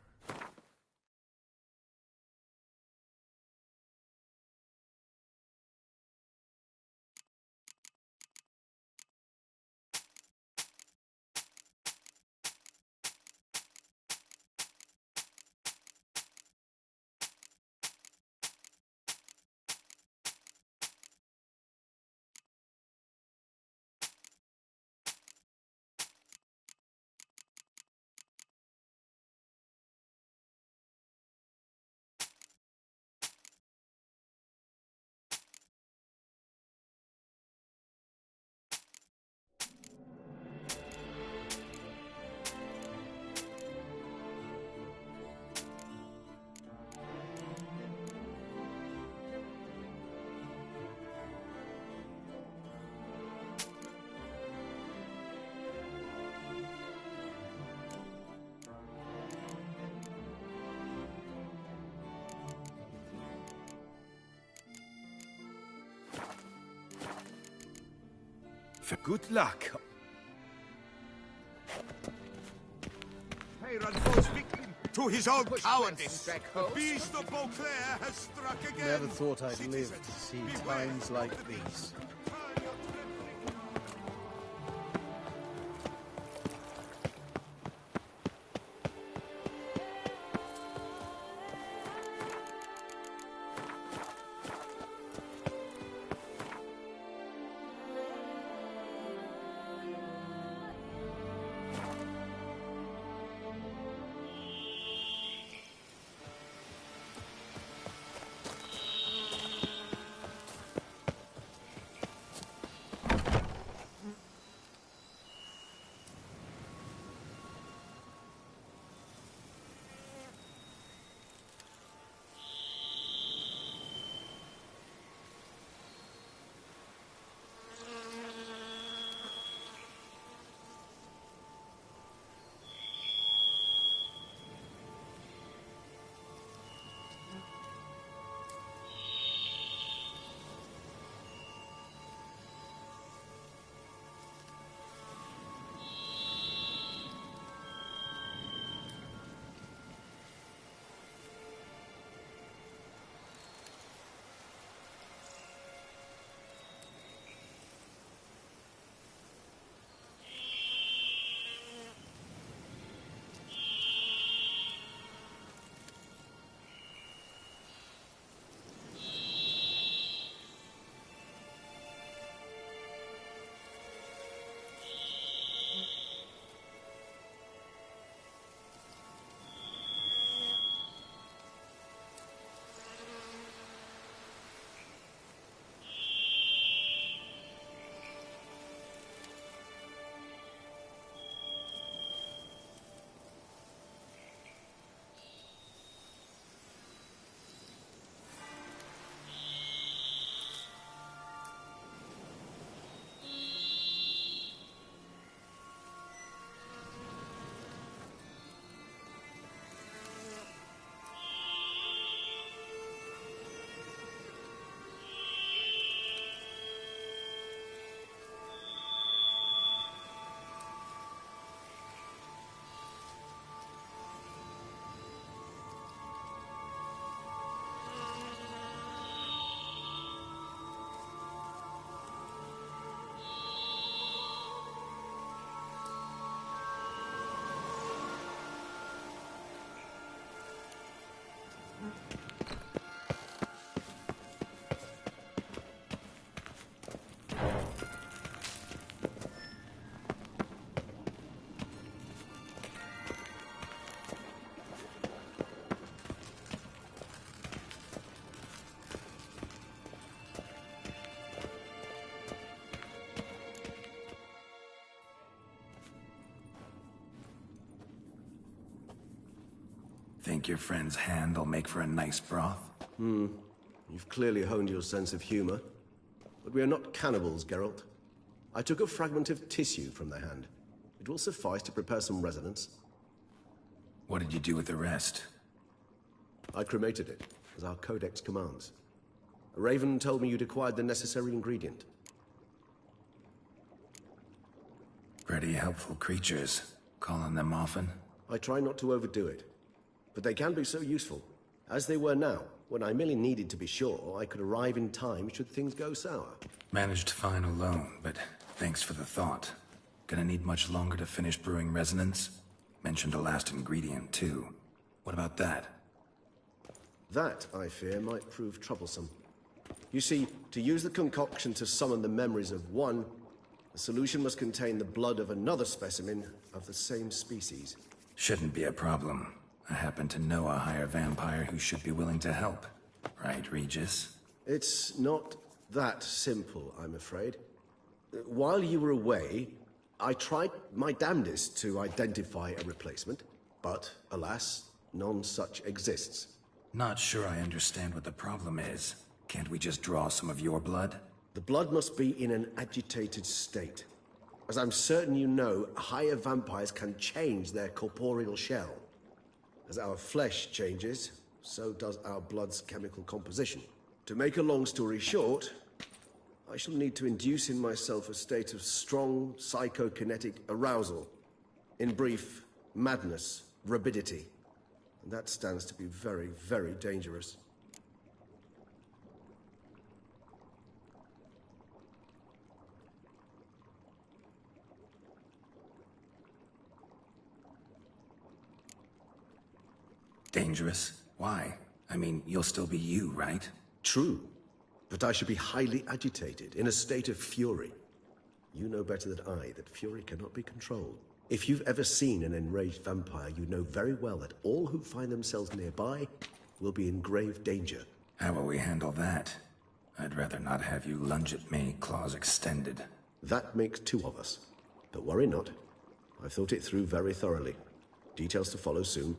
Good luck. Tyrant falls victim to his own cowardice. The beast of Beauclair has struck again. Never thought I'd live to see times like these. Think your friend's hand'll make for a nice broth? You've clearly honed your sense of humor. But we are not cannibals, Geralt. I took a fragment of tissue from their hand. It will suffice to prepare some resonance. What did you do with the rest? I cremated it, as our codex commands. A raven told me you'd acquired the necessary ingredient. Pretty helpful creatures. Call on them often? I try not to overdo it. But they can be so useful, as they were now, when I merely needed to be sure I could arrive in time should things go sour. Managed fine alone, but thanks for the thought. Gonna need much longer to finish brewing resonance? Mentioned a last ingredient, too. What about that? That, I fear, might prove troublesome. You see, to use the concoction to summon the memories of one, the solution must contain the blood of another specimen of the same species. Shouldn't be a problem. I happen to know a higher vampire who should be willing to help. Right, Regis? It's not that simple, I'm afraid. While you were away, I tried my damnedest to identify a replacement, but alas, none such exists. Not sure I understand what the problem is. Can't we just draw some of your blood? The blood must be in an agitated state. As I'm certain you know, higher vampires can change their corporeal shell. As our flesh changes, so does our blood's chemical composition. To make a long story short, I shall need to induce in myself a state of strong psychokinetic arousal. In brief, madness, rabidity. And that stands to be very, very dangerous. Dangerous? Why? I mean, you'll still be you, right? True. But I should be highly agitated, in a state of fury. You know better than I that fury cannot be controlled. If you've ever seen an enraged vampire, you know very well that all who find themselves nearby will be in grave danger. How will we handle that? I'd rather not have you lunge at me, claws extended. That makes two of us. But worry not. I've thought it through very thoroughly. Details to follow soon.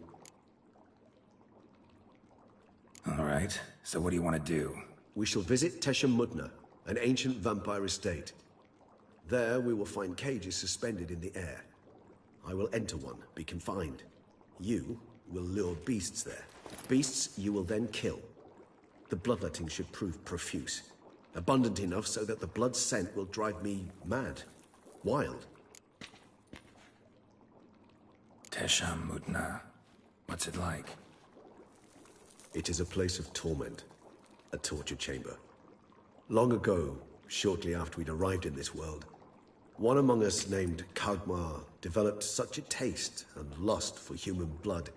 All right, so what do you want to do? We shall visit Teshem Mudna, an ancient vampire estate. There we will find cages suspended in the air. I will enter one, be confined. You will lure beasts there. Beasts you will then kill. The bloodletting should prove profuse. Abundant enough so that the blood scent will drive me mad. Wild. Teshem Mudna. What's it like? It is a place of torment. A torture chamber. Long ago, shortly after we'd arrived in this world, one among us named Kagmar developed such a taste and lust for human blood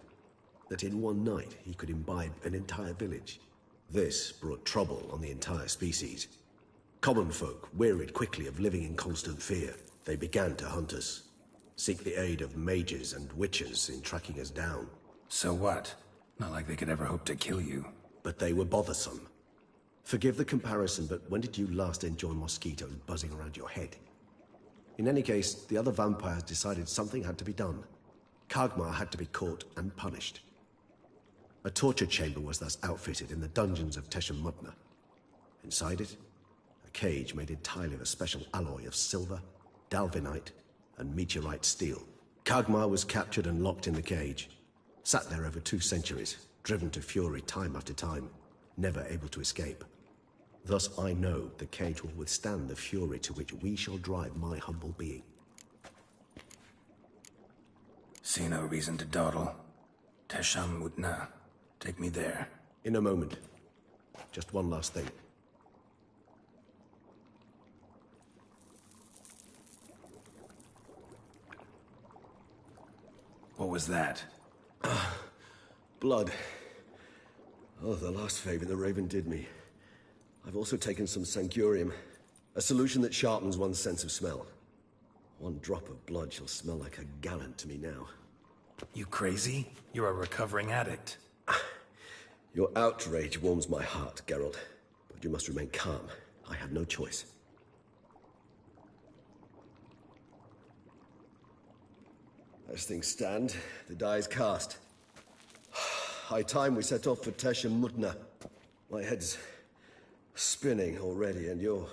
that in one night he could imbibe an entire village. This brought trouble on the entire species. Common folk wearied quickly of living in constant fear. They began to hunt us, seek the aid of mages and witches in tracking us down. So what? Not like they could ever hope to kill you. But they were bothersome. Forgive the comparison, but when did you last enjoy mosquitoes buzzing around your head? In any case, the other vampires decided something had to be done. Kagmar had to be caught and punished. A torture chamber was thus outfitted in the dungeons of Teshem Mudna. Inside it, a cage made entirely of a special alloy of silver, dalvinite, and meteorite steel. Kagmar was captured and locked in the cage. Sat there over 2 centuries, driven to fury time after time, never able to escape. Thus I know the cage will withstand the fury to which we shall drive my humble being. See no reason to dawdle. Teshem Mudna. Take me there. In a moment. Just one last thing. What was that? Blood. Oh, the last favor the Raven did me. I've also taken some Sancurium, a solution that sharpens one's sense of smell. One drop of blood shall smell like a gallon to me now. You crazy? You're a recovering addict. Your outrage warms my heart, Geralt. But you must remain calm. I have no choice. As things stand, the die is cast. High time we set off for Tesh and Mutna. My head's spinning already, and you're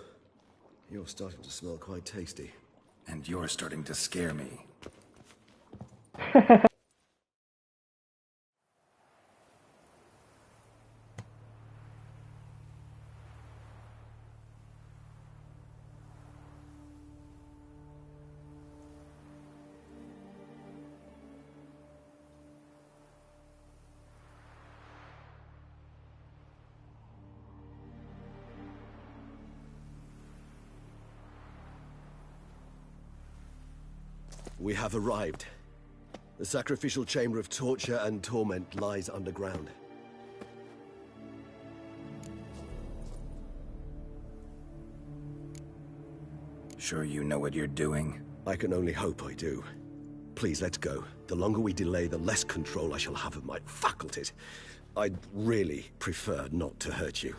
starting to smell quite tasty. And you're starting to scare me. We have arrived. The sacrificial chamber of torture and torment lies underground. Sure you know what you're doing? I can only hope I do. Please, let's go. The longer we delay, the less control I shall have of my faculties. I'd really prefer not to hurt you.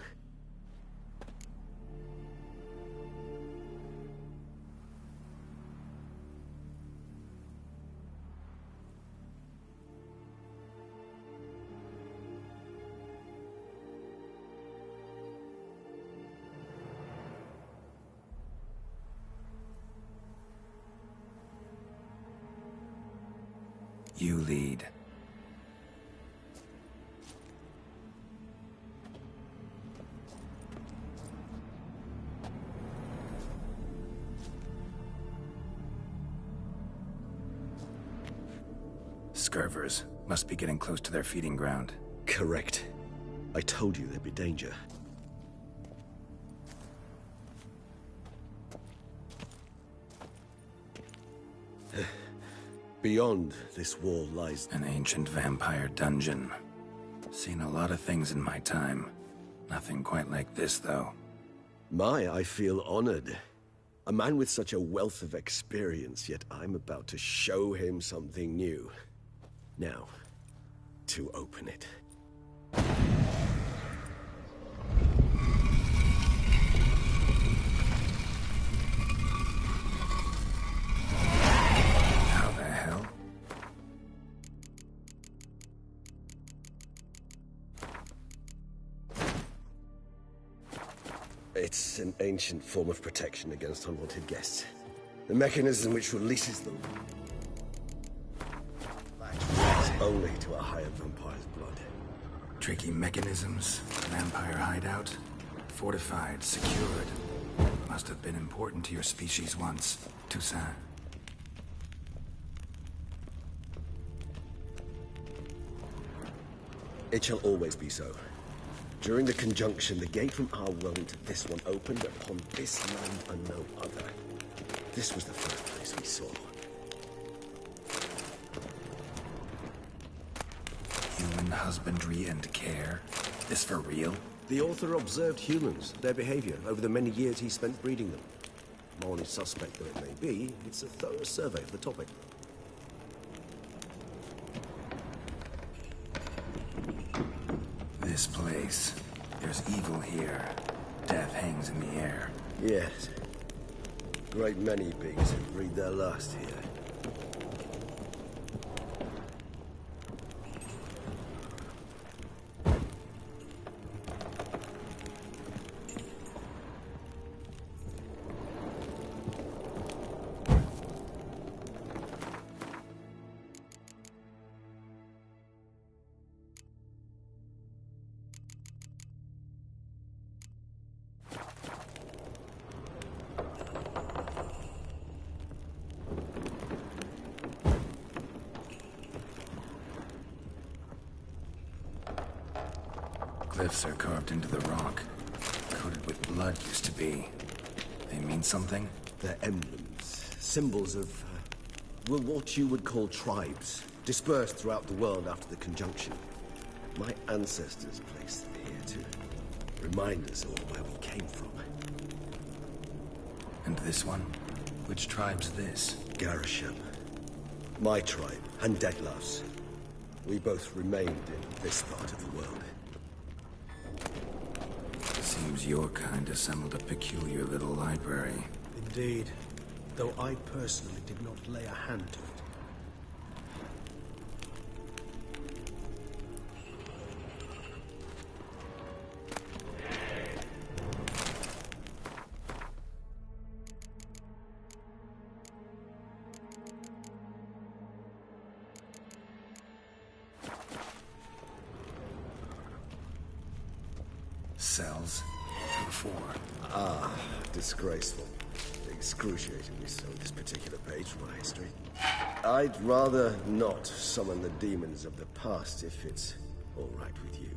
You lead. Scurvers must be getting close to their feeding ground. Correct. I told you there'd be danger. Beyond this wall lies an ancient vampire dungeon. Seen a lot of things in my time. Nothing quite like this, though. I feel honored. A man with such a wealth of experience, yet I'm about to show him something new. Now, to open it. It's an ancient form of protection against unwanted guests. The mechanism which releases them is only to a higher vampire's blood. Tricky mechanisms, vampire hideout, fortified, secured. Must have been important to your species once, Toussaint. It shall always be so. During the conjunction, the gate from our world into this one opened upon this land and no other. This was the first place we saw. Human husbandry and care? This for real? The author observed humans, their behavior, over the many years he spent breeding them. Morally suspect though it may be, it's a thorough survey of the topic. This place. There's evil here. Death hangs in the air. Yes. Great many beings have breathed their last here. Glyphs are carved into the rock. Coated with blood used to be. They mean something? They're emblems. Symbols of, well, what you would call tribes. Dispersed throughout the world after the conjunction. My ancestors placed them here to remind us all where we came from. And this one? Which tribe's this? Garisham. My tribe, and Deadloves. We both remained in this part of the world. Seems your kind assembled a peculiar little library. Indeed. Though I personally did not lay a hand to it. Cells? Before. Ah, disgraceful. Excruciatingly so, this particular page from my history. I'd rather not summon the demons of the past if it's all right with you.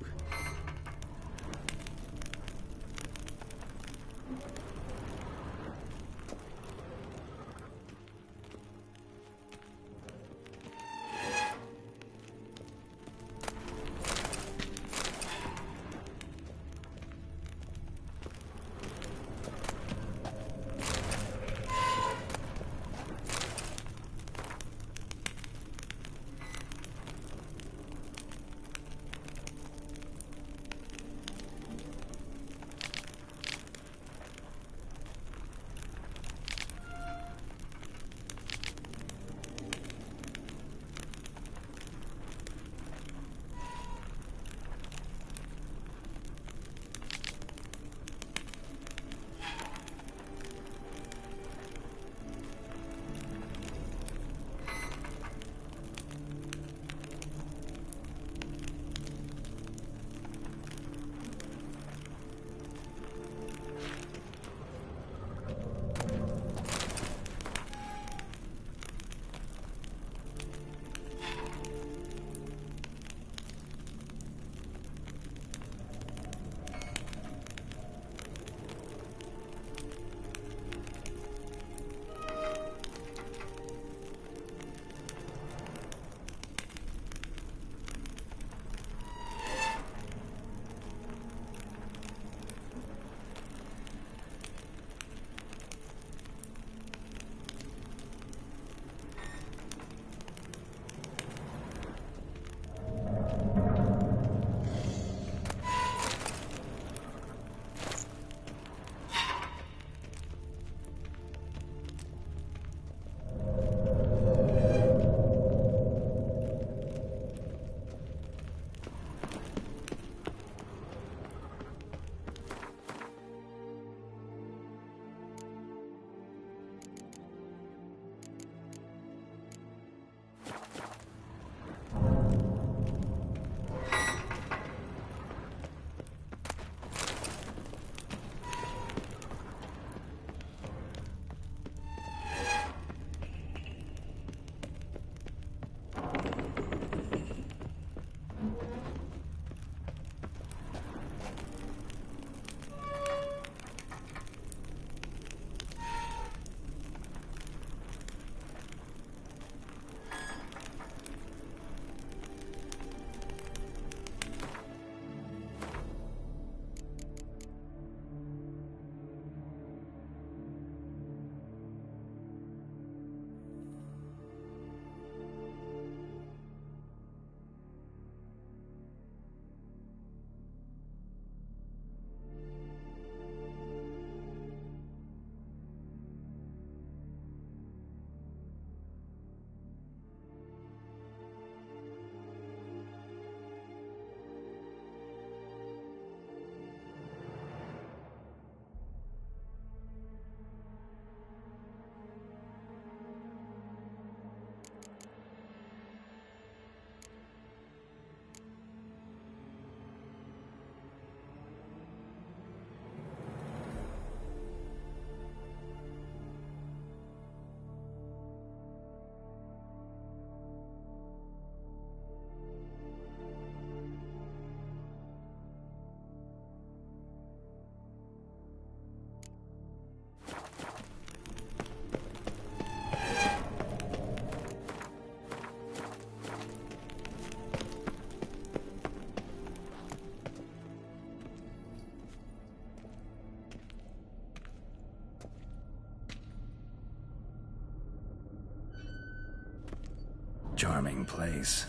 Charming place.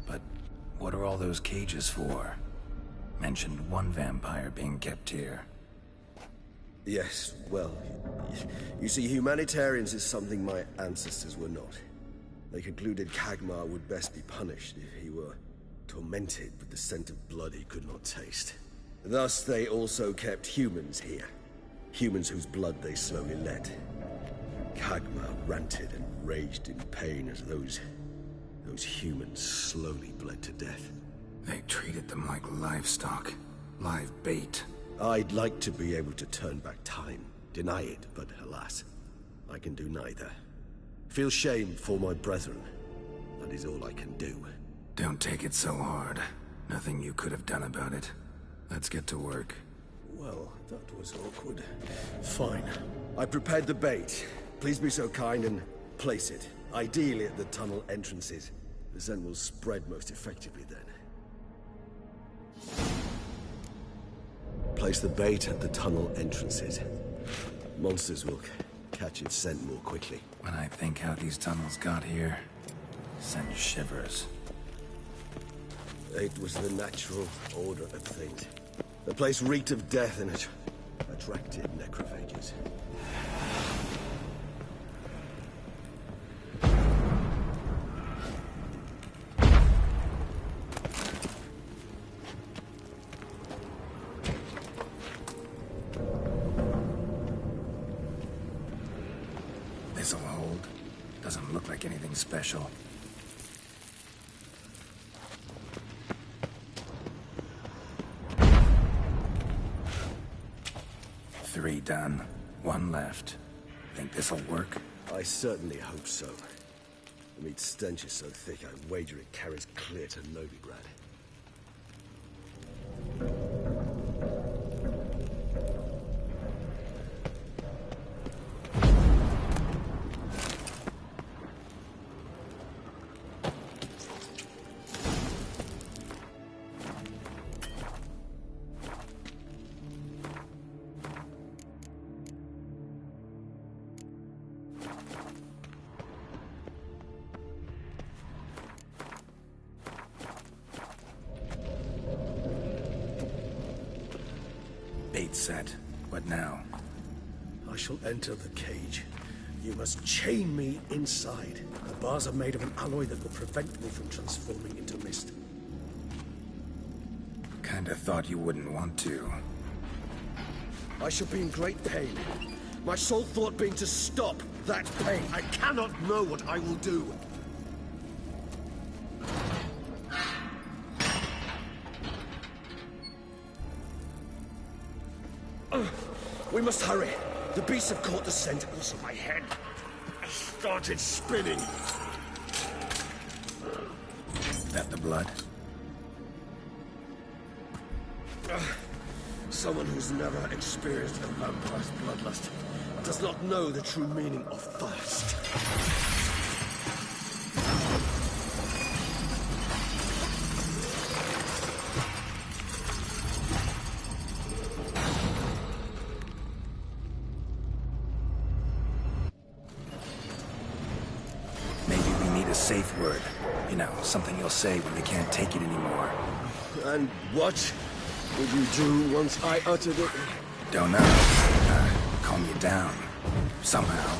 But what are all those cages for? Mentioned one vampire being kept here. Yes, well, you see, humanitarians is something my ancestors were not. They concluded Kagmar would best be punished if he were tormented with the scent of blood he could not taste. Thus, they also kept humans here. Humans whose blood they slowly let. Kagmar ranted and raged in pain as those humans slowly bled to death. They treated them like livestock. Live bait. I'd like to be able to turn back time, deny it, but alas, I can do neither. Feel shame for my brethren. That is all I can do. Don't take it so hard. Nothing you could have done about it. Let's get to work. Well, that was awkward. Fine. I prepared the bait. Please be so kind and place it. Ideally at the tunnel entrances. The scent will spread most effectively then. Place the bait at the tunnel entrances. Monsters will catch its scent more quickly. When I think how these tunnels got here, send shivers. It was the natural order of things. The place reeked of death and it attracted necrophages. This'll hold. Doesn't look like anything special. Three done. One left. Think this'll work? I certainly hope so. The meat stench is so thick, I wager it carries clear to Novigrad. Bait set. What now? I shall enter the cage. You must chain me inside. The bars are made of an alloy that will prevent me from transforming into mist. Kinda thought you wouldn't want to. I shall be in great pain. My sole thought being to stop that pain. I cannot know what I will do. We must hurry. The beasts have caught the scent. Also my head started spinning. That the blood? Someone who's never experienced a vampire's bloodlust does not know the true meaning of thirst. Safe word. You know, something you'll say when you can't take it anymore. And what would you do once I uttered it? Don't know. Calm you down. Somehow.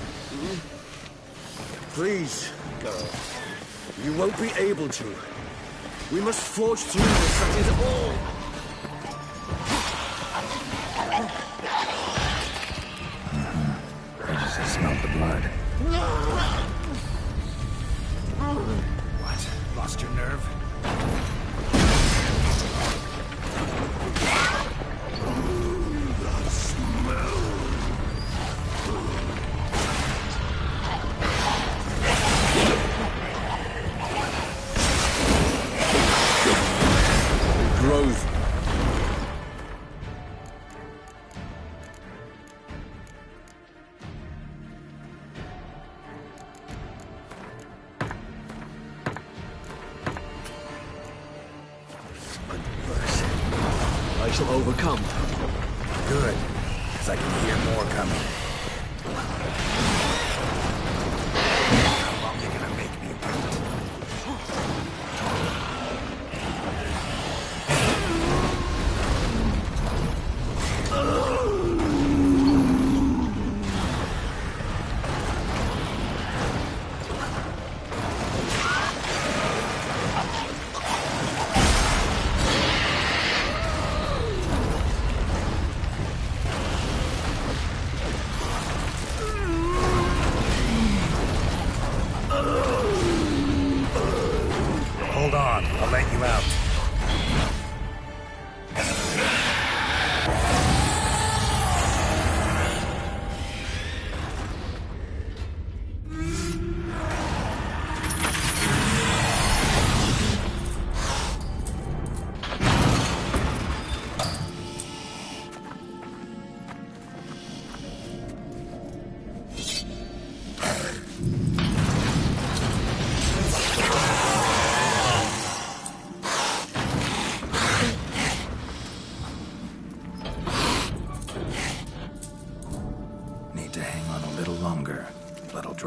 Please, girl. You won't be able to. We must forge through this, that is all. I just smelled the blood. What? Lost your nerve? That smell. It grows. I shall overcome. Good, because I can hear more coming. How long are you gonna make me wait?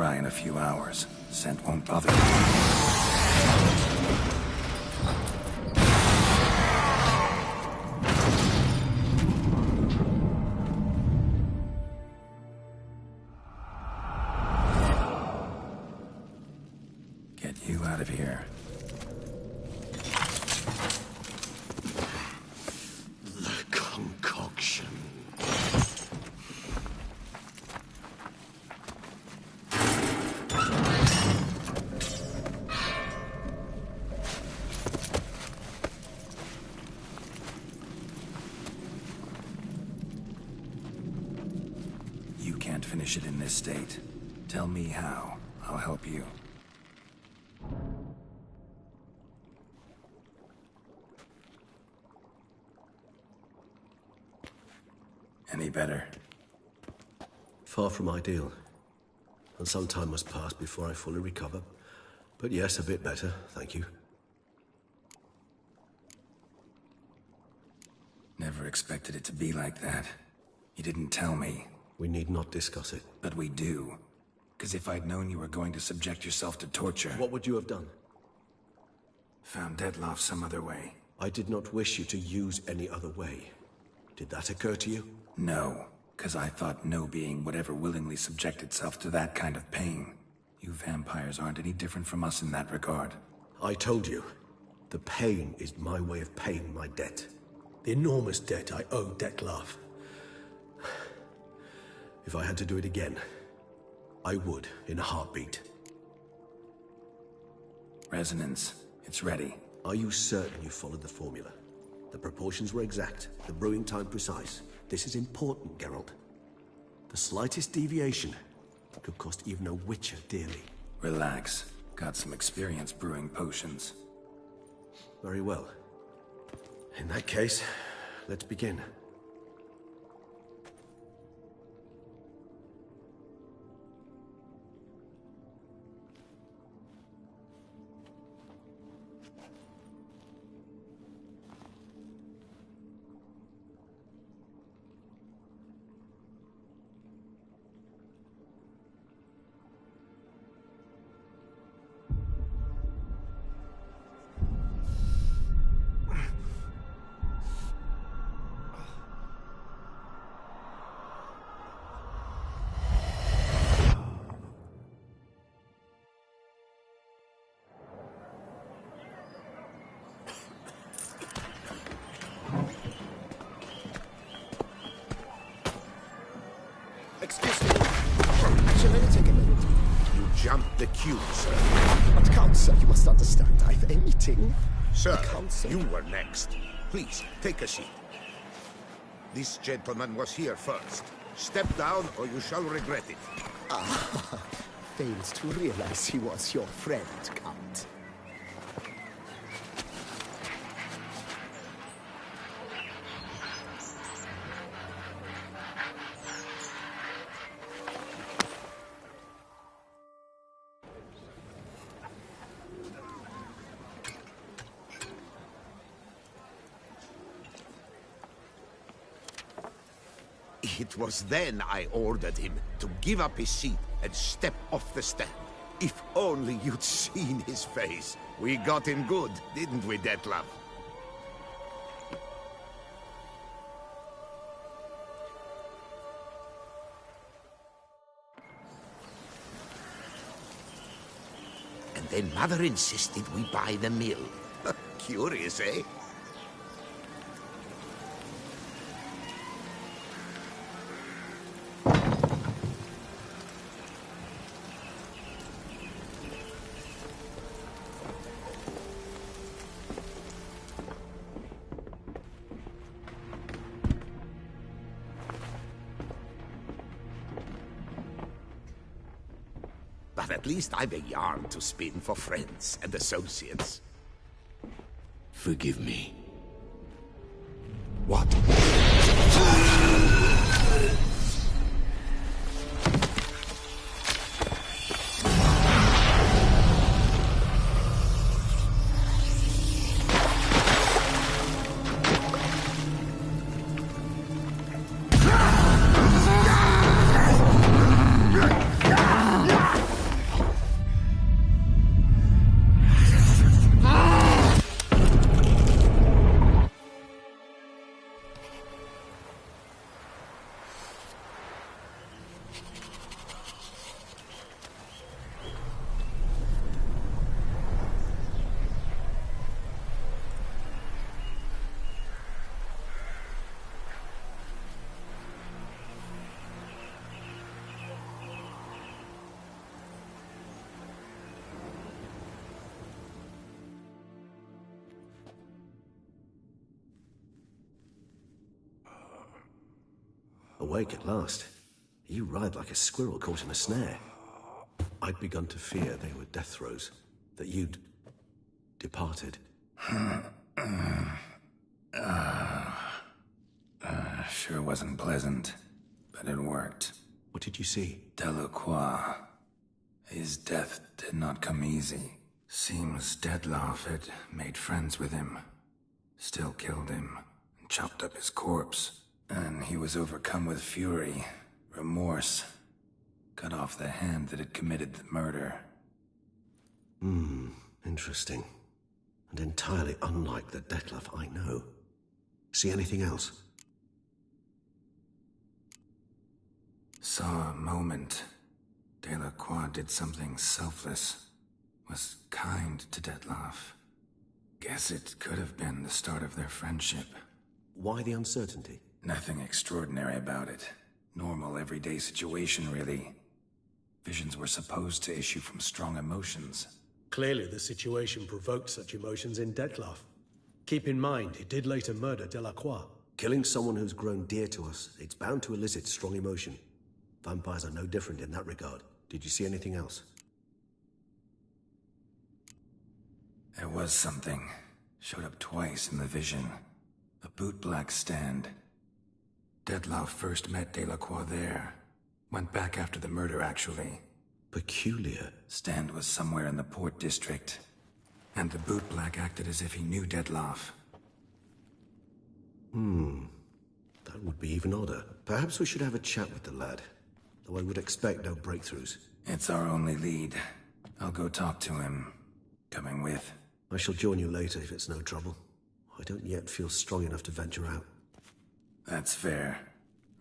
dry in a few hours. Scent won't bother you. Get you out of here. The concoction. You can't finish it in this state. Tell me how. I'll help you. Any better? Far from ideal. And some time must pass before I fully recover. But yes, a bit better, thank you. Never expected it to be like that. You didn't tell me. We need not discuss it. But we do. Because if I'd known you were going to subject yourself to torture... What would you have done? Found Detloff some other way. I did not wish you to use any other way. Did that occur to you? No, because I thought no being would ever willingly subject itself to that kind of pain. You vampires aren't any different from us in that regard. I told you, the pain is my way of paying my debt. The enormous debt I owe Detloff. If I had to do it again, I would, in a heartbeat. Resonance. It's ready. Are you certain you followed the formula? The proportions were exact, the brewing time precise. This is important, Geralt. The slightest deviation could cost even a witcher dearly. Relax. Got some experience brewing potions. Very well. In that case, let's begin. Excuse me. Actually, let me take a minute. You jumped the queue, sir. But Count, sir, you must understand. I've a meeting. Sir, Count, sir. you were next. Please, take a seat. This gentleman was here first. Step down or you shall regret it. Ah, failed to realize he was your friend, Count. It was then I ordered him to give up his seat and step off the stand. If only you'd seen his face. We got him good, didn't we, Detloff? And then Mother insisted we buy the mill. Curious, eh? But at least I've a yarn to spin for friends and associates. Forgive me. What? Awake at last. You ride like a squirrel caught in a snare. I'd begun to fear they were death throes, that you'd departed. Sure wasn't pleasant, but it worked. What did you see? Delacroix. His death did not come easy. Seems Dettlaff had made friends with him. Still killed him, and chopped up his corpse. And he was overcome with fury, remorse. Cut off the hand that had committed the murder. Interesting. And entirely unlike the Dettlaff I know. See anything else? Saw a moment. Delacroix did something selfless. Was kind to Dettlaff. Guess it could have been the start of their friendship. Why the uncertainty? Nothing extraordinary about it. Normal, everyday situation, really. Visions were supposed to issue from strong emotions. Clearly the situation provoked such emotions in Dettlaff. Keep in mind, he did later murder Delacroix. Killing someone who's grown dear to us, it's bound to elicit strong emotion. Vampires are no different in that regard. Did you see anything else? There was something. Showed up twice in the vision. A bootblack stand. Dettlaff first met Delacroix there. Went back after the murder, actually. Peculiar. Stand was somewhere in the port district. And the bootblack acted as if he knew Dettlaff. That would be even odder. Perhaps we should have a chat with the lad. Though I would expect no breakthroughs. It's our only lead. I'll go talk to him. Coming with. I shall join you later if it's no trouble. I don't yet feel strong enough to venture out. That's fair.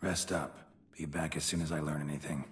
Rest up. Be back as soon as I learn anything.